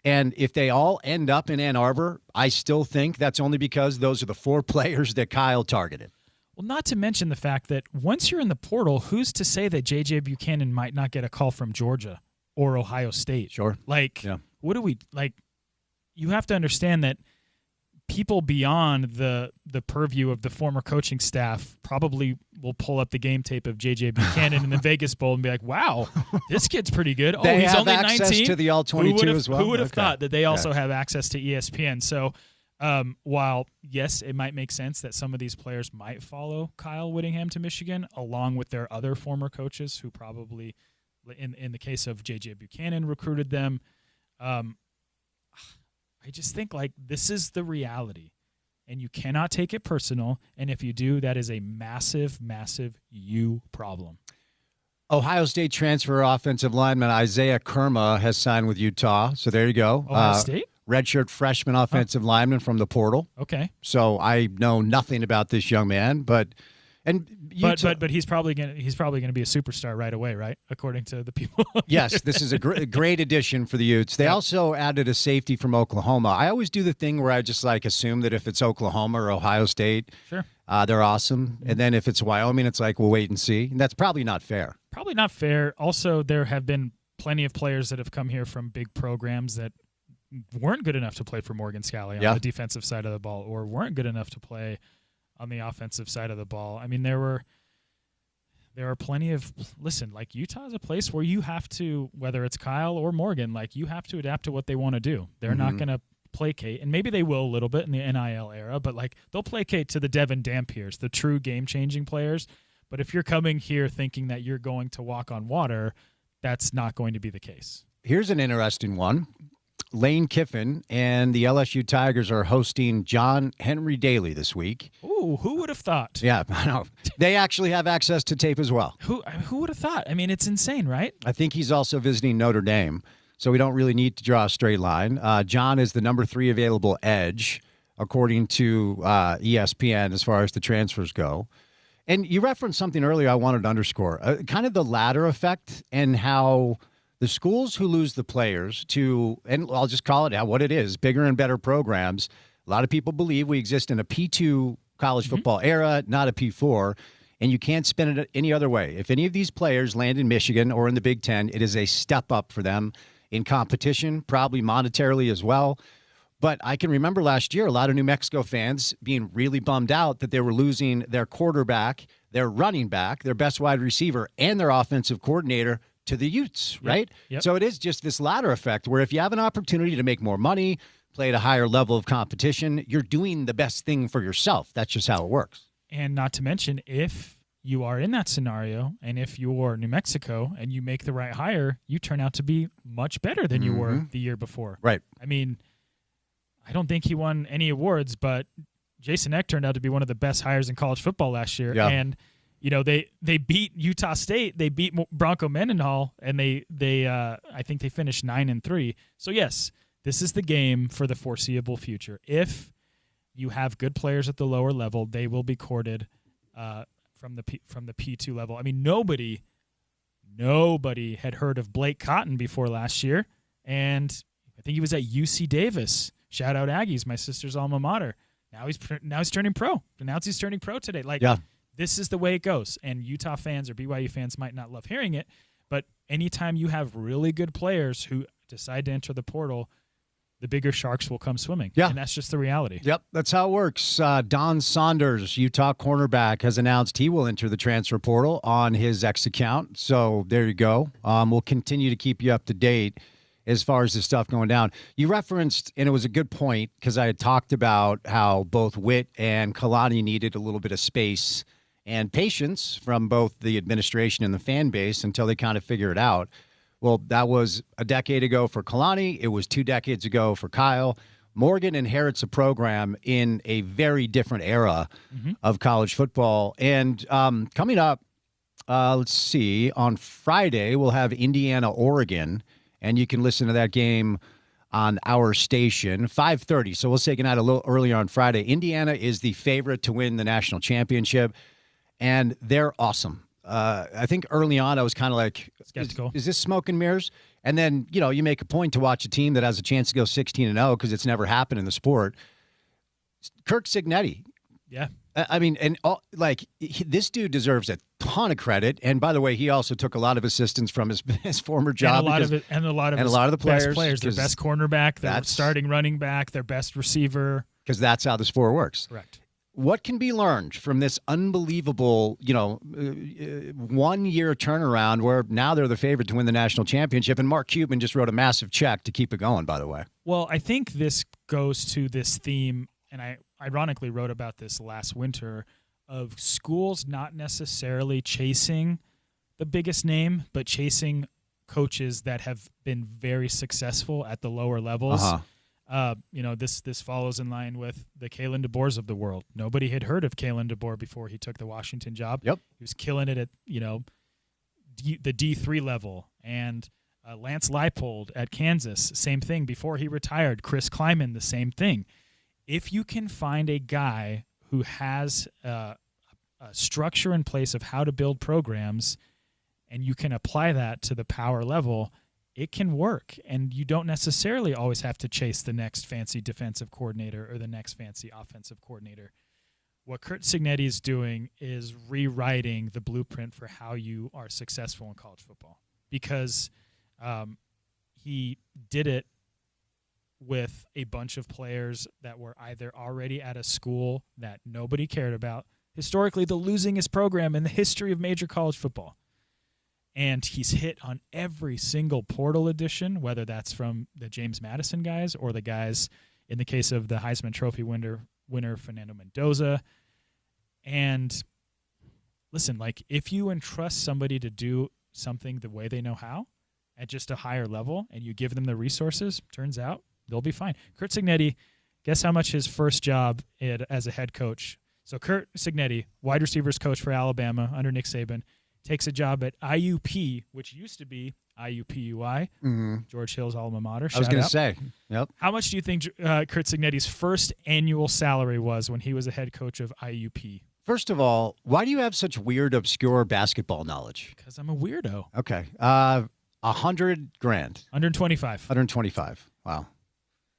And if they all end up in Ann Arbor, I still think that's only because those are the 4 players that Kyle targeted. Well, not to mention the fact that once you're in the portal, who's to say that J.J. Buchanan might not get a call from Georgia or Ohio State? Sure. What do we like? You have to understand that people beyond the purview of the former coaching staff probably will pull up the game tape of J.J. Buchanan in the Vegas Bowl and be like, wow, this kid's pretty good. Oh, he's only 19. Access to the All-22 as well? Who would have thought that they also have access to ESPN? So while, yes, it might make sense that some of these players might follow Kyle Whittingham to Michigan, along with their other former coaches who probably, in the case of J.J. Buchanan, recruited them, I just think this is the reality, and you cannot take it personal. And if you do, that is a massive, massive problem. Ohio State transfer offensive lineman Isaiah Kerma has signed with Utah. So there you go. Ohio State? Redshirt freshman offensive lineman from the portal. Okay. So I know nothing about this young man, but he's probably gonna be a superstar right away, right? According to the people. Yes, this is a great addition for the Utes. They also added a safety from Oklahoma. I always do the thing where I just assume that if it's Oklahoma or Ohio State, sure, they're awesome, and then if it's Wyoming, it's we'll wait and see. And that's probably not fair. Probably not fair. Also, there have been plenty of players that have come here from big programs that weren't good enough to play for Morgan Scalley on the defensive side of the ball, or weren't good enough to play on the offensive side of the ball. I mean, there are plenty of, Utah is a place where you have to, whether it's Kyle or Morgan, you have to adapt to what they want to do. They're not going to placate, and maybe they will a little bit in the NIL era, but like they'll placate to the Devin Dampiers, the true game-changing players. But if you're coming here thinking that you're going to walk on water, that's not going to be the case. Here's an interesting one. Lane Kiffin and the LSU Tigers are hosting John Henry Daly this week. Ooh, who would have thought? Yeah, I know. They actually have access to tape as well. Who would have thought? I mean, it's insane, right? I think he's also visiting Notre Dame, so we don't really need to draw a straight line. John is the number 3 available edge, according to ESPN, as far as the transfers go. And you referenced something earlier I wanted to underscore, kind of the ladder effect and how the schools who lose the players to, and I'll just call it what it is, bigger and better programs. A lot of people believe we exist in a P2 college football era, not a P4, and you can't spin it any other way. If any of these players land in Michigan or in the Big Ten, it is a step up for them in competition, probably monetarily as well. But I can remember last year, a lot of New Mexico fans being really bummed out that they were losing their quarterback, their running back, their best wide receiver, and their offensive coordinator to the Utes, right? Yep. So it is just this ladder effect where if you have an opportunity to make more money, play at a higher level of competition, you're doing the best thing for yourself. That's just how it works. And not to mention, if you are in that scenario and if you're New Mexico and you make the right hire, you turn out to be much better than you were the year before. Right. I mean, I don't think he won any awards, but Jason Eck turned out to be one of the best hires in college football last year. Yeah. And you know, they beat Utah State, they beat Bronco Mendenhall, and they I think they finished 9-3. So yes, this is the game for the foreseeable future. If you have good players at the lower level, they will be courted from the P2 level. I mean, nobody had heard of Blake Cotton before last year, and I think he was at UC Davis. Shout out Aggies, my sister's alma mater. Now he's turning pro. Announced he's turning pro today. This is the way it goes. And Utah fans or BYU fans might not love hearing it, but anytime you have really good players who decide to enter the portal, the bigger sharks will come swimming. Yeah. And that's just the reality. Yep, that's how it works. Don Saunders, Utah cornerback, has announced he will enter the transfer portal on his X account. So there you go. We'll continue to keep you up to date as far as the stuff going down. You referenced, and it was a good point, because I had talked about how both Witt and Kalani needed a little bit of space and patience from both the administration and the fan base until they kind of figure it out. Well, that was a decade ago for Kalani. It was 2 decades ago for Kyle. Morgan inherits a program in a very different era of college football. And coming up, let's see, on Friday, we'll have Indiana-Oregon, and you can listen to that game on our station, 5:30. So we'll say goodnight a little earlier on Friday. Indiana is the favorite to win the national championship, and they're awesome. I think early on I was kind of like, skeptical. Is this smoke and mirrors? And then, you make a point to watch a team that has a chance to go 16-0 because it's never happened in the sport. Kirk Cignetti. Yeah. I mean, and this dude deserves a ton of credit. And by the way, he also took a lot of assistance from his former job. And a lot of the players, their best cornerback, their starting running back, their best receiver. Because that's how the sport works. Correct. What can be learned from this unbelievable, 1-year turnaround where now they're the favorite to win the national championship? And Mark Cuban just wrote a massive check to keep it going, by the way. Well, I think this goes to this theme, and I ironically wrote about this last winter, of schools not necessarily chasing the biggest name, but chasing coaches that have been very successful at the lower levels. This follows in line with the Kalen DeBoers of the world. Nobody had heard of Kalen DeBoer before he took the Washington job. Yep. He was killing it at, the D3 level. And Lance Leipold at Kansas, same thing. Before he retired, Chris Kleiman, the same thing. If you can find a guy who has a structure in place of how to build programs and you can apply that to the power level, it can work. And you don't necessarily always have to chase the next fancy defensive coordinator or the next fancy offensive coordinator. What Curt Cignetti is doing is rewriting the blueprint for how you are successful in college football, because he did it with a bunch of players that were either already at a school that nobody cared about, historically the losingest program in the history of major college football. And he's hit on every single portal edition, whether that's from the James Madison guys or the guys in the case of the Heisman Trophy winner Fernando Mendoza. And listen, like if you entrust somebody to do something the way they know how at just a higher level and you give them the resources, turns out they'll be fine. Curt Cignetti, guess how much his first job as a head coach. So Curt Cignetti, wide receivers coach for Alabama under Nick Saban, takes a job at IUP, which used to be IUPUI, George Hill's alma mater. I was going to say, yep. How much do you think Curt Cignetti's first annual salary was when he was a head coach of IUP? First of all, why do you have such weird, obscure basketball knowledge? Because I'm a weirdo. Okay. $100,000. 125. 125. Wow.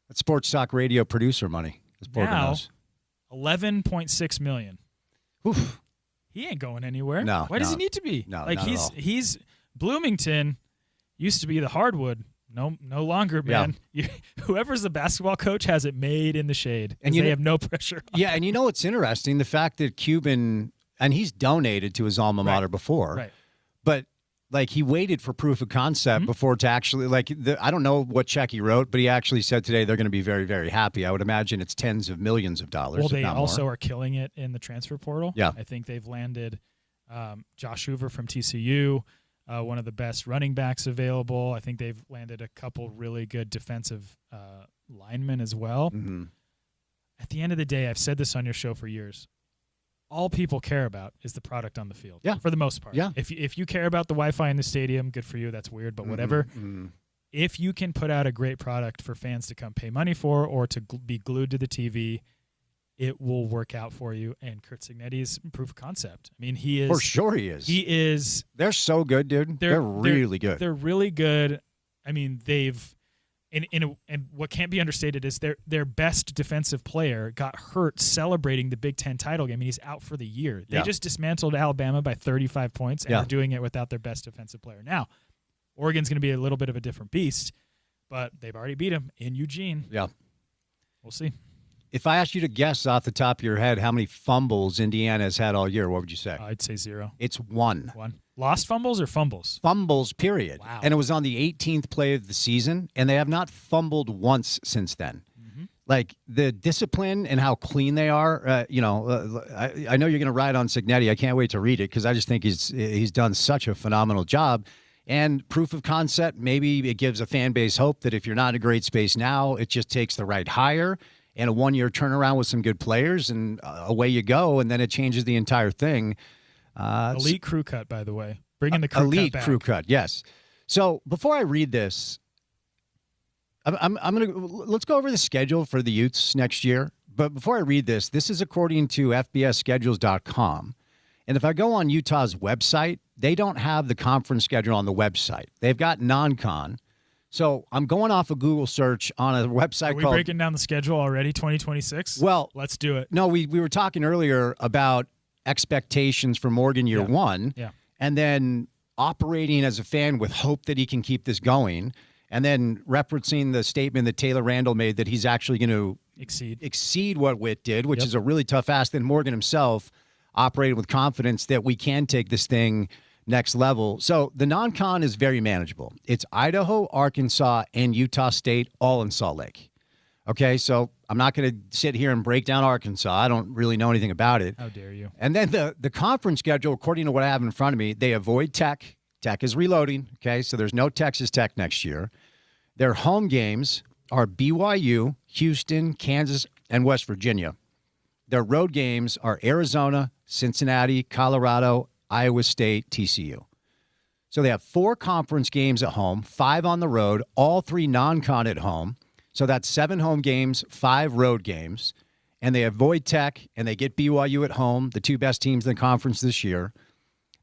That's sports talk radio producer money. Now, $11.6 million. Oof. He ain't going anywhere. No. Why does he need to be? No, like not at all. he's Bloomington used to be the hardwood. No longer, man. Yeah. Whoever's the basketball coach has it made in the shade, and they have no pressure. Yeah, and you know what's interesting? The fact that Cuban, and he's donated to his alma mater before, right? But like he waited for proof of concept before to actually I don't know what check he wrote, but he actually said today they're going to be very, very happy. I would imagine it's tens of millions of dollars. Well, they also are killing it in the transfer portal. Yeah, I think they've landed Josh Hoover from TCU. One of the best running backs available. I think they've landed a couple really good defensive linemen as well. Mm-hmm. At the end of the day, I've said this on your show for years. All people care about is the product on the field. Yeah. For the most part. Yeah. If you care about the Wi-Fi in the stadium, good for you. That's weird, but whatever. Mm-hmm. If you can put out a great product for fans to come pay money for or to be glued to the TV, it will work out for you. And Curt Cignetti's proof of concept. I mean, he is. For sure he is. He is. They're so good, dude. They're really good. They're really good. I mean, they've. And what can't be understated is their best defensive player got hurt celebrating the Big Ten title game, and he's out for the year. They just dismantled Alabama by 35 points, and are doing it without their best defensive player. Now, Oregon's going to be a little bit of a different beast, but they've already beat him in Eugene. Yeah. We'll see. If I asked you to guess off the top of your head how many fumbles Indiana has had all year, what would you say? I'd say 0. It's 1. 1. Lost fumbles or fumbles? Fumbles, period. Wow. And it was on the 18th play of the season, and they have not fumbled once since then. Mm-hmm. Like, the discipline and how clean they are, I know you're going to ride on Cignetti. I can't wait to read it because I just think he's done such a phenomenal job. And proof of concept, maybe it gives a fan base hope that if you're not in a great space now, it just takes the right hire and a 1-year turnaround with some good players, and away you go, and then it changes the entire thing. Elite crew cut, by the way. Bringing the crew elite cut back. crew cut, yes. So before I read this, I'm let's go over the schedule for the Utes next year. But before I read this is according to FBSschedules.com. And if I go on Utah's website, they don't have the conference schedule on the website. They've got non-con. So I'm going off a Google search on a website called... Are we breaking down the schedule already, 2026? Well... Let's do it. No, we were talking earlier about expectations for Morgan year one. Yeah. And then operating as a fan with hope that he can keep this going. And then referencing the statement that Taylor Randall made that he's actually going to exceed what Witt did, which is a really tough ask. Then Morgan himself operated with confidence that we can take this thing next level. So the non-con is very manageable. It's Idaho, Arkansas, and Utah State all in Salt Lake. Okay, so I'm not going to sit here and break down Arkansas. I don't really know anything about it. How dare you? And then the conference schedule, according to what I have in front of me, they avoid Tech. Tech is reloading, okay? So there's no Texas Tech next year. Their home games are BYU, Houston, Kansas, and West Virginia. Their road games are Arizona, Cincinnati, Colorado, Iowa State, TCU. So they have 4 conference games at home, 5 on the road, all 3 non-con at home. So that's 7 home games, 5 road games. And they avoid Tech, and they get BYU at home, the 2 best teams in the conference this year.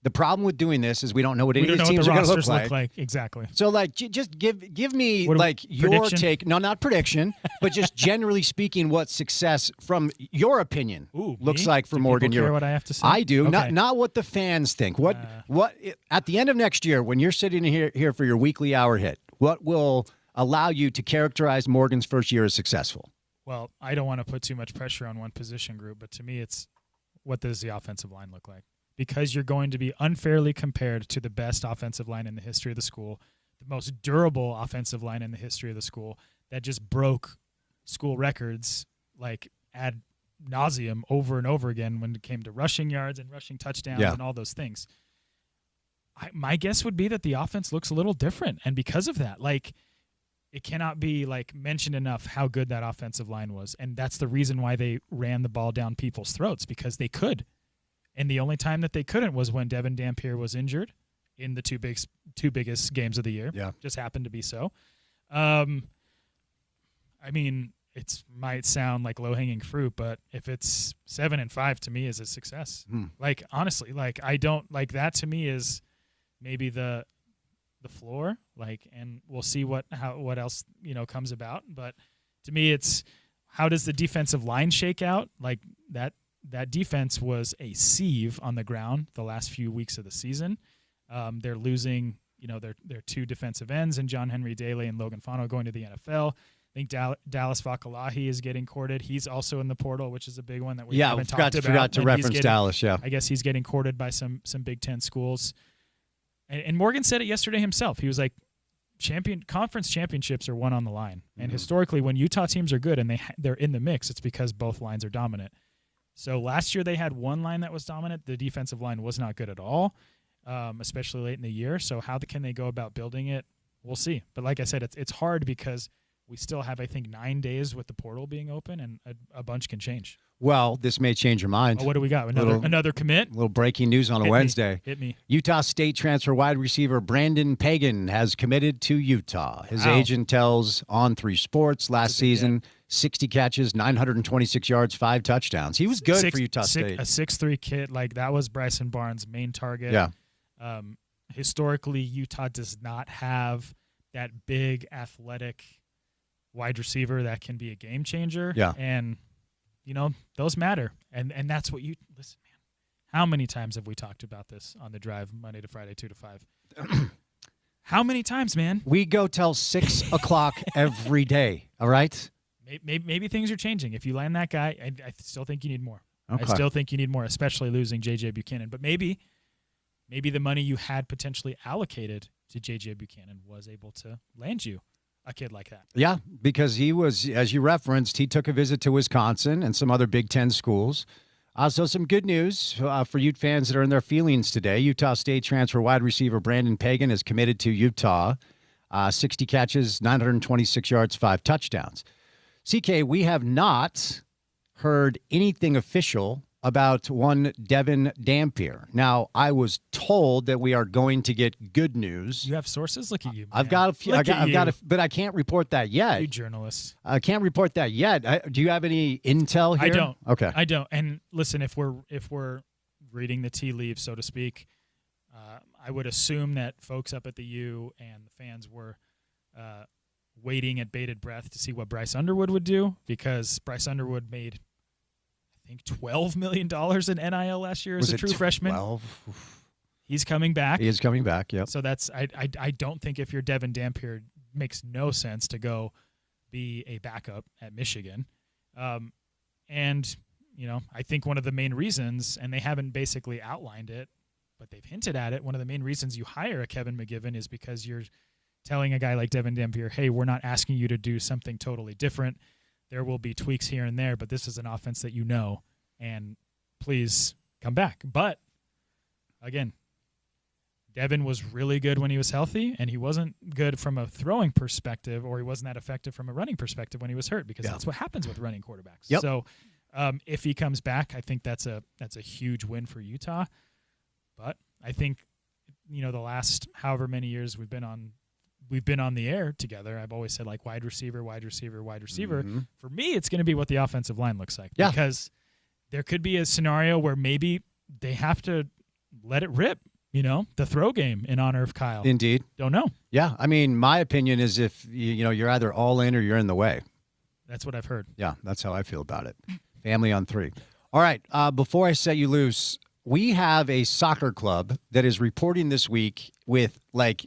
The problem with doing this is we don't know what any of these teams are going to look like. Exactly. So, like, just give me, your prediction? take. No, not prediction, but just generally speaking, what success, from your opinion, looks like for Morgan. Do people care what I have to say? I do. Okay. Not what the fans think. What at the end of next year, when you're sitting here for your weekly hour hit, what will allow you to characterize Morgan's first year as successful? Well, I don't want to put too much pressure on one position group, but to me, it's what does the offensive line look like? Because you're going to be unfairly compared to the best offensive line in the history of the school, the most durable offensive line in the history of the school that just broke school records like ad nauseum over and over again when it came to rushing yards and rushing touchdowns and all those things. My guess would be that the offense looks a little different, and because of that, like, it cannot be like mentioned enough how good that offensive line was, and that's the reason why they ran the ball down people's throats, because they could. And the only time that they couldn't was when Devin Dampier was injured in the two biggest games of the year. Yeah. Just happened to be so. I mean, it might sound like low-hanging fruit, but if it's 7-5 to me is a success. Like, honestly, like, I don't like that. To me is maybe the floor, like, and we'll see what else, comes about. But to me, it's how does the defensive line shake out? Like, that defense was a sieve on the ground the last few weeks of the season. They're losing, their two defensive ends, and John Henry Daly and Logan Fano going to the NFL. I think Dallas Vakalahi is getting courted. He's also in the portal, which is a big one that we haven't talked about. Forgot to reference Dallas, yeah. I guess he's getting courted by some Big Ten schools. And Morgan said it yesterday himself. He was like, conference championships are won on the line. And historically, when Utah teams are good and they're in the mix, it's because both lines are dominant. So last year they had one line that was dominant. The defensive line was not good at all, especially late in the year. So how can they go about building it? We'll see. But like I said, it's hard because we still have, I think, 9 days with the portal being open, and a bunch can change. Well, this may change your mind. Oh, what do we got? Another commit? A little breaking news on a Wednesday. Hit me. Utah State transfer wide receiver Brandon Pagan has committed to Utah. His agent tells On3 Sports last season, 60 catches, 926 yards, 5 touchdowns. He was good for Utah State. A 6'3" kid, like that was Bryson Barnes' main target. Yeah. Historically, Utah does not have that big athletic wide receiver that can be a game changer. Yeah. And those matter. And that's what listen, man. How many times have we talked about this on the drive Monday to Friday, 2 to 5? How many times, man? We go till 6 o'clock every day. All right. Maybe things are changing. If you land that guy, I still think you need more. Okay. I still think you need more, especially losing J.J. Buchanan. But maybe the money you had potentially allocated to J.J. Buchanan was able to land you a kid like that. Yeah, because he was, as you referenced, he took a visit to Wisconsin and some other Big Ten schools. So some good news for Ute fans that are in their feelings today. Utah State transfer wide receiver Brandon Pagan is committed to Utah. 60 catches, 926 yards, 5 touchdowns. CK, we have not heard anything official about one Devin Dampier. Now, I was told that we are going to get good news. You have sources? Look at you, man. I've got a few. But I can't report that yet. You journalists. I can't report that yet. Do you have any intel here? I don't. Okay. I don't. And listen, if we're reading the tea leaves, so to speak, I would assume that folks up at the U and the fans were waiting at bated breath to see what Bryce Underwood would do, because Bryce Underwood made, I think, $12 million in NIL last year as a true freshman. 12? He's coming back. He is coming back, yep. So that's I don't think if you're Devin Dampier, it makes no sense to go be a backup at Michigan. And, I think one of the main reasons, and they haven't basically outlined it, but they've hinted at it, one of the main reasons you hire a Kevin McGivern is because you're telling a guy like Devin Dampier, hey, we're not asking you to do something totally different. There will be tweaks here and there, but this is an offense that and please come back. But, again, Devin was really good when he was healthy, and he wasn't good from a throwing perspective, or he wasn't that effective from a running perspective when he was hurt, because that's what happens with running quarterbacks. Yep. So if he comes back, I think that's a huge win for Utah. But I think, the last however many years we've been on the air together, I've always said, like, wide receiver, wide receiver, wide receiver. Mm-hmm. For me, it's going to be what the offensive line looks like. Yeah. Because there could be a scenario where maybe they have to let it rip, the throw game in honor of Kyle. Indeed. Don't know. Yeah, I mean, my opinion is if, you're either all in or you're in the way. That's what I've heard. Yeah, that's how I feel about it. Family on 3. All right, before I set you loose, we have a soccer club that is reporting this week with, like,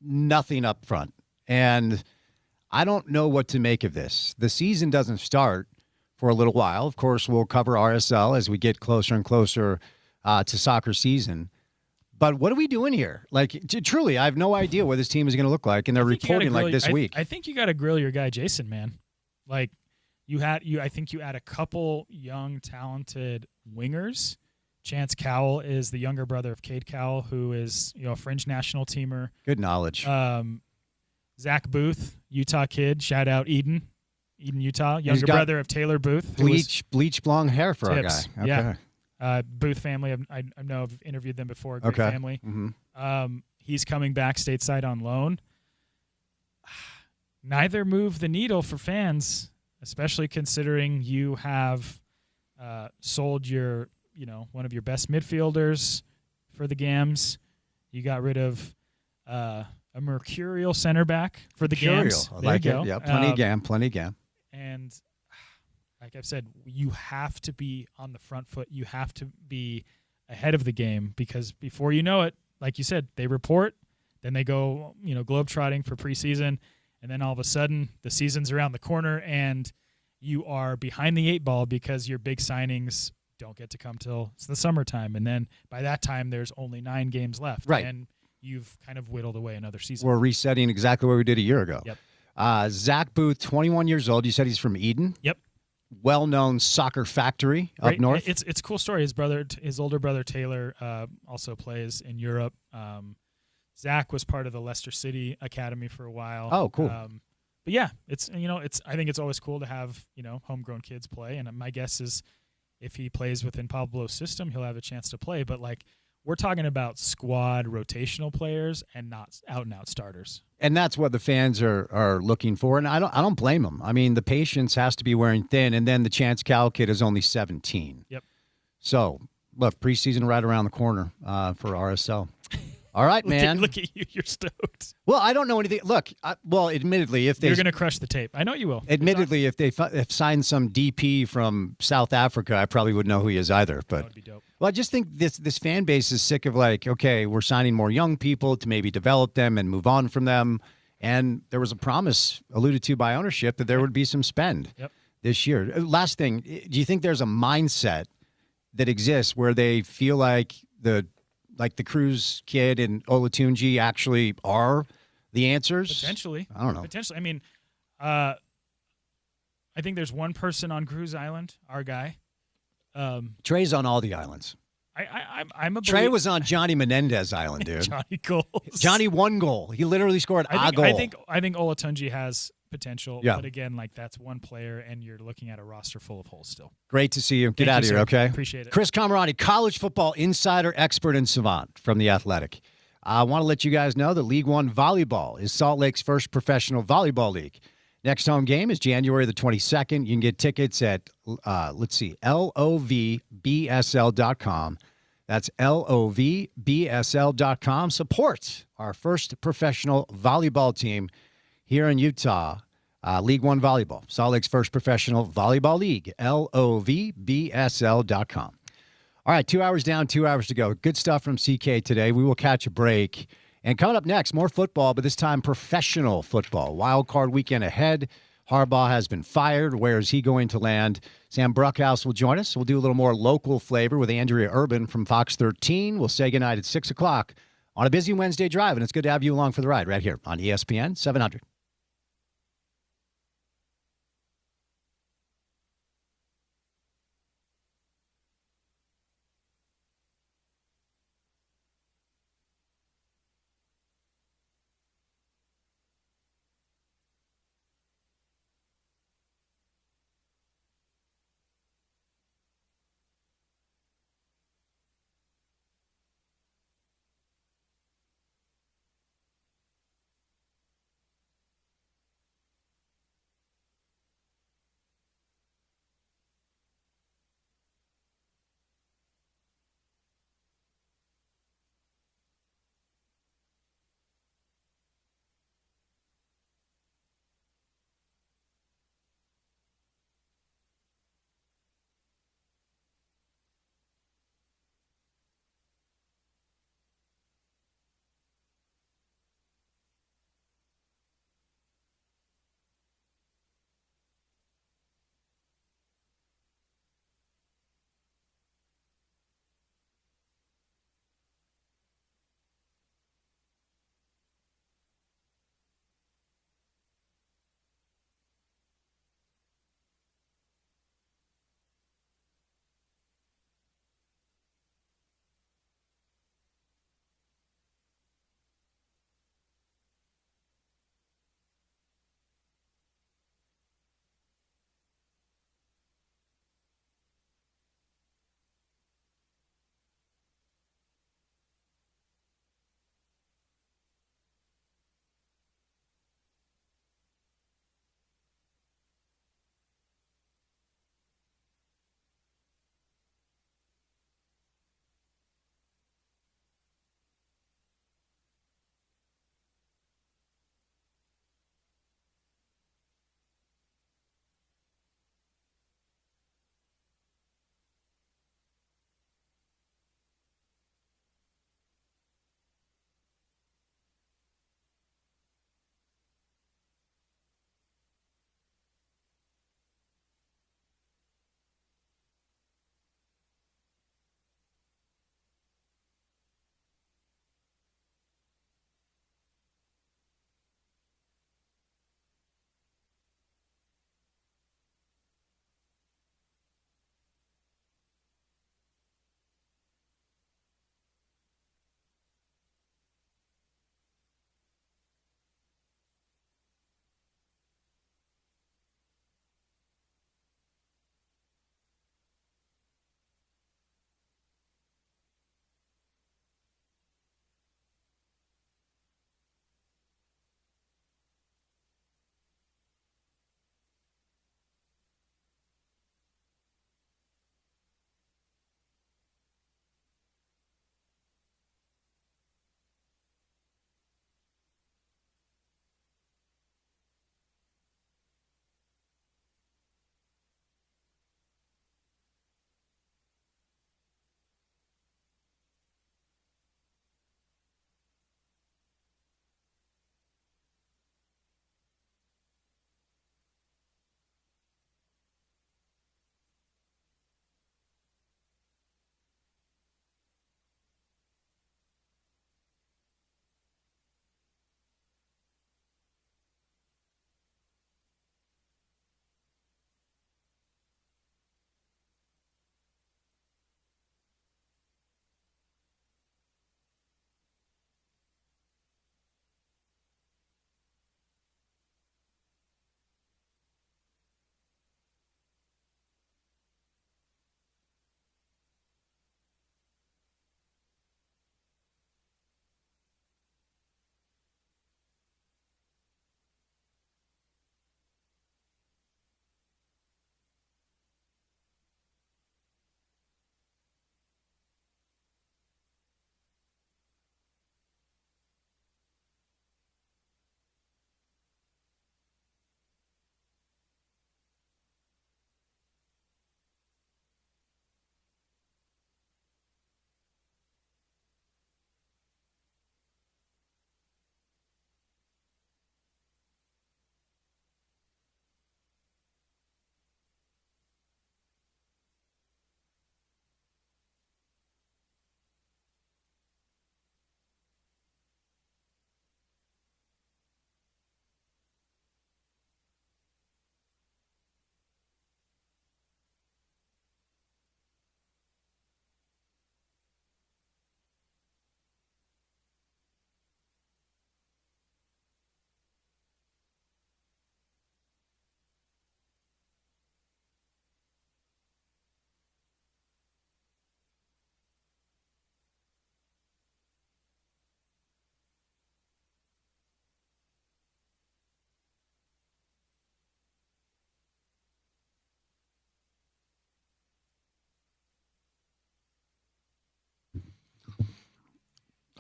nothing up front. And I don't know what to make of this. The season doesn't start for a little while. Of course, we'll cover RSL as we get closer and closer to soccer season. But what are we doing here? Like, truly, I have no idea what this team is going to look like, and they're reporting like this week. I think you got to grill your guy, Jason, man. Like I think you add a couple young, talented wingers. Chance Cowell is the younger brother of Cade Cowell, who is a fringe national teamer. Good knowledge. Zach Booth, Utah kid. Shout out Eden, Utah. Younger brother of Taylor Booth. Bleach blonde hair for tips. our guy. Okay. Yeah. Booth family. I know I've interviewed them before. Great family. Mm-hmm. He's coming back stateside on loan. Neither move the needle for fans, especially considering you have sold your, one of your best midfielders for the Gams. You got rid of a mercurial center back for the Gams. I like it. Yeah, plenty of Gam. And like I've said, you have to be on the front foot. You have to be ahead of the game, because before you know it, like you said, they report, then they go, globetrotting for preseason, and then all of a sudden the season's around the corner and you are behind the 8 ball because your big signings don't get to come till it's the summertime. And then by that time, there's only 9 games left. Right. And you've kind of whittled away another season. We're resetting exactly what we did a year ago. Yep. Zach Booth, 21 years old. You said he's from Eden? Yep. Well-known soccer factory up north. It's a cool story. His older brother Taylor also plays in Europe. Zach was part of the Leicester City Academy for a while. Oh, cool. But yeah, I think it's always cool to have homegrown kids play. And my guess is if he plays within Pablo's system, he'll have a chance to play. But we're talking about squad rotational players and not out-and-out starters. And that's what the fans are looking for, and I don't blame them. I mean, the patience has to be wearing thin, and then the Chance Cowell kid is only 17. Yep. So, look, preseason right around the corner for RSL. All right, man. Look at you. You're stoked. Well, I don't know anything. Look, admittedly, if you're going to crush the tape. I know you will. Admittedly, if they signed some DP from South Africa, I probably wouldn't know who he is either. But that would be dope. Well, I just think this fan base is sick of okay, we're signing more young people to maybe develop them and move on from them. And there was a promise alluded to by ownership that there would be some spend this year. Last thing, do you think there's a mindset that exists where they feel like the Cruz kid and Olatunji actually are the answers? Potentially. I don't know. Potentially. I mean, I think there's one person on Cruz Island, our guy. Trey's on all the islands. I'm a Trey was on Johnny Menendez Island, dude. Johnny goals. Johnny one goal. He literally scored a goal. I think Olatunji has potential, yeah. But again, that's one player, and you're looking at a roster full of holes still. Great to see you. Get Thank out you, of here, sir. okay? Appreciate it. Chris Camerani, college football insider, expert, and savant from The Athletic. I want to let you guys know that League One Volleyball is Salt Lake's first professional volleyball league. Next home game is January the 22nd. You can get tickets at, lovbsl.com. That's lovbsl.com. Support our first professional volleyball team here in Utah. League One Volleyball, Salt Lake's first professional volleyball league, lovbsl.com. All right, 2 hours down, 2 hours to go. Good stuff from CK today. We will catch a break. And coming up next, more football, but this time professional football. Wild card weekend ahead. Harbaugh has been fired. Where is he going to land? Sam Bruckhouse will join us. We'll do a little more local flavor with Andrea Urban from Fox 13. We'll say goodnight at 6 o'clock on a busy Wednesday drive, and it's good to have you along for the ride right here on ESPN 700.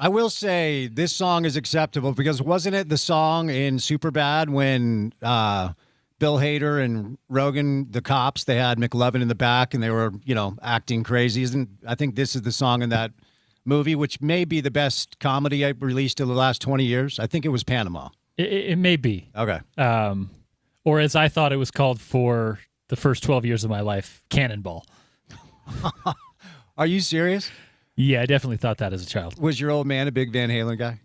I will say this song is acceptable because wasn't it the song in Superbad when Bill Hader and Rogan, the cops, they had McLovin in the back and they were, acting crazy? I think this is the song in that movie, which may be the best comedy I've released in the last 20 years. I think it was Panama. It may be. Okay. Or as I thought it was called for the first 12 years of my life, Cannonball. Are you serious? Yeah, I definitely thought that as a child. Was your old man a big Van Halen guy?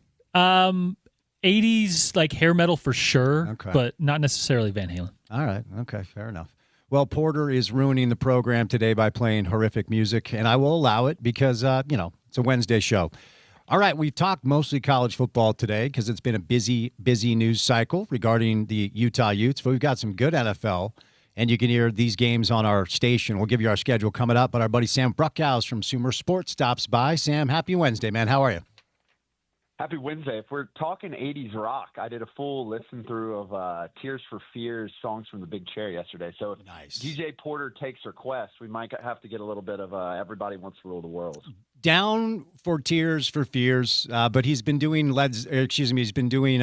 80s like hair metal for sure, Okay. but not necessarily Van Halen. All right. Okay. Fair enough. Well, Porter is ruining the program today by playing horrific music, and I will allow it because, it's a Wednesday show. All right. We've talked mostly college football today because it's been a busy news cycle regarding the Utah Utes, but we've got some good NFL, and you can hear these games on our station. We'll give you our schedule coming up, but our buddy Sam Bruckhaus from Sumer Sports stops by. Sam, happy Wednesday, man. How are you? Happy Wednesday. If we're talking 80s rock, I did a full listen through of Tears for Fears songs from the Big Chair yesterday. So if Nice. DJ Porter takes requests, we might have to get a little bit of Everybody Wants to Rule the World. Down for Tears for Fears, but he's been doing he's been doing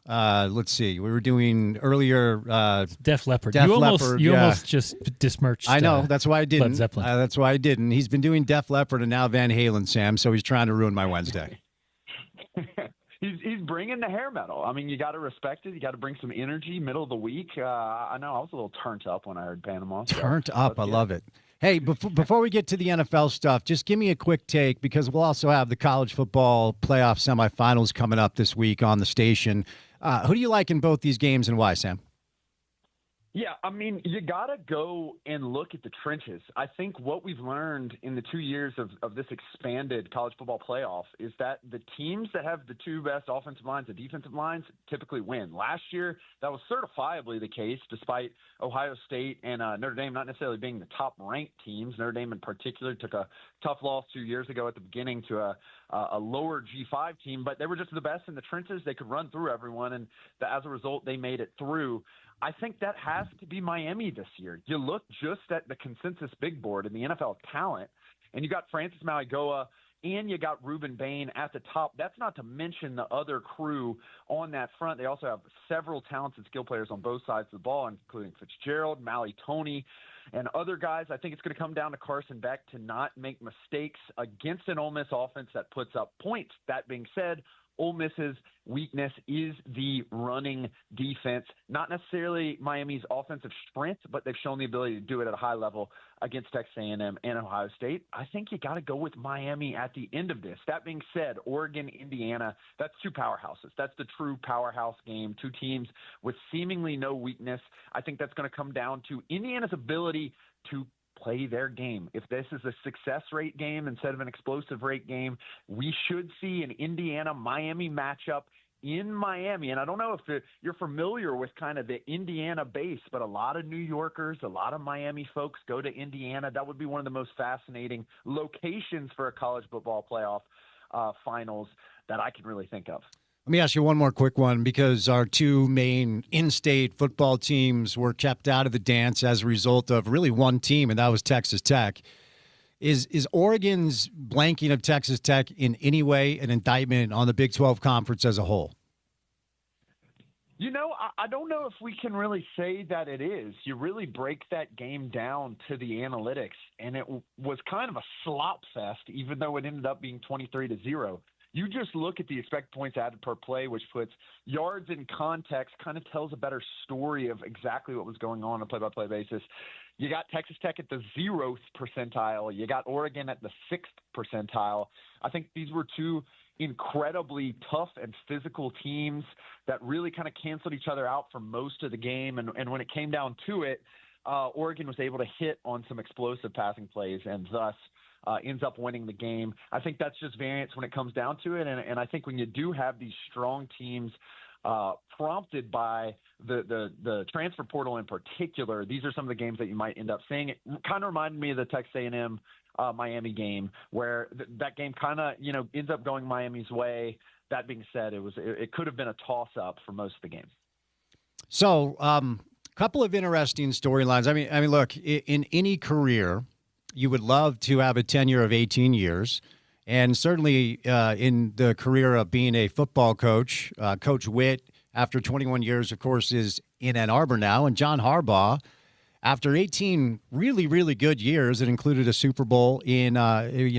let's see, we were doing earlier Def Leppard. Def You Leppard, almost just besmirched. I know, that's why I didn't. Led Zeppelin. That's why I didn't. He's been doing Def Leppard and now Van Halen, Sam, so he's trying to ruin my Wednesday. He's bringing the hair metal. I mean, you got to respect it. You got to bring some energy middle of the week. I know I was a little turned up when I heard Panama. Turned up. I love it. Hey, before we get to the NFL stuff, just give me a quick take because we'll also have the college football playoff semifinals coming up this week on the station. Who do you like in both these games and why, Sam? Yeah, I mean, you got to go and look at the trenches. I think what we've learned in the 2 years of this expanded college football playoff is that the teams that have the two best offensive lines and defensive lines typically win. Last year, that was certifiably the case, despite Ohio State and Notre Dame not necessarily being the top-ranked teams. Notre Dame in particular took a tough loss 2 years ago at the beginning to a lower G5 team, but they were just the best in the trenches. They could run through everyone, and as a result, they made it through. I think that has to be Miami this year. You look just at the consensus big board in the NFL talent, and you got Francis Mauigoa and you got Reuben Bain at the top. That's not to mention the other crew on that front. They also have several talented skill players on both sides of the ball, including Fitzgerald, Mally Toney, and other guys. I think it's going to come down to Carson Beck to not make mistakes against an Ole Miss offense that puts up points. That being said, Ole Miss's weakness is the running defense, not necessarily Miami's offensive strength, but they've shown the ability to do it at a high level against Texas A&M and Ohio State. I think you got to go with Miami at the end of this. That being said, Oregon, Indiana, that's two powerhouses. That's the true powerhouse game, two teams with seemingly no weakness. I think that's going to come down to Indiana's ability to play their game. If this is a success rate game instead of an explosive rate game, we should see an Indiana-Miami matchup in Miami. And I don't know if you're familiar with kind of the Indiana base, but a lot of New Yorkers, a lot of Miami folks go to Indiana. That would be one of the most fascinating locations for a college football playoff finals that I can really think of. Let me ask you one more quick one because our two main in-state football teams were kept out of the dance as a result of really one team, and that was Texas Tech. Is Oregon's blanking of Texas Tech in any way an indictment on the Big 12 Conference as a whole? You know, I don't know if we can really say that it is. You really break that game down to the analytics, and it was kind of a slop fest, even though it ended up being 23-0. You just look at the expected points added per play, which puts yards in context, kind of tells a better story of exactly what was going on a play-by-play basis. You got Texas Tech at the 0th percentile. You got Oregon at the 6th percentile. I think these were two incredibly tough and physical teams that really kind of canceled each other out for most of the game. And when it came down to it, Oregon was able to hit on some explosive passing plays and thus ends up winning the game. I think that's just variance when it comes down to it. And I think when you do have these strong teams prompted by the transfer portal in particular, these are some of the games that you might end up seeing. It kind of reminded me of the Texas A&M Miami game where that game kind of, ends up going Miami's way. That being said, it could have been a toss-up for most of the game. So, couple of interesting storylines. I mean, look, in any career, you would love to have a tenure of 18 years. And certainly in the career of being a football coach, Coach Witt, after 21 years, of course, is in Ann Arbor now. And John Harbaugh, after 18 really, really good years, it included a Super Bowl in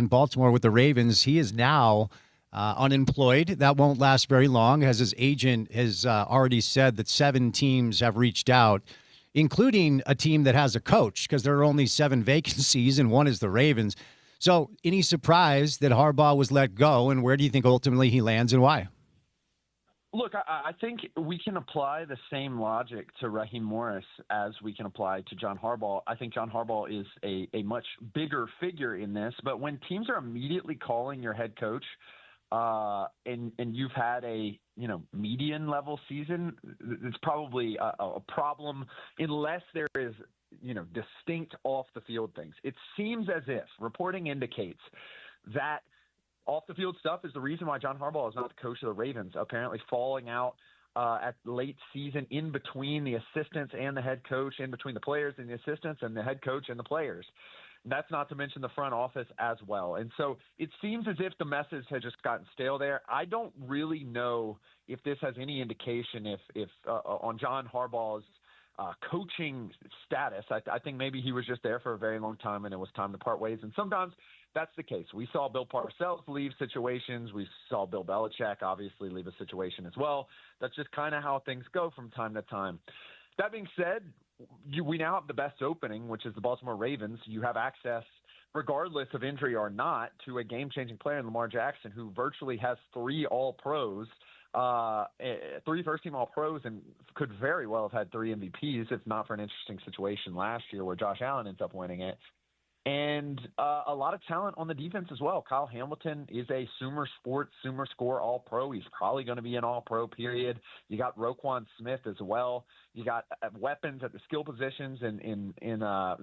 Baltimore with the Ravens, he is now unemployed. That won't last very long, as his agent has already said that 7 teams have reached out, including a team that has a coach, because there are only 7 vacancies, and one is the Ravens. So any surprise that Harbaugh was let go, and where do you think ultimately he lands and why? Look, I think we can apply the same logic to Raheem Morris as we can apply to John Harbaugh. I think John Harbaugh is a much bigger figure in this, but when teams are immediately calling your head coach and you've had a median level season, it's probably a problem unless there is distinct off the field things. It seems as if reporting indicates that off the field stuff is the reason why John Harbaugh is not the coach of the Ravens, apparently falling out at late season in between the assistants and the head coach, in between the players and the assistants and the head coach and the players. That's not to mention the front office as well. And so it seems as if the message has just gotten stale there. I don't really know if this has any indication if on John Harbaugh's coaching status. I think maybe he was just there for a very long time and it was time to part ways. And sometimes that's the case. We saw Bill Parcells leave situations. We saw Bill Belichick obviously leave a situation as well. That's just kind of how things go from time to time. That being said, we now have the best opening, which is the Baltimore Ravens. You have access, regardless of injury or not, to a game-changing player in Lamar Jackson, who virtually has 3 All-Pros, 3 first-team All-Pros, and could very well have had 3 MVPs if not for an interesting situation last year where Josh Allen ends up winning it. And a lot of talent on the defense as well. Kyle Hamilton is a Sumer Sports, Sumer Score All-Pro. He's probably going to be an All-Pro, period. You got Roquan Smith as well. You got weapons at the skill positions in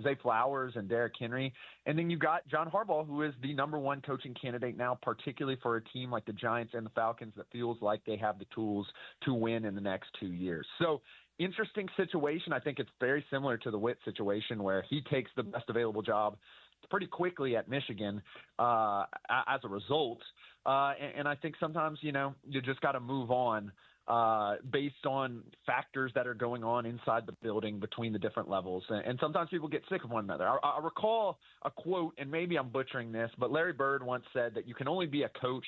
Zay Flowers and Derrick Henry. And then you got John Harbaugh, who is the number 1 coaching candidate now, particularly for a team like the Giants and the Falcons that feels like they have the tools to win in the next 2 years. So interesting situation. I think it's very similar to the Witt situation where he takes the best available job pretty quickly at Michigan as a result. And I think sometimes, you just got to move on based on factors that are going on inside the building between the different levels. And sometimes people get sick of one another. I recall a quote, and maybe I'm butchering this, but Larry Bird once said that you can only be a coach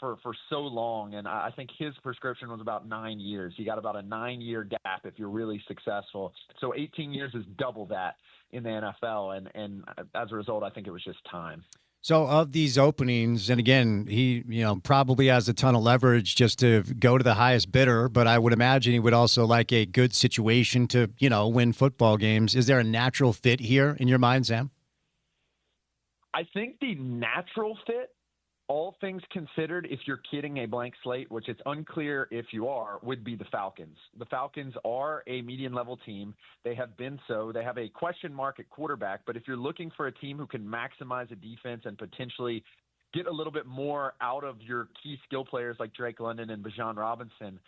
for so long, and I think his prescription was about 9 years. You got about a 9-year gap if you're really successful. So 18 years is double that in the NFL, and as a result, I think it was just time. So of these openings, and again, he probably has a ton of leverage just to go to the highest bidder, but I would imagine he would also like a good situation to win football games. Is there a natural fit here in your mind, Sam? I think the natural fit, all things considered, if you're kidding a blank slate, which it's unclear if you are, would be the Falcons. The Falcons are a median-level team. They have been so. They have a question mark at quarterback, but if you're looking for a team who can maximize a defense and potentially get a little bit more out of your key skill players like Drake London and Bijan Robinson,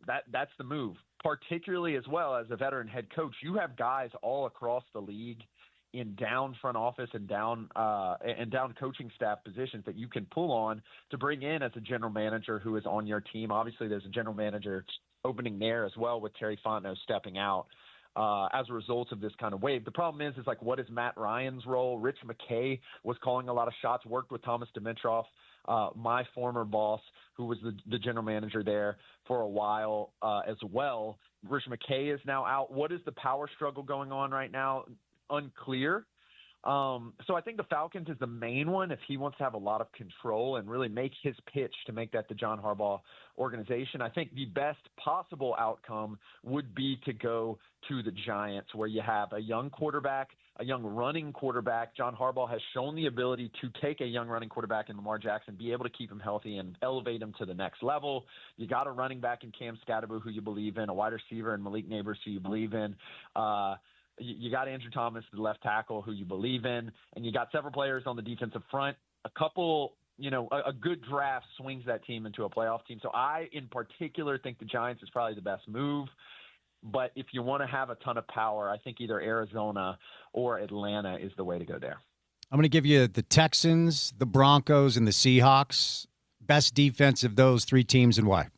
that's the move, particularly as well as a veteran head coach. You have guys all across the league in down front office and down coaching staff positions that you can pull on to bring in as a general manager who is on your team. Obviously, there's a general manager opening there as well with Terry Fontenot stepping out as a result of this kind of wave. The problem is like, what is Matt Ryan's role? Rich McKay was calling a lot of shots, worked with Thomas Dimitroff, my former boss, who was the general manager there for a while as well. Rich McKay is now out. What is the power struggle going on right now? Unclear. So I think the Falcons is the main one if he wants to have a lot of control and really make his pitch to make that the John Harbaugh organization. I think the best possible outcome would be to go to the Giants, where you have a young quarterback, a young running quarterback. John Harbaugh has shown the ability to take a young running quarterback in Lamar Jackson, be able to keep him healthy and elevate him to the next level. You got a running back in Cam Scatterbo who you believe in, a wide receiver in Malik Neighbors who you believe in. You got Andrew Thomas, the left tackle, who you believe in, and you got several players on the defensive front. A couple, a good draft swings that team into a playoff team. So I, in particular, think the Giants is probably the best move. But if you want to have a ton of power, I think either Arizona or Atlanta is the way to go there. I'm going to give you the Texans, the Broncos, and the Seahawks. Best defense of those three teams and why?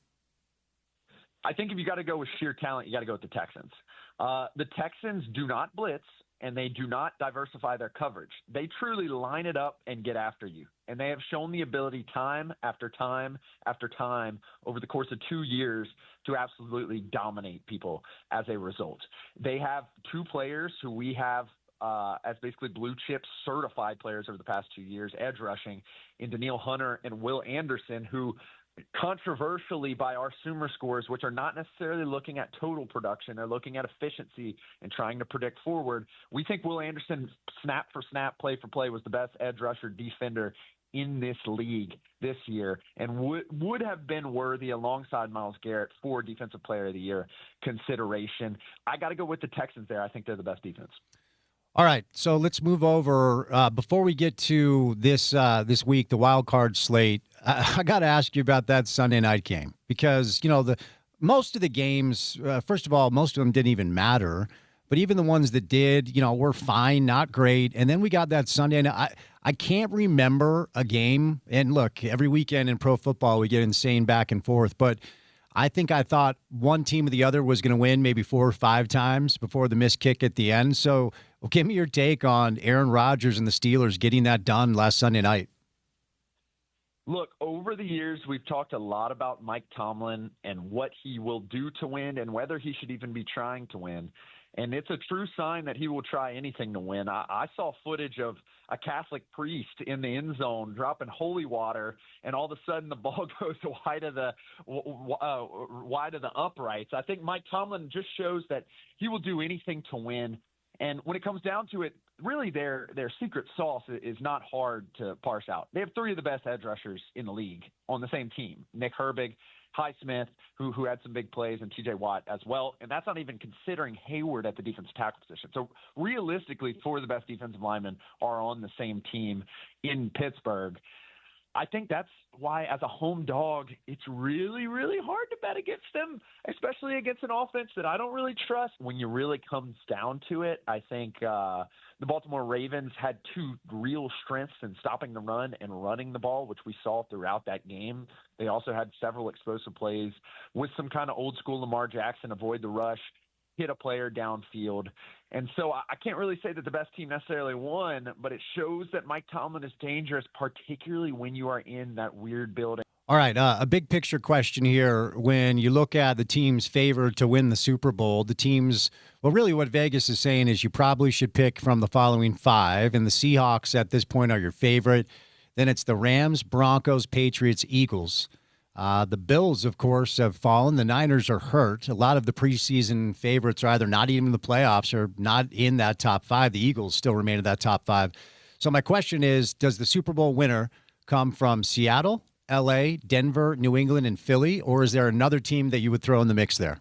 I think if you got to go with sheer talent, you got to go with the Texans. The Texans do not blitz, and they do not diversify their coverage. They truly line it up and get after you. And they have shown the ability time after time after time over the course of 2 years to absolutely dominate people as a result. They have two players who we have as basically blue chip certified players over the past 2 years, edge rushing, in Danielle Hunter and Will Anderson, who controversially by our Sumer scores, which are not necessarily looking at total production, they're looking at efficiency and trying to predict forward. We think Will Anderson, snap for snap, play for play, was the best edge rusher defender in this league this year and would have been worthy alongside Myles Garrett for Defensive Player of the Year consideration. I got to go with the Texans there. I think they're the best defense. All right, so let's move over. Before we get to this week, the wild card slate, I got to ask you about that Sunday night game because, most of the games, first of all, most of them didn't even matter. But even the ones that did, were fine, not great. And then we got that Sunday night. I can't remember a game. And look, every weekend in pro football, we get insane back and forth. But I thought one team or the other was going to win maybe 4 or 5 times before the missed kick at the end. So give me your take on Aaron Rodgers and the Steelers getting that done last Sunday night. Look, over the years, we've talked a lot about Mike Tomlin and what he will do to win and whether he should even be trying to win. And it's a true sign that he will try anything to win. I saw footage of a Catholic priest in the end zone dropping holy water, and all of a sudden the ball goes wide of the uprights. I think Mike Tomlin just shows that he will do anything to win. And when it comes down to it, really their secret sauce is not hard to parse out. They have 3 of the best edge rushers in the league on the same team. Nick Herbig, Highsmith, who had some big plays, and TJ Watt as well. And that's not even considering Hayward at the defensive tackle position. So realistically, 4 of the best defensive linemen are on the same team in Pittsburgh. I think that's why, as a home dog, it's really, really hard to bet against them, especially against an offense that I don't really trust. When it really comes down to it, I think the Baltimore Ravens had 2 real strengths in stopping the run and running the ball, which we saw throughout that game. They also had several explosive plays with some kind of old-school Lamar Jackson, avoid the rush, hit a player downfield. And so I can't really say that the best team necessarily won, but it shows that Mike Tomlin is dangerous, particularly when you are in that weird building. All right, a big picture question here. When you look at the teams favored to win the Super Bowl, the teams, well, really what Vegas is saying is you probably should pick from the following 5, and the Seahawks at this point are your favorite. Then it's the Rams, Broncos, Patriots, Eagles. The Bills, of course, have fallen. The Niners are hurt. A lot of the preseason favorites are either not even in the playoffs or not in that top 5. The Eagles still remain in that top 5. So my question is, does the Super Bowl winner come from Seattle, L.A., Denver, New England, and Philly, or is there another team that you would throw in the mix there?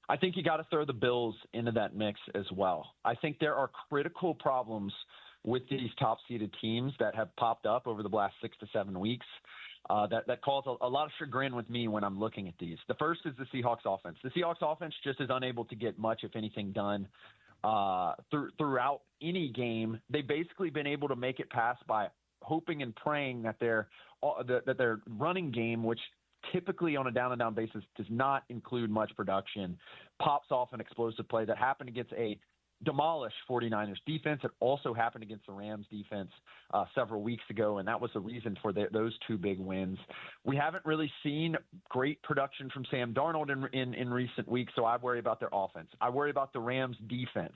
I think you got to throw the Bills into that mix as well. I think there are critical problems with these top-seeded teams that have popped up over the last 6 to 7 weeks. That cause a lot of chagrin with me when I'm looking at these. The first is the Seahawks offense. The Seahawks offense just is unable to get much, if anything, done throughout any game. They've basically been able to make it past by hoping and praying that their running game, which typically on a down-and-down basis does not include much production, pops off an explosive play that happened against a demolished 49ers defense. It also happened against the Rams defense several weeks ago, and that was the reason for those 2 big wins. We haven't really seen great production from Sam Darnold in recent weeks, so I worry about their offense. I worry about the Rams defense.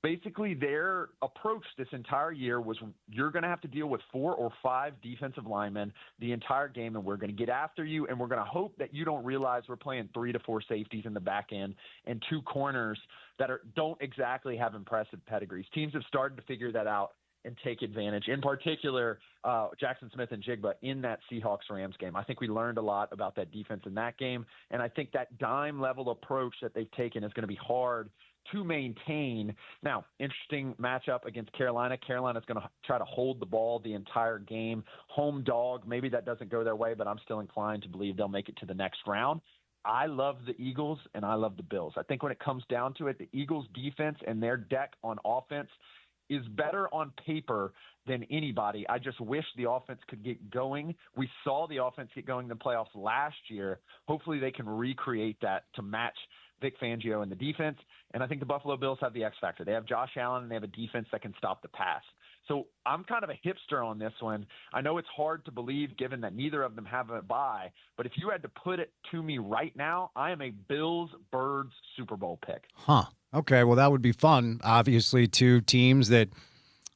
Basically, their approach this entire year was you're going to have to deal with 4 or 5 defensive linemen the entire game, and we're going to get after you, and we're going to hope that you don't realize we're playing 3 to 4 safeties in the back end and 2 corners that don't exactly have impressive pedigrees. Teams have started to figure that out and take advantage, in particular Jackson Smith and Jigba in that Seahawks-Rams game. I think we learned a lot about that defense in that game, and I think that dime-level approach that they've taken is going to be hard to maintain. Now, interesting matchup against Carolina. Carolina's going to try to hold the ball the entire game. Home dog, maybe that doesn't go their way, but I'm still inclined to believe they'll make it to the next round. I love the Eagles, and I love the Bills. I think when it comes down to it, the Eagles' defense and their deck on offense is better on paper than anybody. I just wish the offense could get going. We saw the offense get going in the playoffs last year. Hopefully they can recreate that to match Vic Fangio and the defense. And I think the Buffalo Bills have the X factor. They have Josh Allen, and they have a defense that can stop the pass. So I'm kind of a hipster on this one. I know it's hard to believe given that neither of them have a bye, but if you had to put it to me right now, I am a Bills-Birds Super Bowl pick. Huh. Okay, well, that would be fun. Obviously, two teams that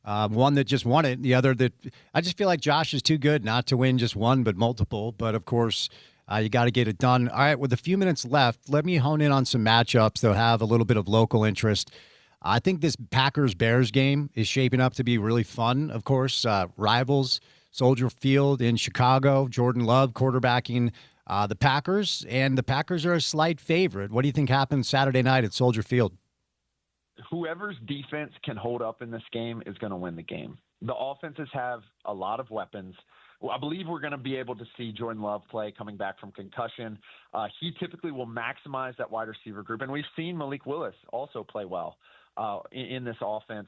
one that just won it, the other that I just feel like Josh is too good not to win just one, but multiple. But, of course, you got to get it done. All right, with a few minutes left, let me hone in on some matchups that have a little bit of local interest. I think this Packers-Bears game is shaping up to be really fun, of course. Rivals, Soldier Field in Chicago, Jordan Love quarterbacking the Packers, and the Packers are a slight favorite. What do you think happens Saturday night at Soldier Field? Whoever's defense can hold up in this game is going to win the game. The offenses have a lot of weapons. Well, I believe we're going to be able to see Jordan Love play coming back from concussion. He typically will maximize that wide receiver group, and we've seen Malik Willis also play well in this offense.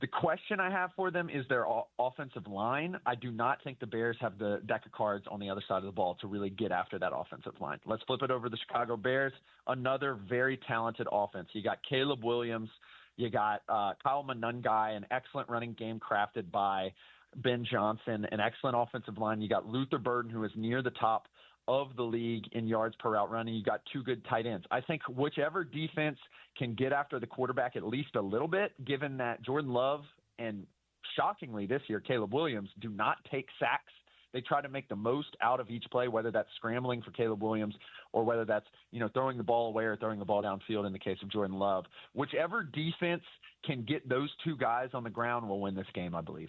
The question I have for them is their offensive line. I do not think the Bears have the deck of cards on the other side of the ball to really get after that offensive line. Let's flip it over to the Chicago Bears. Another very talented offense. You got Caleb Williams. You got Kyle Monungai, an excellent running game crafted by Ben Johnson, an excellent offensive line. You got Luther Burden, who is near the top of the league in yards per route running. You got two good tight ends. I think whichever defense can get after the quarterback at least a little bit, given that Jordan Love and shockingly this year, Caleb Williams do not take sacks. They try to make the most out of each play, whether that's scrambling for Caleb Williams or whether that's, throwing the ball away or throwing the ball downfield in the case of Jordan Love. Whichever defense can get those two guys on the ground will win this game, I believe.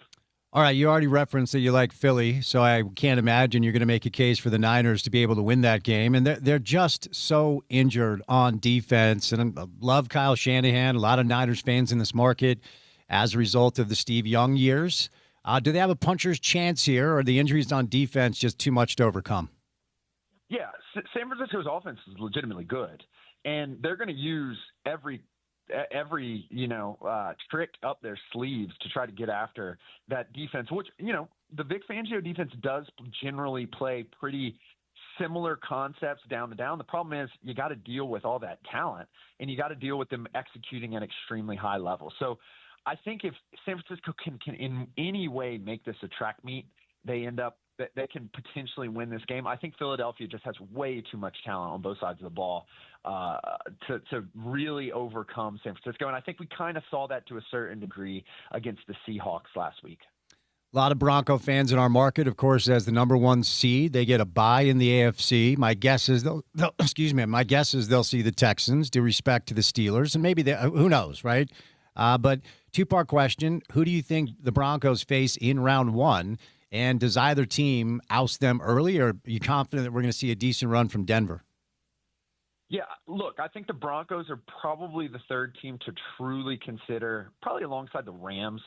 All right, you already referenced that you like Philly, so I can't imagine you're going to make a case for the Niners to be able to win that game. And they're just so injured on defense. And I love Kyle Shanahan, a lot of Niners fans in this market as a result of the Steve Young years. Do they have a puncher's chance here, or are the injuries on defense just too much to overcome? Yeah, San Francisco's offense is legitimately good, and they're going to use every trick up their sleeves to try to get after that defense, which, the Vic Fangio defense does generally play pretty similar concepts down to down. The problem is you got to deal with all that talent, and you got to deal with them executing at extremely high level. So I think if San Francisco can in any way make this a track meet, they can potentially win this game. I think Philadelphia just has way too much talent on both sides of the ball to really overcome San Francisco. And I think we kind of saw that to a certain degree against the Seahawks last week. A lot of Bronco fans in our market, of course, as the number one seed. They get a bye in the AFC. My guess is they'll see the Texans, due respect to the Steelers, and maybe who knows, right? But two-part question: who do you think the Broncos face in round one? And does either team oust them early, or are you confident that we're going to see a decent run from Denver? Yeah, look, I think the Broncos are probably the third team to truly consider, probably alongside the Rams,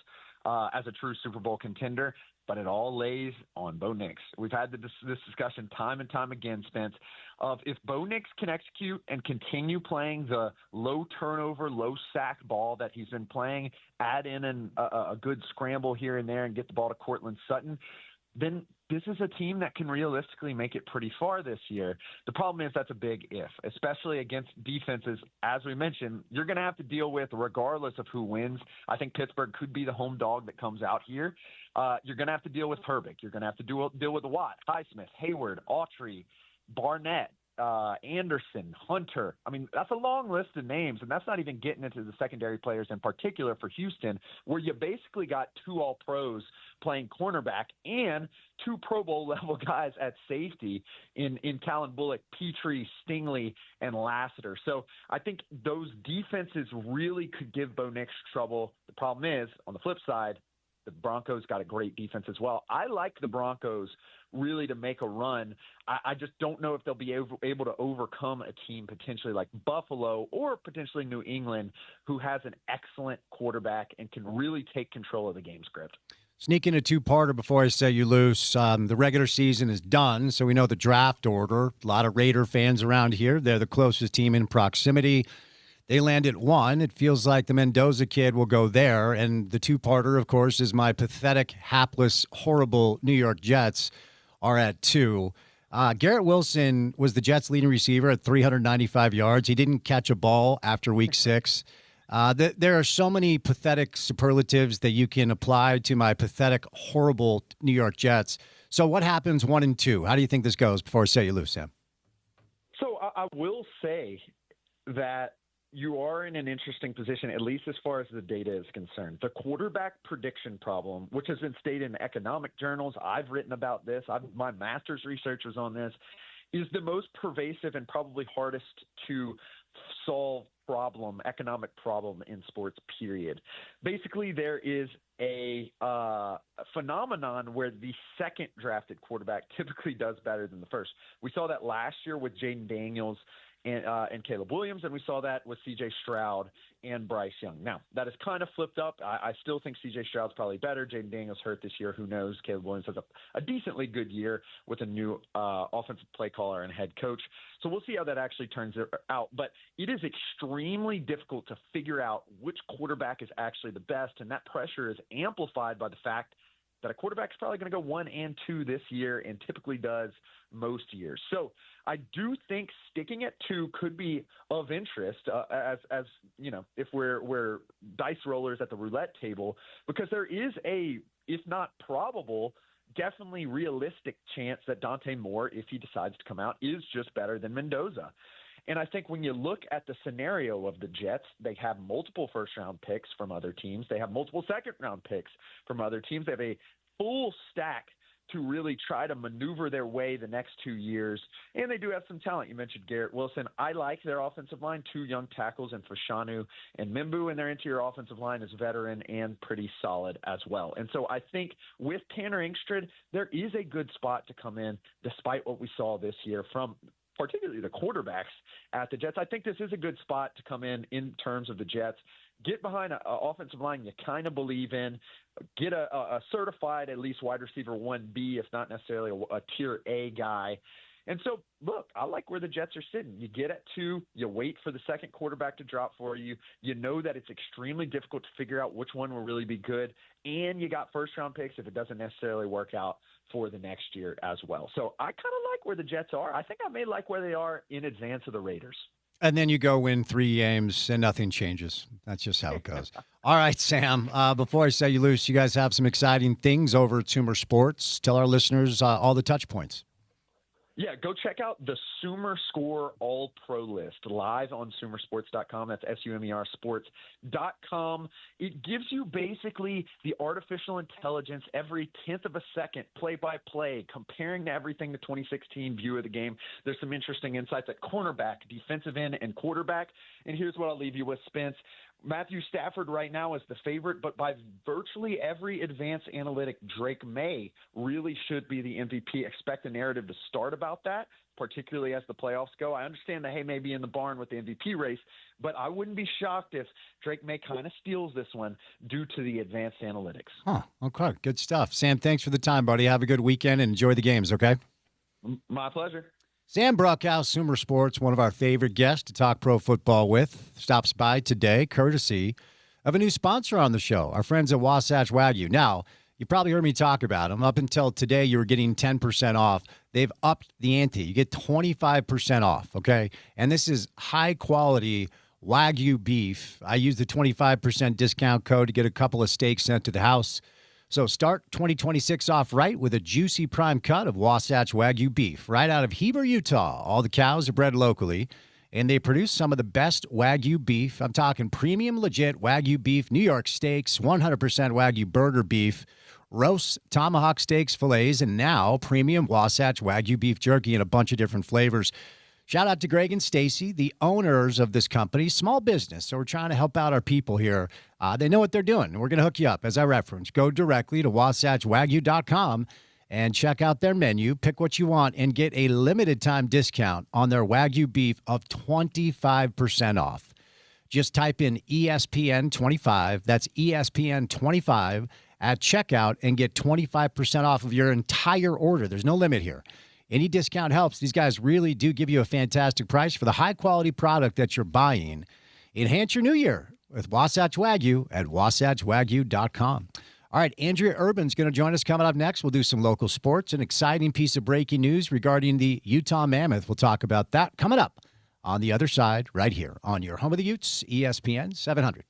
as a true Super Bowl contender. But it all lays on Bo Nix. We've had this discussion time and time again, Spence, of if Bo Nix can execute and continue playing the low turnover, low sack ball that he's been playing, add in a good scramble here and there and get the ball to Cortland Sutton, then this is a team that can realistically make it pretty far this year. The problem is that's a big if, especially against defenses, as we mentioned, you're going to have to deal with regardless of who wins. I think Pittsburgh could be the home dog that comes out here. You're going to have to deal with Herbig. You're going to have to deal with Watt, Highsmith, Hayward, Autry, Barnett, Anderson, Hunter. I mean, that's a long list of names, and that's not even getting into the secondary players in particular for Houston, where you basically got two All-Pros playing cornerback and two Pro Bowl level guys at safety in Callan Bullock, Petrie, Stingley, and Lassiter. So I think those defenses really could give Bo Nix trouble. The problem is, on the flip side, the Broncos got a great defense as well. I like the Broncos really to make a run. I just don't know if they'll be able to overcome a team potentially like Buffalo or potentially New England, who has an excellent quarterback and can really take control of the game script. Sneak in a two-parter before I set you loose. The regular season is done, so we know the draft order. A lot of Raider fans around here. They're the closest team in proximity. They land at 1. It feels like the Mendoza kid will go there. And the two-parter, of course, is my pathetic, hapless, horrible New York Jets are at 2. Garrett Wilson was the Jets' leading receiver at 395 yards. He didn't catch a ball after week 6. There are so many pathetic superlatives that you can apply to my pathetic, horrible New York Jets. So what happens 1 and 2? How do you think this goes before I set you loose, Sam? So I will say that you are in an interesting position, at least as far as the data is concerned. The quarterback prediction problem, which has been stated in economic journals, I've written about this, my master's research was on this, is the most pervasive and probably hardest to solve economic problem in sports, period. Basically, there is a phenomenon where the second drafted quarterback typically does better than the first. We saw that last year with Jaden Daniels and Caleb Williams, and we saw that with C.J. Stroud and Bryce Young. Now, that has kind of flipped up. I still think C.J. Stroud's probably better. Jaden Daniels hurt this year. Who knows? Caleb Williams has a decently good year with a new offensive play caller and head coach. So we'll see how that actually turns out. But it is extremely difficult to figure out which quarterback is actually the best, and that pressure is amplified by the fact that a quarterback is probably going to go 1 and 2 this year and typically does most years. So I do think sticking at 2 could be of interest as you know, if we're dice rollers at the roulette table, because there is a, if not probable, definitely realistic chance that Dante Moore, if he decides to come out, is just better than Mendoza. And I think when you look at the scenario of the Jets, they have multiple first-round picks from other teams. They have multiple second-round picks from other teams. They have a full stack to really try to maneuver their way the next 2 years. And they do have some talent. You mentioned Garrett Wilson. I like their offensive line, 2 young tackles in Fashanu and Mimbu, and their interior offensive line is veteran and pretty solid as well. And so I think with Tanner Engstrand, there is a good spot to come in despite what we saw this year from particularly the quarterbacks at the Jets. I think this is a good spot to come in terms of the Jets. Get behind an offensive line you kind of believe in. Get a certified at least wide receiver 1B, if not necessarily a tier A guy. And so, look, I like where the Jets are sitting. You get at 2, you wait for the second quarterback to drop for you. You know that it's extremely difficult to figure out which one will really be good. And you got first-round picks if it doesn't necessarily work out for the next year as well. So I kind of like where the Jets are. I think I may like where they are in advance of the Raiders. And then you go win 3 games and nothing changes. That's just how it goes. All right, Sam, before I set you loose, you guys have some exciting things over at Sumer Sports. Tell our listeners all the touch points. Yeah, go check out the Sumer Score All-Pro list live on sumersports.com. That's SUMER sports.com. It gives you basically the artificial intelligence every 10th of a second, play-by-play, comparing to everything the 2016 view of the game. There's some interesting insights at cornerback, defensive end, and quarterback. And here's what I'll leave you with, Spence. Matthew Stafford right now is the favorite, but by virtually every advanced analytic, Drake May really should be the MVP. Expect a narrative to start about that, particularly as the playoffs go. I understand that Hay may be in the barn with the MVP race, but I wouldn't be shocked if Drake May kind of steals this one due to the advanced analytics. Huh. Okay. Good stuff. Sam, thanks for the time, buddy. Have a good weekend and enjoy the games, okay? My pleasure. Sam Bruckhouse, Sumer Sports, one of our favorite guests to talk pro football with, stops by today courtesy of a new sponsor on the show, our friends at Wasatch Wagyu. Now, you probably heard me talk about them. Up until today, you were getting 10% off. They've upped the ante. You get 25% off, okay? And this is high-quality Wagyu beef. I use the 25% discount code to get a couple of steaks sent to the house. So start 2026 off right with a juicy prime cut of Wasatch Wagyu beef right out of Heber, Utah. All the cows are bred locally, and they produce some of the best Wagyu beef. I'm talking premium, legit Wagyu beef, New York steaks, 100% Wagyu burger beef, roasts, tomahawk steaks, fillets, and now premium Wasatch Wagyu beef jerky in a bunch of different flavors. Shout out to Greg and Stacy, the owners of this company, small business. So we're trying to help out our people here. They know what they're doing. We're going to hook you up. As I referenced, go directly to WasatchWagyu.com and check out their menu. Pick what you want and get a limited time discount on their Wagyu beef of 25% off. Just type in ESPN 25. That's ESPN 25 at checkout and get 25% off of your entire order. There's no limit here. Any discount helps. These guys really do give you a fantastic price for the high-quality product that you're buying. Enhance your new year with Wasatch Wagyu at wasatchwagyu.com. All right, Andrea Urban's going to join us coming up next. We'll do some local sports, an exciting piece of breaking news regarding the Utah Mammoth. We'll talk about that coming up on the other side right here on your home of the Utes, ESPN 700.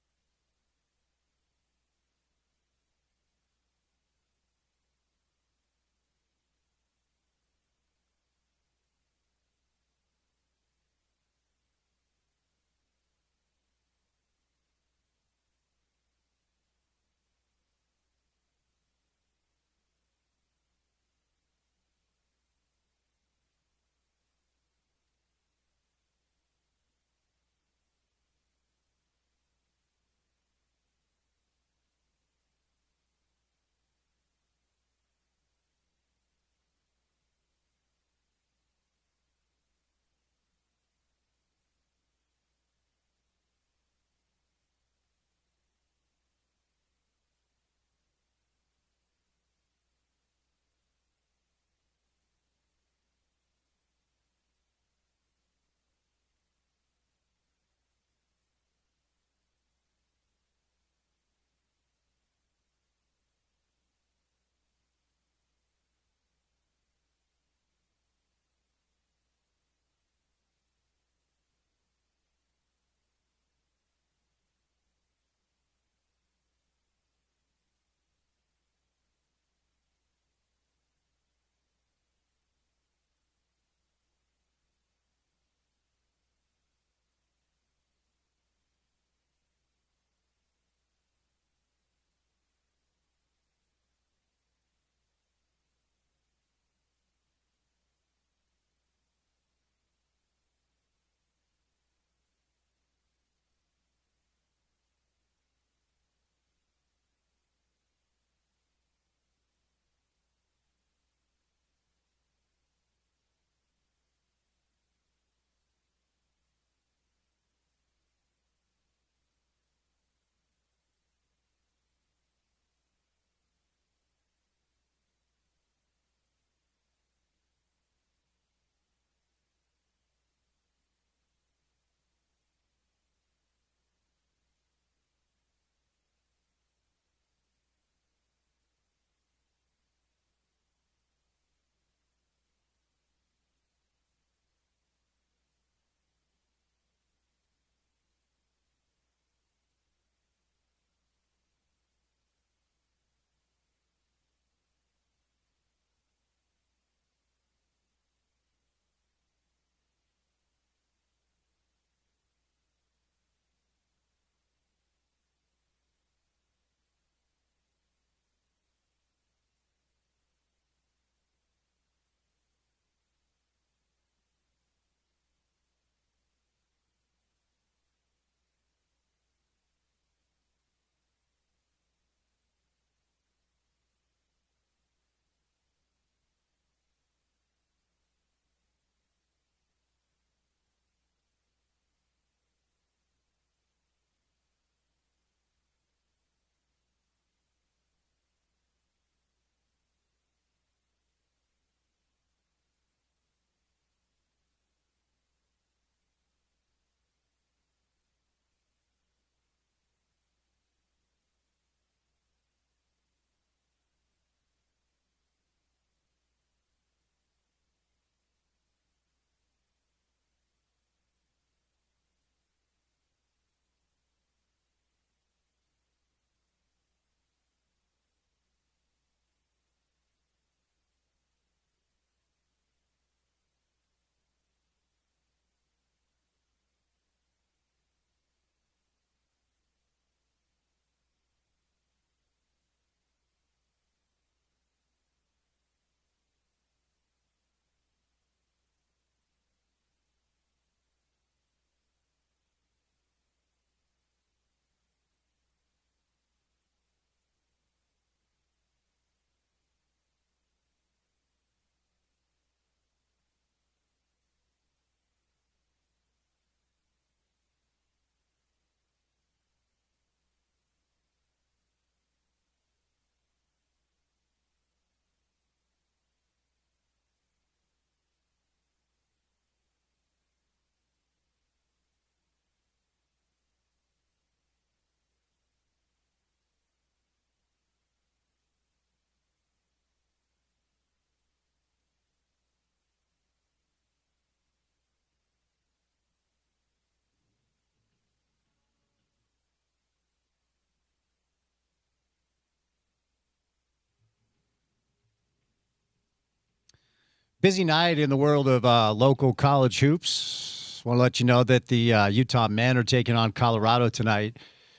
Busy night in the world of local college hoops. Want to let you know that the Utah men are taking on Colorado tonight.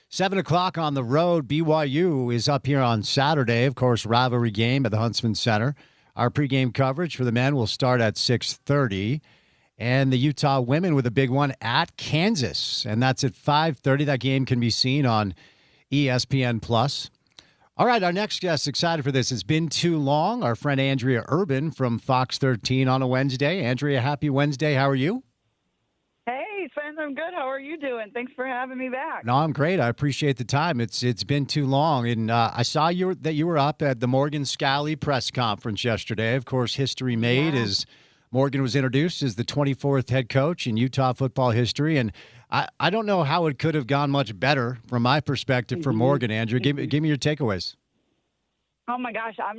7 o'clock on the road. BYU is up here on Saturday. Of course, rivalry game at the Huntsman Center. Our pregame coverage for the men will start at 6:30. And the Utah women with a big one at Kansas. And that's at 5:30. That game can be seen on ESPN+. All right, our next guest, excited for this. It's been too long. Our friend Andrea Urban from Fox 13 on a Wednesday. Andrea, happy Wednesday. How are you? Hey, Spence, I'm good. How are you doing? Thanks for having me back. No, I'm great. I appreciate the time. It's been too long. And I saw that you were up at the Morgan Scalley press conference yesterday. Of course, history made as Morgan was introduced as the 24th head coach in Utah football history. And I don't know how it could have gone much better from my perspective for Morgan, Andrew. Give me your takeaways. Oh, my gosh. Let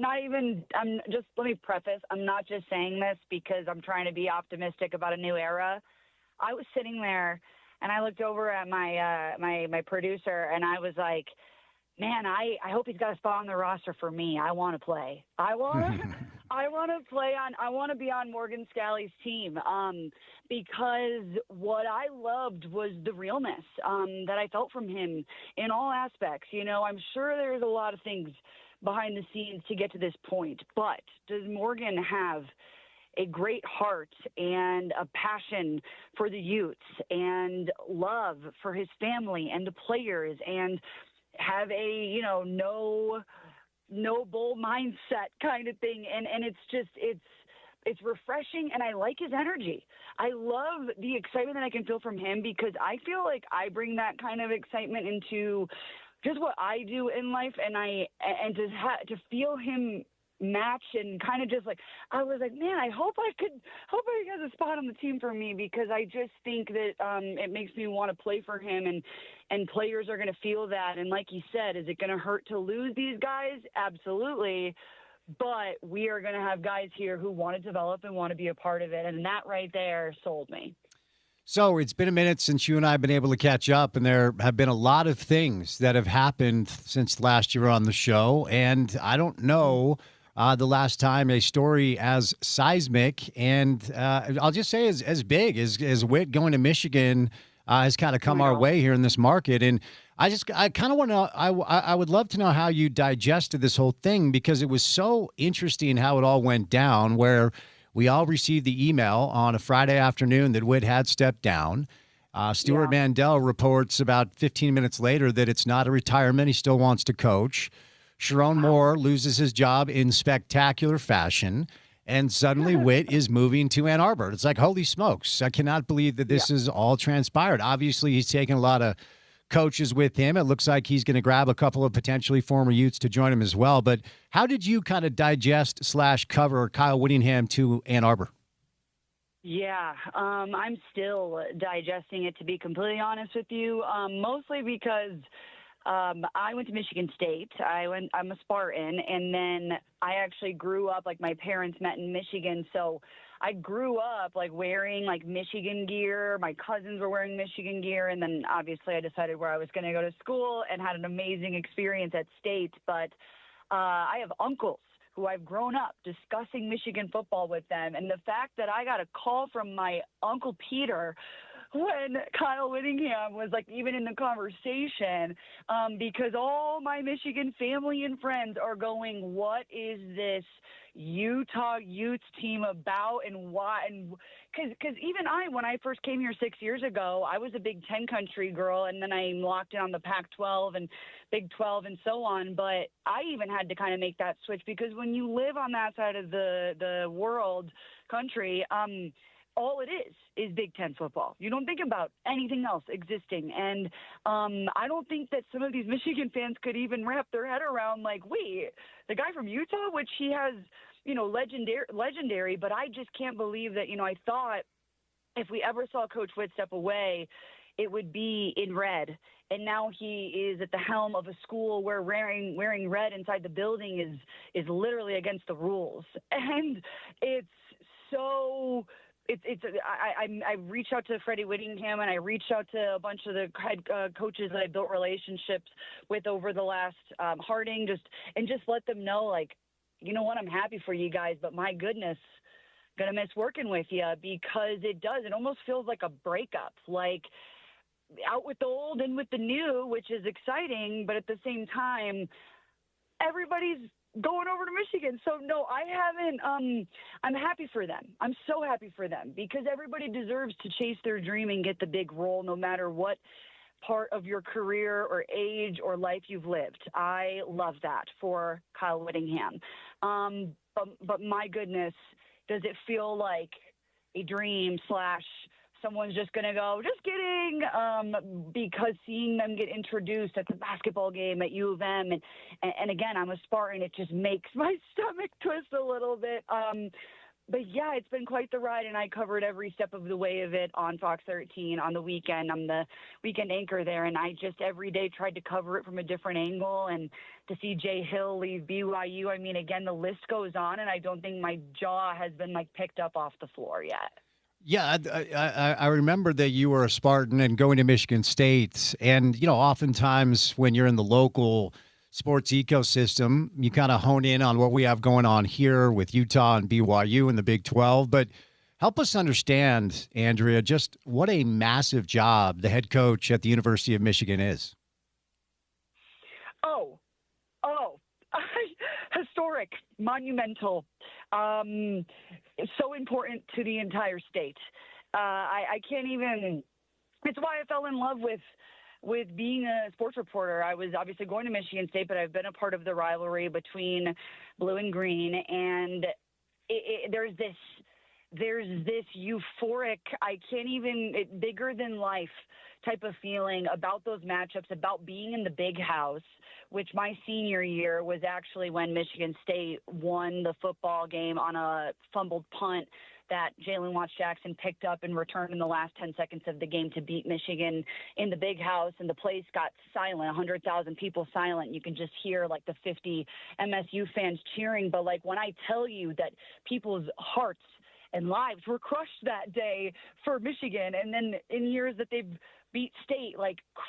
me preface. I'm not just saying this because I'm trying to be optimistic about a new era. I was sitting there and I looked over at my producer and I was like, man, I hope he's got a spot on the roster for me. I want to play. I want to be on Morgan Scalley's team because what I loved was the realness that I felt from him in all aspects. You know, I'm sure there's a lot of things behind the scenes to get to this point, but does Morgan have a great heart and a passion for the Utes and love for his family and the players and have a, no bull mindset kind of thing. And it's refreshing and I like his energy. I love the excitement that I can feel from him because I feel like I bring that kind of excitement into just what I do in life. And to feel him match and kind of just like, I was like, man, I hope he has a spot on the team for me because I just think that it makes me want to play for him and players are going to feel that. And like you said, is it going to hurt to lose these guys? Absolutely. But we are going to have guys here who want to develop and want to be a part of it. And that right there sold me. So it's been a minute since you and I have been able to catch up, and there have been a lot of things that have happened since last year on the show. And I don't know the last time a story as seismic and I'll just say as big as Witt going to Michigan has kind of come our way here in this market. And I kind of want to, I would love to know how you digested this whole thing because it was so interesting how it all went down where we all received the email on a Friday afternoon that Witt had stepped down. Stuart Mandel reports about 15 minutes later that it's not a retirement. He still wants to coach. Sharon Moore loses his job in spectacular fashion, and suddenly Witt is moving to Ann Arbor. It's like, holy smokes, I cannot believe that this is all transpired. Obviously, he's taken a lot of coaches with him. It looks like he's going to grab a couple of potentially former Utes to join him as well. But how did you kind of digest / cover Kyle Whittingham to Ann Arbor? Yeah, I'm still digesting it, to be completely honest with you, mostly because I went to Michigan State. I'm a Spartan, and then I actually grew up, like my parents met in Michigan, so I grew up like wearing like Michigan gear. My cousins were wearing Michigan gear, and then obviously I decided where I was going to go to school and had an amazing experience at State. But I have uncles who I've grown up discussing Michigan football with them, and the fact that I got a call from my Uncle Peter when Kyle Whittingham was like even in the conversation, because all my Michigan family and friends are going, what is this Utah Utes team about and why? And because even when I first came here 6 years ago, I was a Big Ten country girl, and then I locked in on the Pac-12 and Big 12 and so on. But I even had to kind of make that switch because when you live on that side of the world country, all it is Big Ten football. You don't think about anything else existing. And I don't think that some of these Michigan fans could even wrap their head around, like, wait, the guy from Utah, which he has, legendary, but I just can't believe that, I thought if we ever saw Coach Witt step away, it would be in red. And now he is at the helm of a school where wearing red inside the building is literally against the rules. And it's so... I reached out to Freddie Whittingham and I reached out to a bunch of the head coaches that I built relationships with over the last Harding, just let them know, like, you know what, I'm happy for you guys, but my goodness, going to miss working with you, because it almost feels like a breakup, like out with the old and with the new, which is exciting. But at the same time, everybody's going over to Michigan. So no, I haven't. I'm happy for them. I'm so happy for them, because everybody deserves to chase their dream and get the big role, no matter what part of your career or age or life you've lived. I love that for Kyle Whittingham. But my goodness, does it feel like a dream / someone's just going to go, just kidding, because seeing them get introduced at the basketball game at U of M, and again, I'm a Spartan, it just makes my stomach twist a little bit. But yeah, it's been quite the ride, and I covered every step of the way of it on Fox 13 on the weekend. I'm the weekend anchor there, and I just every day tried to cover it from a different angle. And to see Jay Hill leave BYU, I mean, again, the list goes on, and I don't think my jaw has been picked up off the floor yet. Yeah, I remember that you were a Spartan and going to Michigan State. And, oftentimes when you're in the local sports ecosystem, you kind of hone in on what we have going on here with Utah and BYU and the Big 12. But help us understand, Andrea, just what a massive job the head coach at the University of Michigan is. Oh, historic, monumental. So important to the entire state. I can't even. It's why I fell in love with being a sports reporter. I was obviously going to Michigan State, but I've been a part of the rivalry between blue and green, and there's this euphoric, I can't even, bigger than life type of feeling about those matchups, about being in the big house, which my senior year was actually when Michigan State won the football game on a fumbled punt that Jalen Watts-Jackson picked up and returned in the last 10 seconds of the game to beat Michigan in the big house. And the place got silent, 100,000 people silent. You can just hear the 50 MSU fans cheering. But when I tell you that people's hearts and lives were crushed that day for Michigan, and then in years that they've beat State,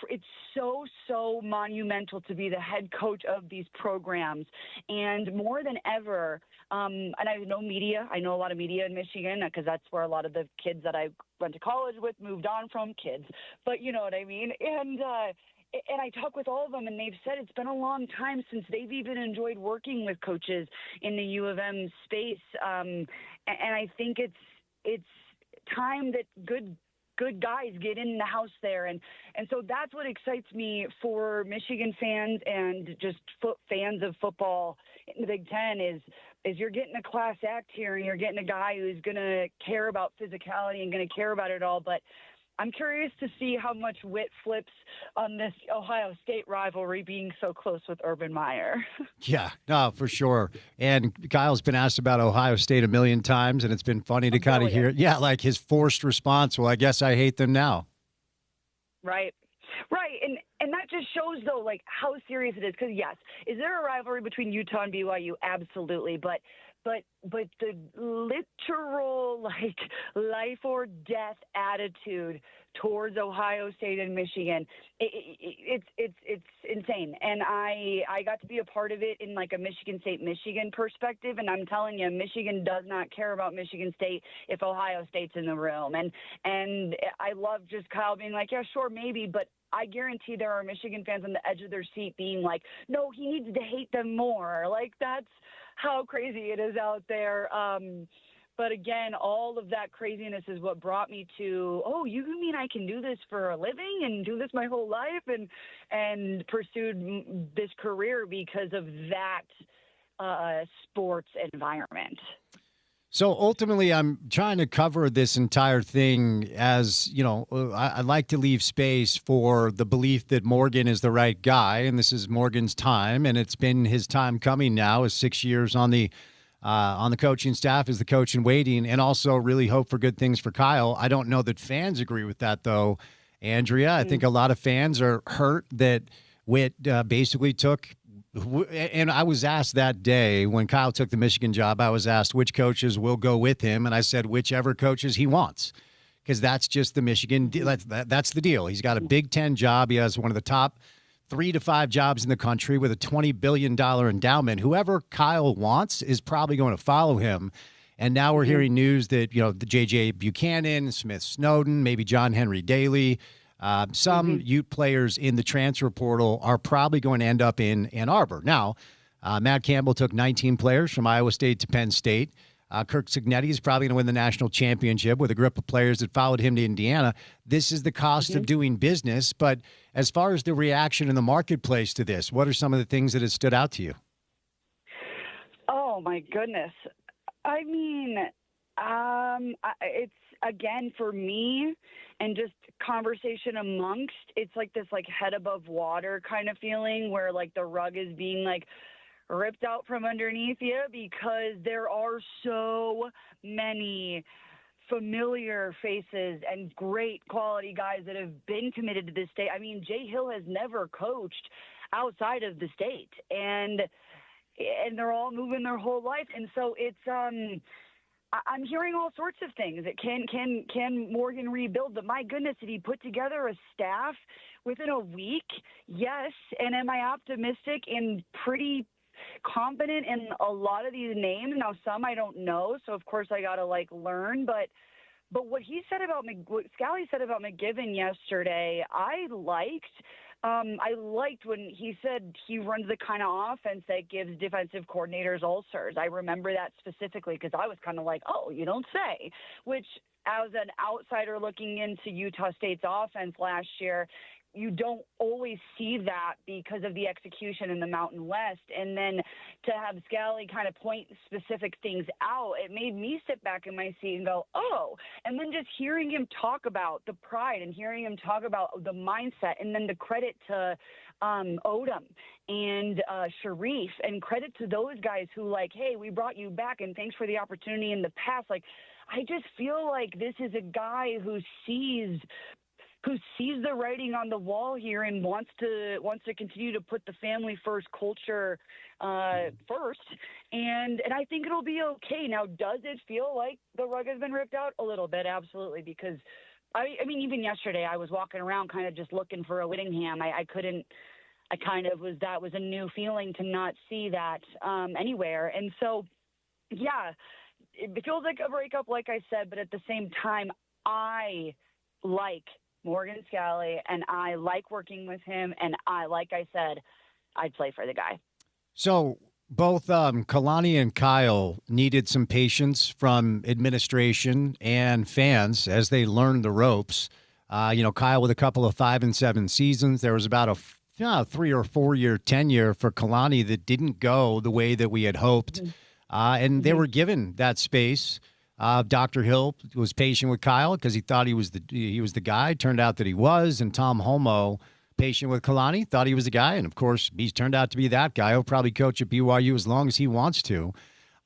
it's so monumental to be the head coach of these programs. And more than ever, and I know a lot of media in Michigan, because that's where a lot of the kids that I went to college with moved on from, kids, but you know what I mean? And I talk with all of them, and they've said it's been a long time since they've even enjoyed working with coaches in the U of M space. And I think it's time that good guys get in the house there. And so that's what excites me for Michigan fans and just fans of football in the Big Ten is you're getting a class act here, and you're getting a guy who's going to care about physicality and going to care about it all. But I'm curious to see how much wit flips on this Ohio State rivalry being so close with Urban Meyer. Yeah, no, for sure. And Kyle's been asked about Ohio State a million times, and it's been funny to kind of hear, his forced response. Well, I guess I hate them now. Right. And that just shows, though, how serious it is. Because, yes, is there a rivalry between Utah and BYU? Absolutely. But the literal life or death attitude towards Ohio State and Michigan, it's insane. And I got to be a part of it in a Michigan State-Michigan perspective. And I'm telling you, Michigan does not care about Michigan State if Ohio State's in the room. And I love just Kyle being yeah, sure, maybe, but I guarantee there are Michigan fans on the edge of their seat being no, he needs to hate them more. That's how crazy it is out there. But again, all of that craziness is what brought me to, you mean I can do this for a living and do this my whole life and pursued this career because of that sports environment. So ultimately, I'm trying to cover this entire thing as, I'd like to leave space for the belief that Morgan is the right guy, and this is Morgan's time, and it's been his time coming now, is 6 years on the coaching staff as the coach in waiting, and also really hope for good things for Kyle. I don't know that fans agree with that, though, Andrea. I think a lot of fans are hurt that Witt basically took. And I was asked that day when Kyle took the Michigan job, I was asked which coaches will go with him. And I said, whichever coaches he wants, because that's just the Michigan. That's the deal. He's got a Big Ten job. He has one of the top 3 to 5 jobs in the country with a $20 billion endowment. Whoever Kyle wants is probably going to follow him. And now we're hearing news that, the J.J. Buchanan, Smith Snowden, maybe John Henry Daly, some Ute players in the transfer portal are probably going to end up in Ann Arbor. Now, Matt Campbell took 19 players from Iowa State to Penn State. Kirk Cignetti is probably going to win the national championship with a group of players that followed him to Indiana. This is the cost of doing business. But as far as the reaction in the marketplace to this, what are some of the things that have stood out to you? Oh, my goodness. I mean, it's, again, for me, and just conversation amongst, it's like this head above water kind of feeling where the rug is being ripped out from underneath you, because there are so many familiar faces and great quality guys that have been committed to this state. I mean, Jay Hill has never coached outside of the state, and they're all moving their whole life. And so it's I'm hearing all sorts of things. Can Morgan rebuild? But my goodness, did he put together a staff within a week? Yes. And am I optimistic and pretty confident in a lot of these names? Now, some I don't know, so of course I gotta learn. But what he said about what Scally said about McGiven yesterday, I liked. I liked when he said he runs the kind of offense that gives defensive coordinators ulcers. I remember that specifically because I was kind of oh, you don't say, which as an outsider looking into Utah State's offense last year, you don't always see that because of the execution in the Mountain West. And then to have Scally kind of point specific things out, it made me sit back in my seat and go, oh. And then just hearing him talk about the pride and hearing him talk about the mindset, and then the credit to Odom and Sharif, and credit to those guys who hey, we brought you back and thanks for the opportunity in the past. I just feel like this is a guy who sees the writing on the wall here and wants to continue to put the family first culture first. And I think it'll be okay. Now, does it feel like the rug has been ripped out? A little bit, absolutely, because I mean, even yesterday I was walking around kind of just looking for a Whittingham. That was a new feeling to not see that anywhere. And so, yeah, it feels like a breakup, like I said, but at the same time, I like Morgan Scally, and I like working with him, and like I said, I'd play for the guy. So both Kalani and Kyle needed some patience from administration and fans as they learned the ropes. Kyle with a couple of 5 and 7 seasons. There was about a 3 or 4 year tenure for Kalani that didn't go the way that we had hoped, and they were given that space. Dr. Hill was patient with Kyle because he thought he was the guy. Turned out that he was. And Tom Homo, patient with Kalani, thought he was the guy. And, of course, he's turned out to be that guy. He'll probably coach at BYU as long as he wants to.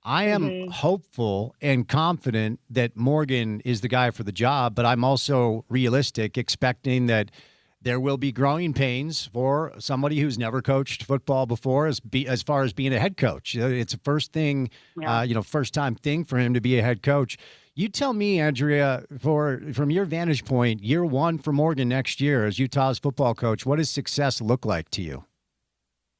I am hopeful and confident that Morgan is the guy for the job, but I'm also realistic, expecting that there will be growing pains for somebody who's never coached football before as far as being a head coach. It's a first time thing for him to be a head coach. You tell me, Andrea, from your vantage point, year one for Morgan next year as Utah's football coach, what does success look like to you?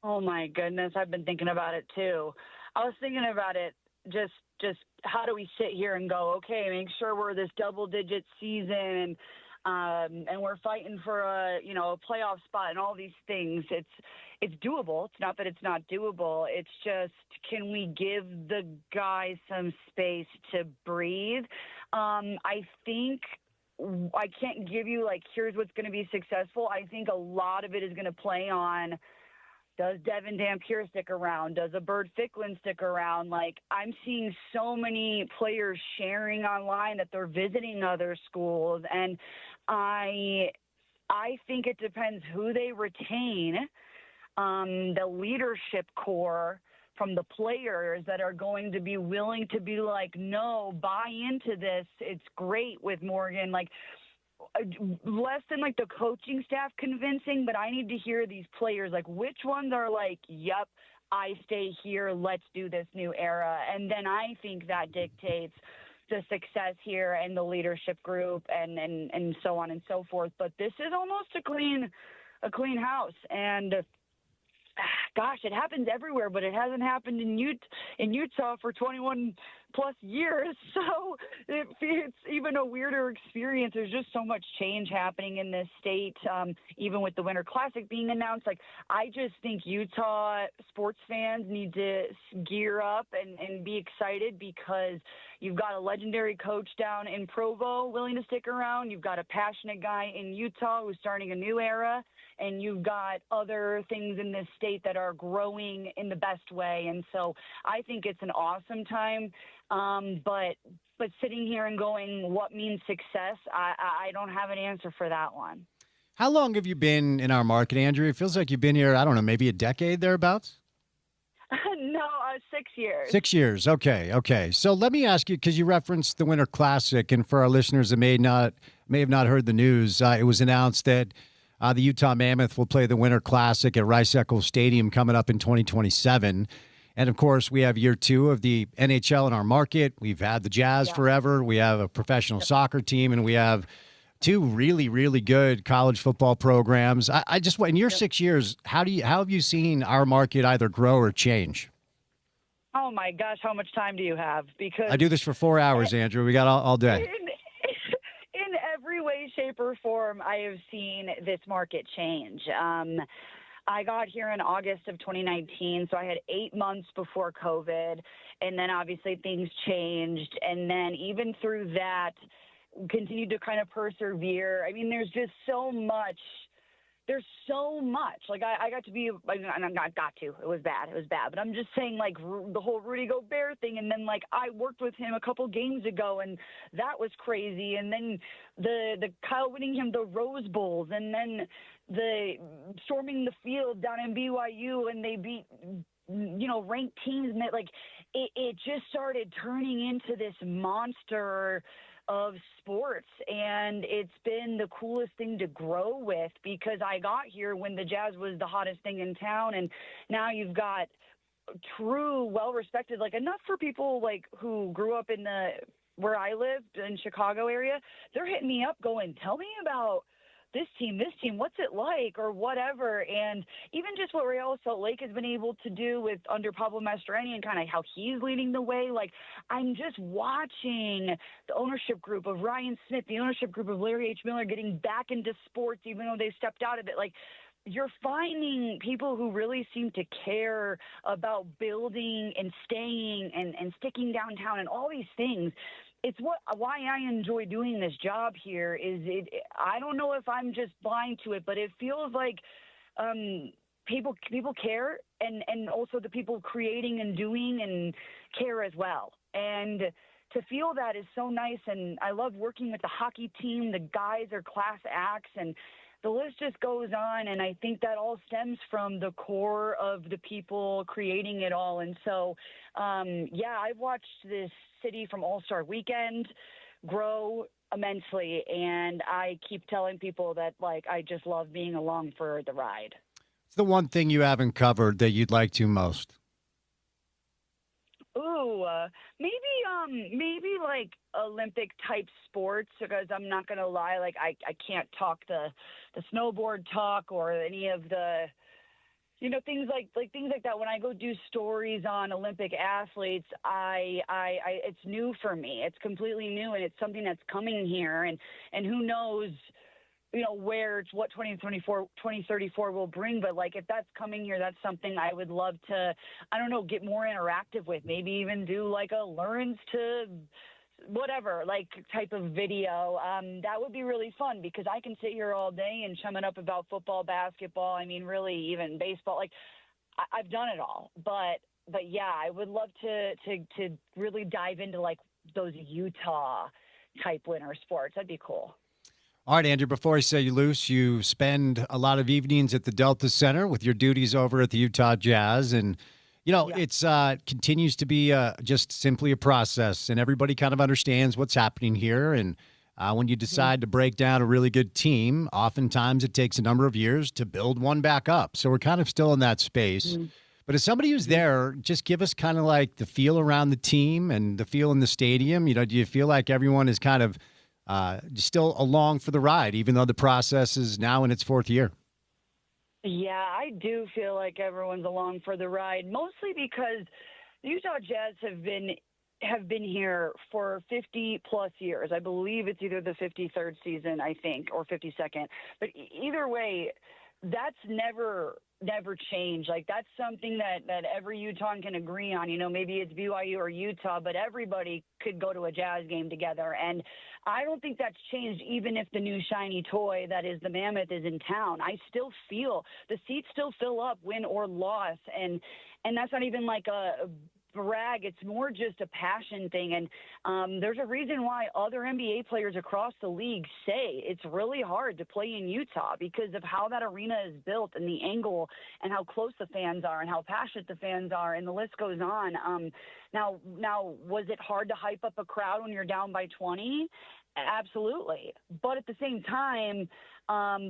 Oh, my goodness. I've been thinking about it, too. I was thinking about it just how do we sit here and go, okay, make sure we're this double-digit season and we're fighting for a playoff spot and all these things. It's doable. It's not that it's not doable. It's just, can we give the guys some space to breathe? I think I can't give you here's what's going to be successful. I think a lot of it is going to play on, does Devin Dampier stick around? Does a Bird Ficklin stick around? I'm seeing so many players sharing online that they're visiting other schools, and I think it depends who they retain, the leadership core from the players that are going to be willing to be no, buy into this. It's great with Morgan. Less than the coaching staff convincing, but I need to hear these players, which ones are yep, I stay here, let's do this new era. And then I think that dictates the success here and the leadership group and so on and so forth. But this is almost a clean house. And gosh, it happens everywhere, but it hasn't happened in Utah for 21 plus years. So it's even a weirder experience. There's just so much change happening in this state, even with the Winter Classic being announced. Like, I just think Utah sports fans need to gear up and be excited, because you've got a legendary coach down in Provo willing to stick around. You've got a passionate guy in Utah who's starting a new era. And you've got other things in this state that are growing in the best way. And so I think it's an awesome time. But sitting here and going, what means success? I don't have an answer for that one. How long have you been in our market, Andrew? It feels like you've been here, I don't know, maybe a decade thereabouts? No, 6 years. 6 years. Okay. So let me ask you, because you referenced the Winter Classic, and for our listeners that may have not heard the news, it was announced that the Utah Mammoth will play the Winter Classic at Rice-Eccles Stadium coming up in 2027. And, of course, we have year 2 of the NHL in our market. We've had the Jazz forever. We have a professional soccer team, and we have 2 really, really good college football programs. I just, in your 6 years, how have you seen our market either grow or change? Oh, my gosh, how much time do you have? Because I do this for 4 hours, Andrew. We got all day. In every way, shape, or form, I have seen this market change. I got here in August of 2019, so I had 8 months before COVID, and then obviously things changed. And then even through that, continued to kind of persevere. I mean, there's just so much. There's so much. Like, I got to be, and I'm not got to. It was bad. But I'm just saying, like, the whole Rudy Gobert thing. And then, like, I worked with him a couple games ago, and that was crazy. And then the Kyle winning him the Rose Bowls, and then the storming the field down in BYU, and they beat, ranked teams. And it just started turning into this monster of sports, and it's been the coolest thing to grow with, because I got here when the Jazz was the hottest thing in town, and now you've got true, well-respected, like, enough for people like who grew up in where I lived in Chicago area. They're hitting me up going, tell me about this team, what's it like, or whatever. And even just what Real Salt Lake has been able to do with under Pablo Mastroeni and kind of how he's leading the way. Like, I'm just watching the ownership group of Ryan Smith, the ownership group of Larry H. Miller getting back into sports, even though they stepped out of it. Like, you're finding people who really seem to care about building and staying and sticking downtown and all these things. It's why I enjoy doing this job here. I don't know if I'm just blind to it, but it feels like people care, and also the people creating and doing and care as well. And to feel that is so nice. And I love working with the hockey team. The guys are class acts, and the list just goes on. And I think that all stems from the core of the people creating it all. And so, I've watched this city from All-Star Weekend grow immensely. And I keep telling people that, like, I just love being along for the ride. It's the one thing you haven't covered that you'd like to most. Ooh, maybe like Olympic type sports, because I'm not going to lie. Like, I can't talk the snowboard talk or any of the, things like that. When I go do stories on Olympic athletes, it's new for me. It's completely new, and it's something that's coming here, and who knows, what 2034 will bring. But, like, if that's coming here, that's something I would love to, get more interactive with. Maybe even do like a learns to whatever, like, type of video. That would be really fun, because I can sit here all day and chum it up about football, basketball. I mean, really, even baseball. Like, I've done it all. But yeah, I would love to really dive into, like, those Utah type winter sports. That'd be cool. All right, Andrew, before I say you loose, you spend a lot of evenings at the Delta Center with your duties over at the Utah Jazz. And, it's continues to be just simply a process, and everybody kind of understands what's happening here. And when you decide to break down a really good team, oftentimes it takes a number of years to build one back up. So we're kind of still in that space. But as somebody who's there, just give us kind of like the feel around the team and the feel in the stadium. Do you feel like everyone is kind of still along for the ride, even though the process is now in its 4th year? Yeah, I do feel like everyone's along for the ride, mostly because the Utah Jazz have been have been here for 50 plus years. I believe it's either the 53rd season, I think, or 52nd. But either way, that's never changed. Like, that's something that every Utahn can agree on. You know, maybe it's BYU or Utah, but everybody could go to a Jazz game together. And I don't think that's changed, even if the new shiny toy that is the Mammoth is in town. I still feel the seats still fill up, win or loss. And that's not even like a brag. It's more just a passion thing. And there's a reason why other NBA players across the league say it's really hard to play in Utah because of how that arena is built and the angle and how close the fans are and how passionate the fans are, and the list goes on. Now, was it hard to hype up a crowd when you're down by 20? Absolutely. But at the same time,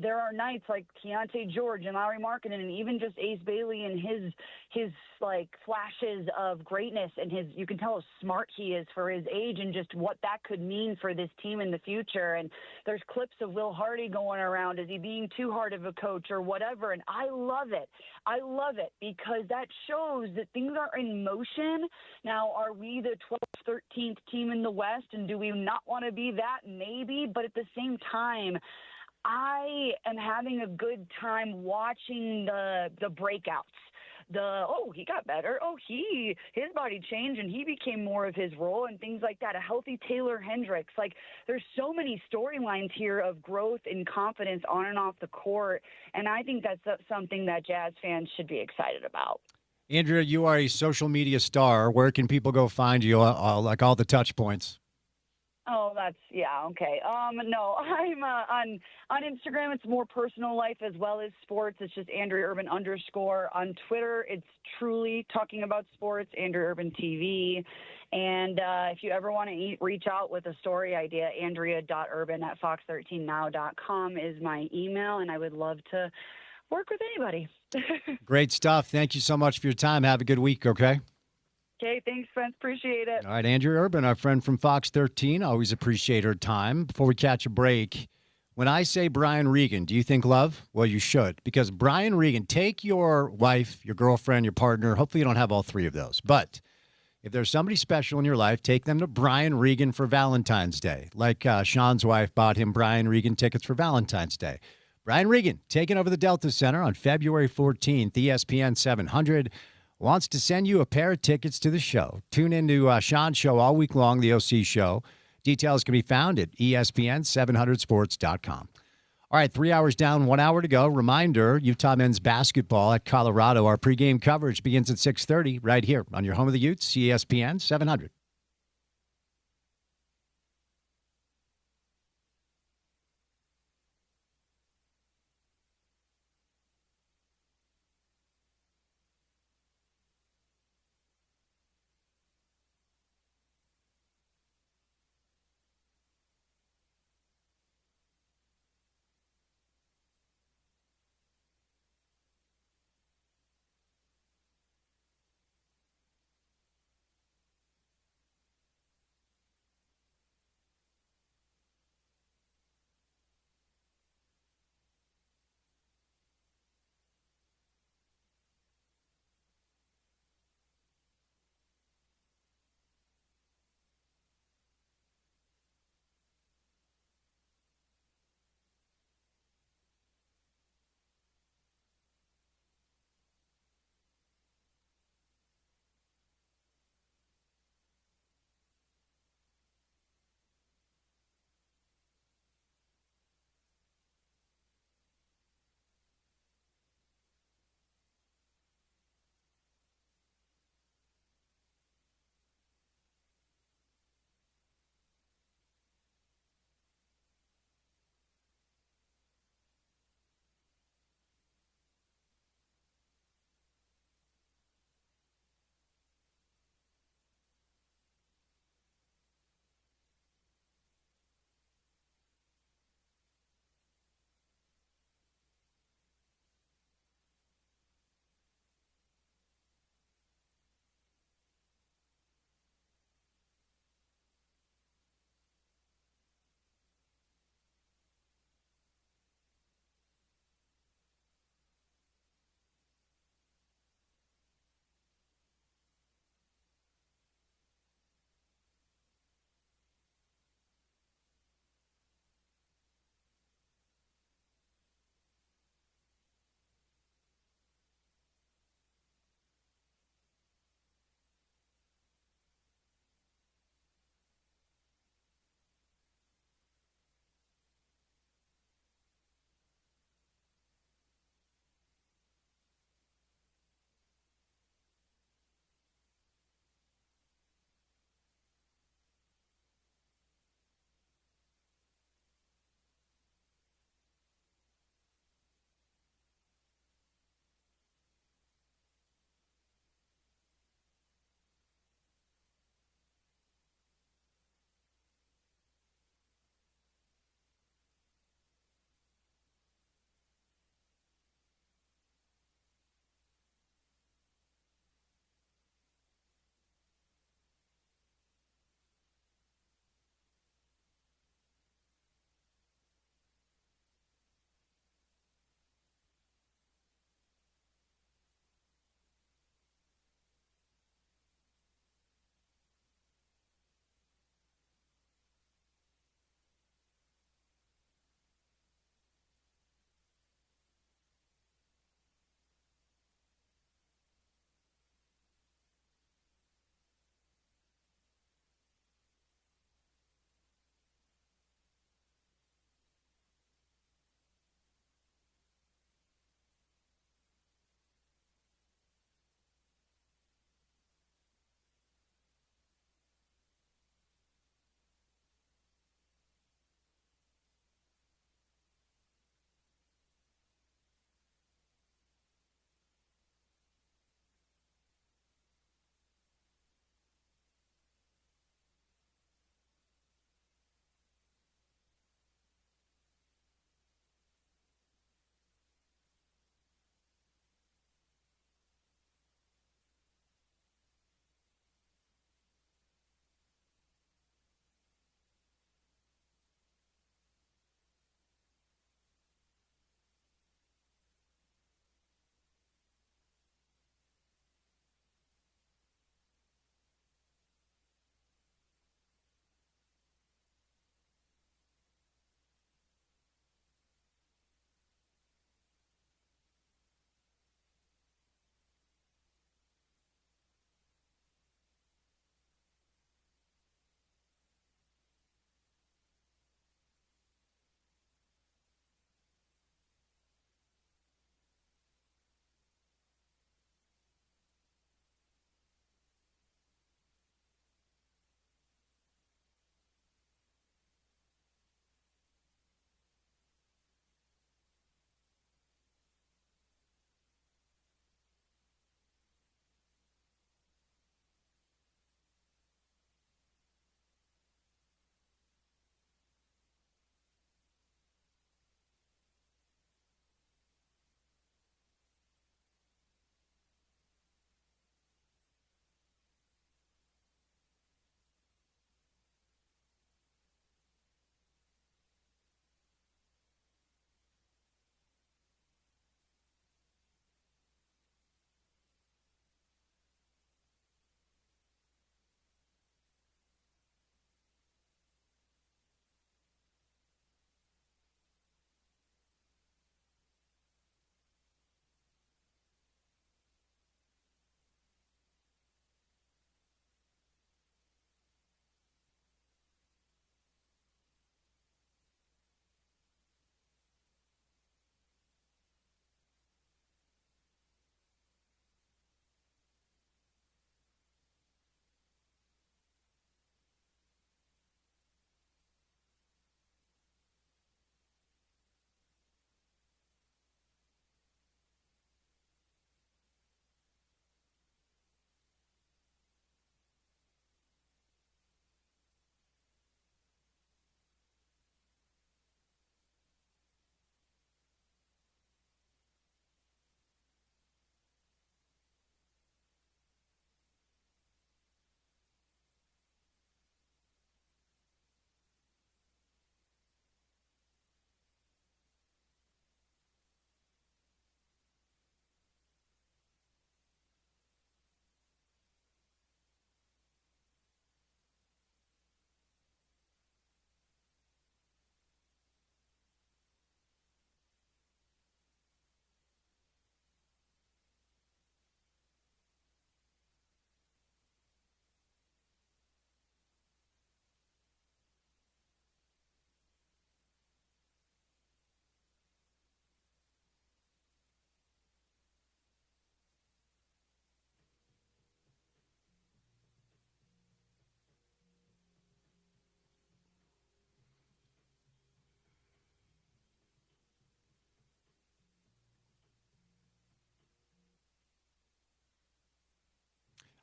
there are nights like Keontae George and Lowry Markkanen and even just Ace Bailey and his like flashes of greatness and you can tell how smart he is for his age and just what that could mean for this team in the future. And there's clips of Will Hardy going around. Is he being too hard of a coach or whatever? And I love it. I love it because that shows that things are in motion. Now, are we the 12th, 13th team in the West? And do we not want to be that? Maybe. But at the same time, I am having a good time watching the breakouts. He got better. His body changed and he became more of his role and things like that. A healthy Taylor Hendricks. Like, there's so many storylines here of growth and confidence on and off the court. And I think that's something that Jazz fans should be excited about. Andrea, you are a social media star. Where can people go find you, like all the touch points? Oh, okay. No, I'm on Instagram. It's more personal life as well as sports. It's just Andrea Urban _. On Twitter, it's truly talking about sports, Andrea Urban TV. And if you ever want to reach out with a story idea, andrea.urban@fox13now.com is my email, and I would love to work with anybody. Great stuff. Thank you so much for your time. Have a good week, okay? Okay, thanks, friends. Appreciate it. All right, Andrea Urban, our friend from Fox 13. Always appreciate her time. Before we catch a break, when I say Brian Regan, do you think love? Well, you should, because Brian Regan, take your wife, your girlfriend, your partner. Hopefully you don't have all three of those. But if there's somebody special in your life, take them to Brian Regan for Valentine's Day. Like Sean's wife bought him Brian Regan tickets for Valentine's Day. Brian Regan, taking over the Delta Center on February 14th, ESPN 700. Wants to send you a pair of tickets to the show. Tune into Sean's show all week long, the OC show. Details can be found at ESPN700sports.com. All right, 3 hours down, 1 hour to go. Reminder, Utah men's basketball at Colorado. Our pregame coverage begins at 6:30 right here on your home of the Utes, ESPN 700.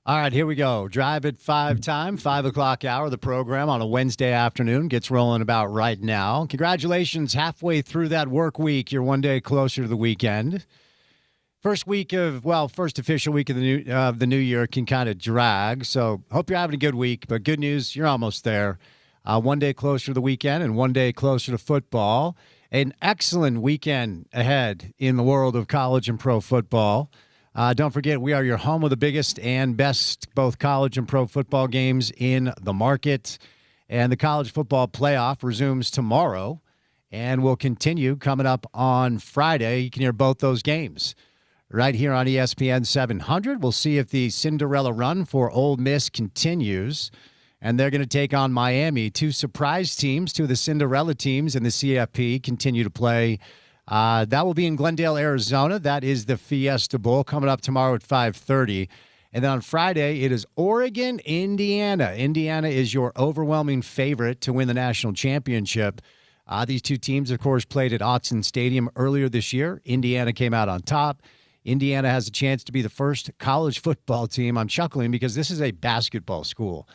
All right, here we go. Drive at 5 time, 5 o'clock hour. The program on a Wednesday afternoon gets rolling about right now. Congratulations, halfway through that work week. You're one day closer to the weekend. First official week of the new year can kind of drag. So hope you're having a good week. But good news, you're almost there. One day closer to the weekend and one day closer to football. An excellent weekend ahead in the world of college and pro football. Don't forget, we are your home of the biggest and best both college and pro football games in the market. And the college football playoff resumes tomorrow and will continue coming up on Friday. You can hear both those games right here on ESPN 700. We'll see if the Cinderella run for Ole Miss continues. And they're going to take on Miami. Two surprise teams, two of the Cinderella teams in the CFP continue to play. That will be in Glendale, Arizona. That is the Fiesta Bowl coming up tomorrow at 5:30. And then on Friday, it is Oregon, Indiana. Indiana is your overwhelming favorite to win the national championship. These two teams, of course, played at Autzen Stadium earlier this year. Indiana came out on top. Indiana has a chance to be the first college football team. I'm chuckling because this is a basketball school.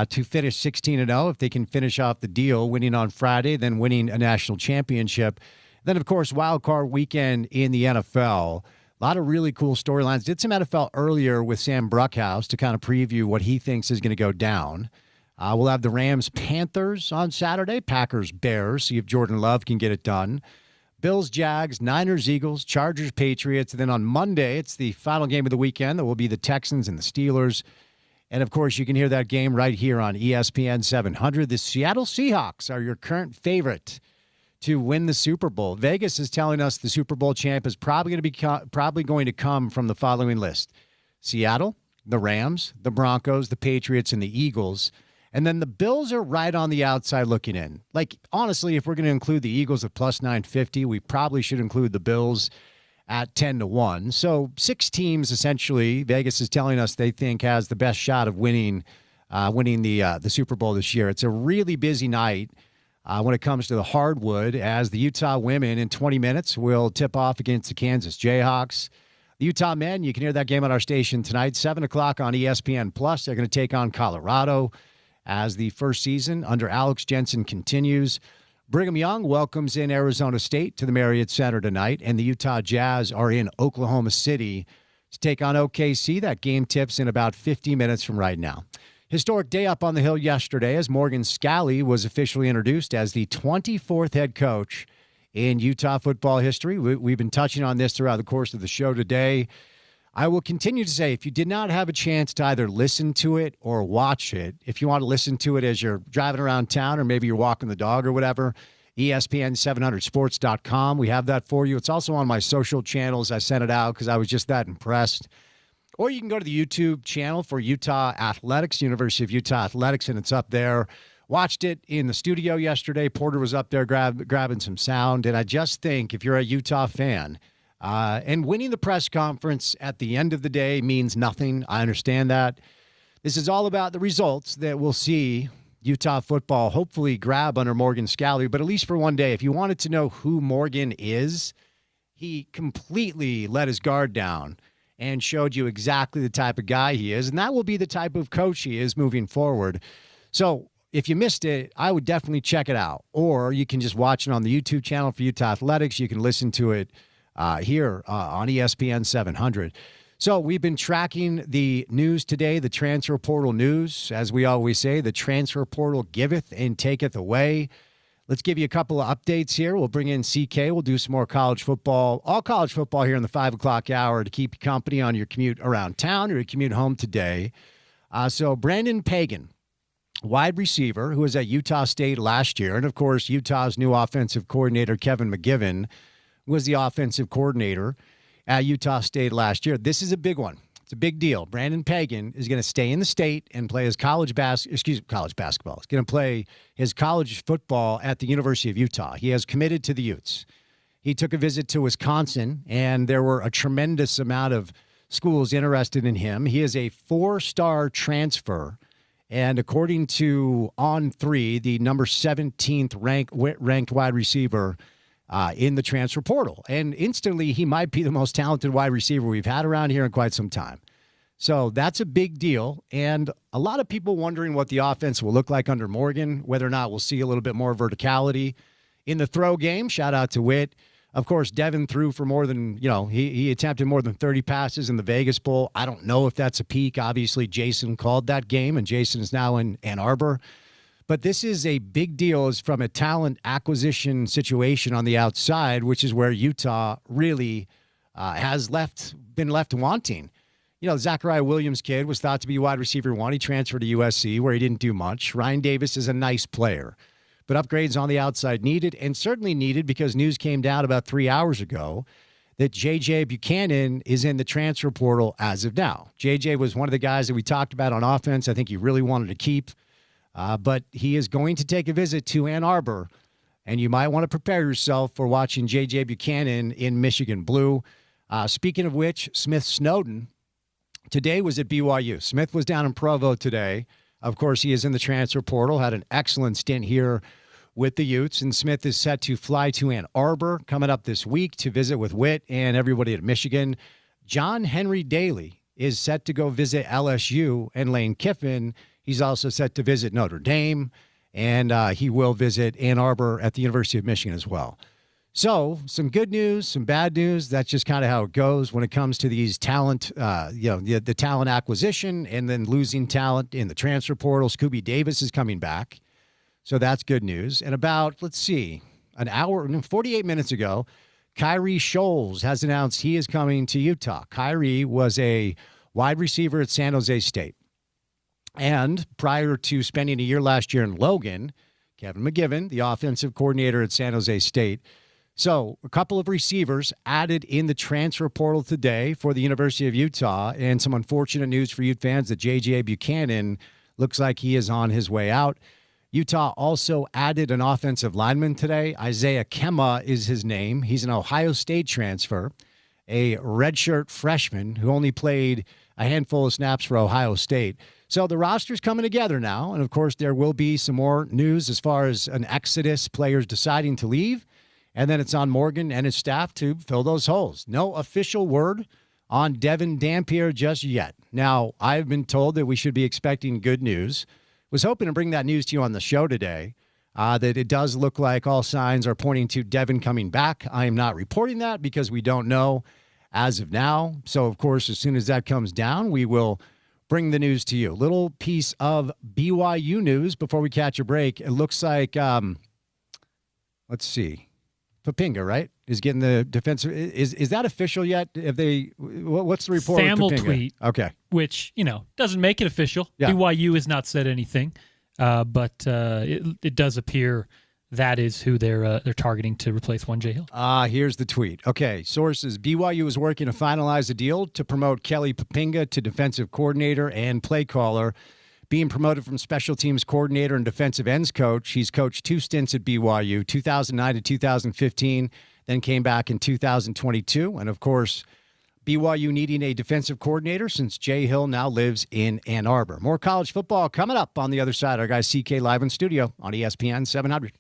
To finish 16-0, if they can finish off the deal, winning on Friday, then winning a national championship. Then, of course, wild card weekend in the NFL. A lot of really cool storylines. Did some NFL earlier with Sam Bruckhouse to kind of preview what he thinks is going to go down. We'll have the Rams-Panthers on Saturday, Packers-Bears, see if Jordan Love can get it done. Bills-Jags, Niners-Eagles, Chargers-Patriots. And then on Monday, it's the final game of the weekend. That will be the Texans and the Steelers. And, of course, you can hear that game right here on ESPN 700. The Seattle Seahawks are your current favorite to win the Super Bowl. Vegas is telling us the Super Bowl champ is probably going to come from the following list: Seattle, the Rams, the Broncos, the Patriots, and the Eagles. And then the Bills are right on the outside looking in. Like, honestly, if we're going to include the Eagles at plus 950, we probably should include the Bills at 10-1. So 6 teams, essentially, Vegas is telling us they think has the best shot of winning the Super Bowl this year. It's a really busy night when it comes to the hardwood, as the Utah women in 20 minutes will tip off against the Kansas Jayhawks. The Utah men, you can hear that game on our station tonight, 7 o'clock on ESPN+. They're going to take on Colorado as the first season under Alex Jensen continues. Brigham Young welcomes in Arizona State to the Marriott Center tonight, and the Utah Jazz are in Oklahoma City to take on OKC. That game tips in about 50 minutes from right now. Historic day up on the Hill yesterday as Morgan Scalley was officially introduced as the 24th head coach in Utah football history. We've been touching on this throughout the course of the show today. I will continue to say, if you did not have a chance to either listen to it or watch it, if you want to listen to it as you're driving around town or maybe you're walking the dog or whatever, ESPN700sports.com. We have that for you. It's also on my social channels. I sent it out because I was just that impressed. Or you can go to the YouTube channel for Utah Athletics, University of Utah Athletics, and it's up there. Watched it in the studio yesterday. Porter was up there grabbing some sound. And I just think if you're a Utah fan, and winning the press conference at the end of the day means nothing. I understand that. This is all about the results that we'll see Utah football hopefully grab under Morgan Scalley. But at least for one day, if you wanted to know who Morgan is, he completely let his guard down and showed you exactly the type of guy he is. And that will be the type of coach he is moving forward. So if you missed it, I would definitely check it out. Or you can just watch it on the YouTube channel for Utah Athletics. You can listen to it here on ESPN 700. So we've been tracking the news today, the transfer portal news. As we always say, the transfer portal giveth and taketh away. Let's give you a couple of updates here. We'll bring in CK. We'll do some more college football, all college football here in the 5 o'clock hour to keep you company on your commute around town or your commute home today. So Brandon Pagan, wide receiver who was at Utah State last year. And, of course, Utah's new offensive coordinator, Kevin McGivern, was the offensive coordinator at Utah State last year. This is a big one. It's a big deal. Brandon Pagan is going to stay in the state and play his college basketball. He's going to play his college football at the University of Utah. He has committed to the Utes. He took a visit to Wisconsin, and there were a tremendous amount of schools interested in him. He is a 4-star transfer, and according to On3, the number 17th ranked wide receiver in the transfer portal. And instantly, he might be the most talented wide receiver we've had around here in quite some time. So that's a big deal. And a lot of people wondering what the offense will look like under Morgan, whether or not we'll see a little bit more verticality in the throw game. Shout out to Witt. Of course, Devin threw for more than, he attempted more than 30 passes in the Vegas Bowl. I don't know if that's a peak. Obviously, Jason called that game, and Jason is now in Ann Arbor. But this is a big deal is from a talent acquisition situation on the outside, which is where Utah really has been left wanting. Zachariah Williams' kid was thought to be wide receiver one. He transferred to USC, where he didn't do much. Ryan Davis is a nice player. But upgrades on the outside needed, and certainly needed because news came down about 3 hours ago that J.J. Buchanan is in the transfer portal as of now. J.J. was one of the guys that we talked about on offense. I think he really wanted to keep. But he is going to take a visit to Ann Arbor, and you might want to prepare yourself for watching J.J. Buchanan in Michigan Blue. Speaking of which, Smith Snowden today was at BYU. Smith was down in Provo today. Of course, he is in the transfer portal, had an excellent stint here with the Utes, and Smith is set to fly to Ann Arbor coming up this week to visit with Witt and everybody at Michigan. John Henry Daly is set to go visit LSU, and Lane Kiffin, he's also set to visit Notre Dame, and he will visit Ann Arbor at the University of Michigan as well. So some good news, some bad news. That's just kind of how it goes when it comes to these talent, the talent acquisition and then losing talent in the transfer portal. Scooby Davis is coming back. So that's good news. And about, an hour and 48 minutes ago, Kyrie Scholes has announced he is coming to Utah. Kyrie was a wide receiver at San Jose State. And prior to spending a year last year in Logan, Kevin McGivern, the offensive coordinator at San Jose State. So a couple of receivers added in the transfer portal today for the University of Utah, and some unfortunate news for Ute fans that J.J. Buchanan looks like he is on his way out. Utah also added an offensive lineman today. Isaiah Kemma is his name. He's an Ohio State transfer, a redshirt freshman who only played a handful of snaps for Ohio State. So the roster's coming together now, and of course there will be some more news as far as an exodus, players deciding to leave. And then it's on Morgan and his staff to fill those holes. No official word on Devin Dampier just yet. Now, I've been told that we should be expecting good news. Was hoping to bring that news to you on the show today, that it does look like all signs are pointing to Devin coming back. I am not reporting that because we don't know as of now. So, of course, as soon as that comes down, we will bring the news to you. Little piece of BYU news before we catch a break. It looks like, let's see. Papinga, right, is getting the defensive. Is that official yet? Have they? What's the report? Famil with Papinga? tweet. Okay, which doesn't make it official. Yeah. BYU has not said anything, but it does appear that is who they're targeting to replace one J Hill. Here's the tweet. Okay, sources: BYU is working to finalize a deal to promote Kelly Papinga to defensive coordinator and play caller. Being promoted from special teams coordinator and defensive ends coach. He's coached 2 stints at BYU, 2009 to 2015, then came back in 2022. And, of course, BYU needing a defensive coordinator since Jay Hill now lives in Ann Arbor. More college football coming up on the other side. Our guy CK live in studio on ESPN 700.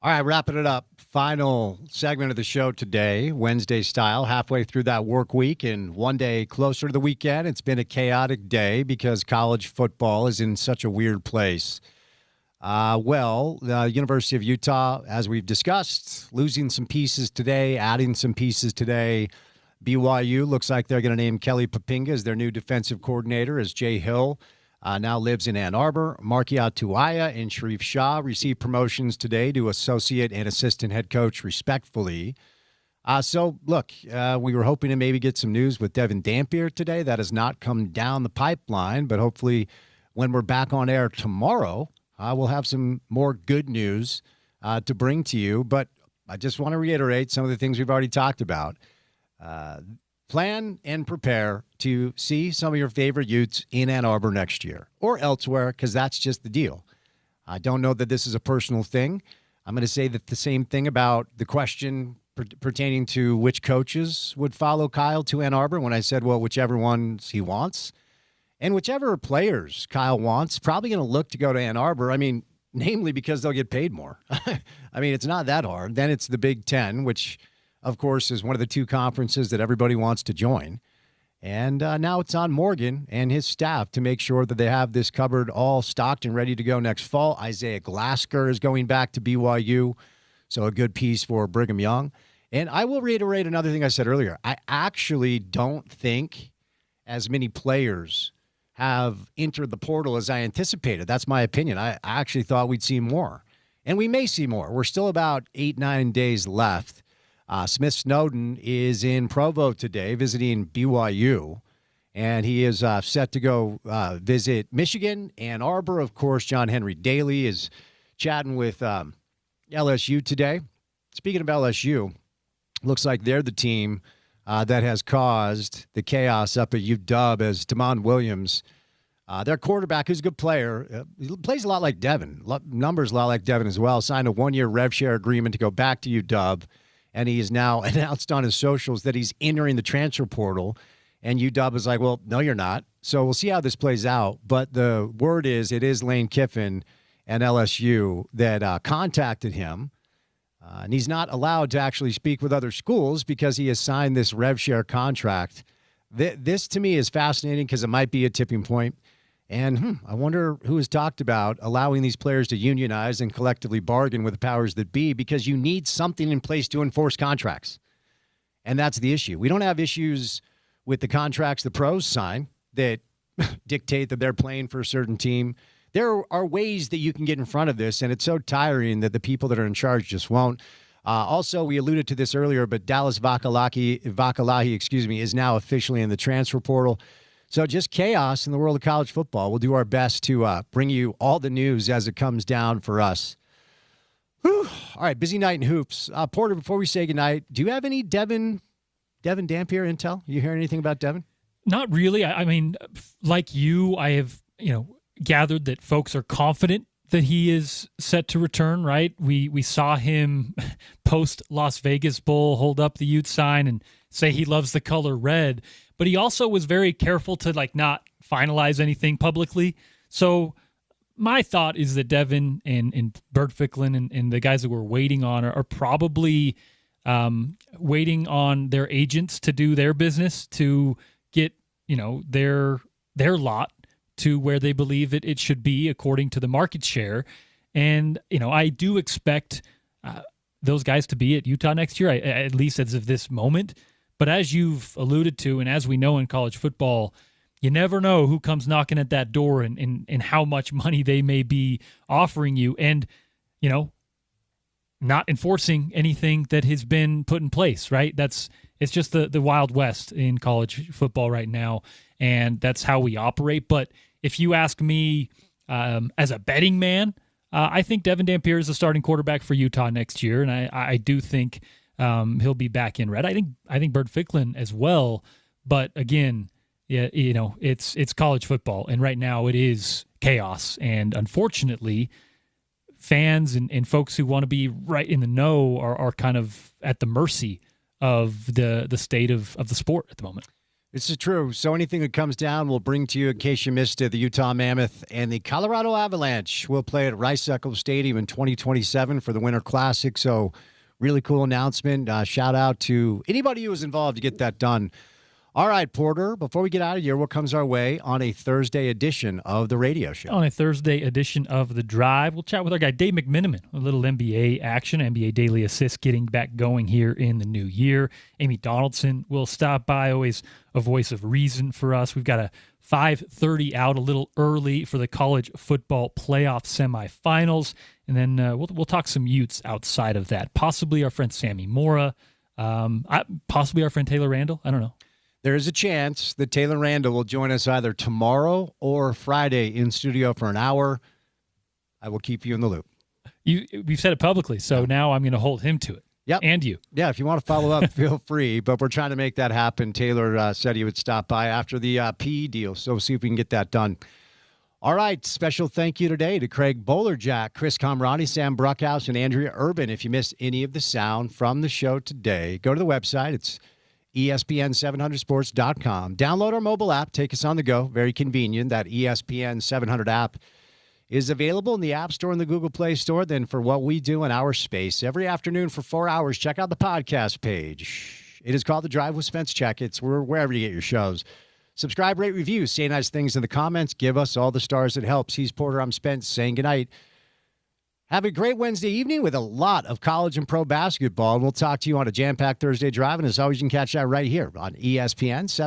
All right, wrapping it up. Final segment of the show today, Wednesday style, halfway through that work week and one day closer to the weekend. It's been a chaotic day because college football is in such a weird place. The University of Utah, as we've discussed, losing some pieces today, adding some pieces today. BYU looks like they're going to name Kelly Papinga as their new defensive coordinator, as Jay Hill now lives in Ann Arbor. Markia Tuaya and Sharif Shah received promotions today to associate and assistant head coach, respectfully. We were hoping to maybe get some news with Devin Dampier today. That has not come down the pipeline, but hopefully when we're back on air tomorrow, we'll have some more good news to bring to you. But I just want to reiterate some of the things we've already talked about. Plan and prepare to see some of your favorite Utes in Ann Arbor next year or elsewhere, because that's just the deal. I don't know that this is a personal thing. I'm going to say that the same thing about the question pertaining to which coaches would follow Kyle to Ann Arbor when I said, well, whichever ones he wants. And whichever players Kyle wants, probably going to look to go to Ann Arbor. I mean, namely because they'll get paid more. I mean, it's not that hard. Then it's the Big Ten, which, of course, is one of the two conferences that everybody wants to join. And now it's on Morgan and his staff to make sure that they have this cupboard all stocked and ready to go next fall. Isaiah Glasker is going back to BYU, so a good piece for Brigham Young. And I will reiterate another thing I said earlier. I actually don't think as many players have entered the portal as I anticipated. That's my opinion. I actually thought we'd see more. And we may see more. We're still about 8-9 days left. Smith Snowden is in Provo today visiting BYU, and he is set to go visit Michigan, Ann Arbor. Of course, John Henry Daly is chatting with LSU today. Speaking of LSU, looks like they're the team that has caused the chaos up at UW as Damon Williams, their quarterback, who's a good player, he plays a lot like Devin, numbers a lot like Devin as well, signed a one-year rev share agreement to go back to UW. And he is now announced on his socials that he's entering the transfer portal. And UW is like, well, no, you're not. So we'll see how this plays out. But the word is it is Lane Kiffin and LSU that contacted him. And he's not allowed to actually speak with other schools because he has signed this rev share contract. This, to me, is fascinating because it might be a tipping point. And I wonder who has talked about allowing these players to unionize and collectively bargain with the powers that be, because you need something in place to enforce contracts. And that's the issue. We don't have issues with the contracts the pros sign that dictate that they're playing for a certain team. There are ways that you can get in front of this, and it's so tiring that the people that are in charge just won't. Also, we alluded to this earlier, but Dallas Vakalahi, is now officially in the transfer portal. So just chaos in the world of college football. We'll do our best to bring you all the news as it comes down for us. Whew. All right, busy night in hoops. Porter, before we say goodnight, do you have any Devin Dampier intel? You hear anything about Devin? Not really. I mean, like you, I have gathered that folks are confident that he is set to return, right? We saw him post Las Vegas Bowl, hold up the Ute sign and say he loves the color red. But he also was very careful to not finalize anything publicly. So my thought is that Devin and Bert Ficklin and the guys that we're waiting on are probably waiting on their agents to do their business to get their lot to where they believe it should be according to the market share. And I do expect those guys to be at Utah next year, at least as of this moment. But as you've alluded to, and as we know in college football, you never know who comes knocking at that door and how much money they may be offering you. And, not enforcing anything that has been put in place, right? It's just the Wild West in college football right now, and that's how we operate. But if you ask me as a betting man, I think Devin Dampier is the starting quarterback for Utah next year, and I do think he'll be back in red. I think Bert Ficklin as well, but again, it's college football, and right now it is chaos, and unfortunately, fans and folks who want to be right in the know are kind of at the mercy of the state of the sport at the moment. This is true. So anything that comes down, we'll bring to you. In case you missed it, the Utah Mammoth and the Colorado Avalanche will play at Rice-Eccles Stadium in 2027 for the Winter Classic. So really cool announcement. Shout out to anybody who was involved to get that done. All right, Porter, before we get out of here, what comes our way on a Thursday edition of the radio show? On a Thursday edition of The Drive, we'll chat with our guy Dave McMiniman, a little NBA action, NBA Daily Assist getting back going here in the new year. Amy Donaldson will stop by, always a voice of reason for us. We've got a 5:30 out, a little early for the college football playoff semifinals. And then we'll talk some Utes outside of that. Possibly our friend Sammy Mora, possibly our friend Taylor Randall. I don't know. There is a chance that Taylor Randall will join us either tomorrow or Friday in studio for an hour. I will keep you in the loop. We've said it publicly, so now I'm going to hold him to it. Yep. And you. Yeah, if you want to follow up, feel free. But we're trying to make that happen. Taylor said he would stop by after the PE deal, so see if we can get that done. All right, special thank you today to Craig Bowlerjack, Chris Comrani, Sam Bruckhouse, and Andrea Urban. If you missed any of the sound from the show today, go to the website. It's ESPN700sports.com. Download our mobile app. Take us on the go. Very convenient. That ESPN 700 app is available in the App Store and the Google Play Store. Then for what we do in our space every afternoon for 4 hours, check out the podcast page. It is called The Drive with Spence Checketts. We're wherever you get your shows. Subscribe, rate, review, say nice things in the comments. Give us all the stars. It helps. He's Porter. I'm Spence saying goodnight. Have a great Wednesday evening with a lot of college and pro basketball. And we'll talk to you on a jam-packed Thursday drive. And as always, you can catch that right here on ESPN 7.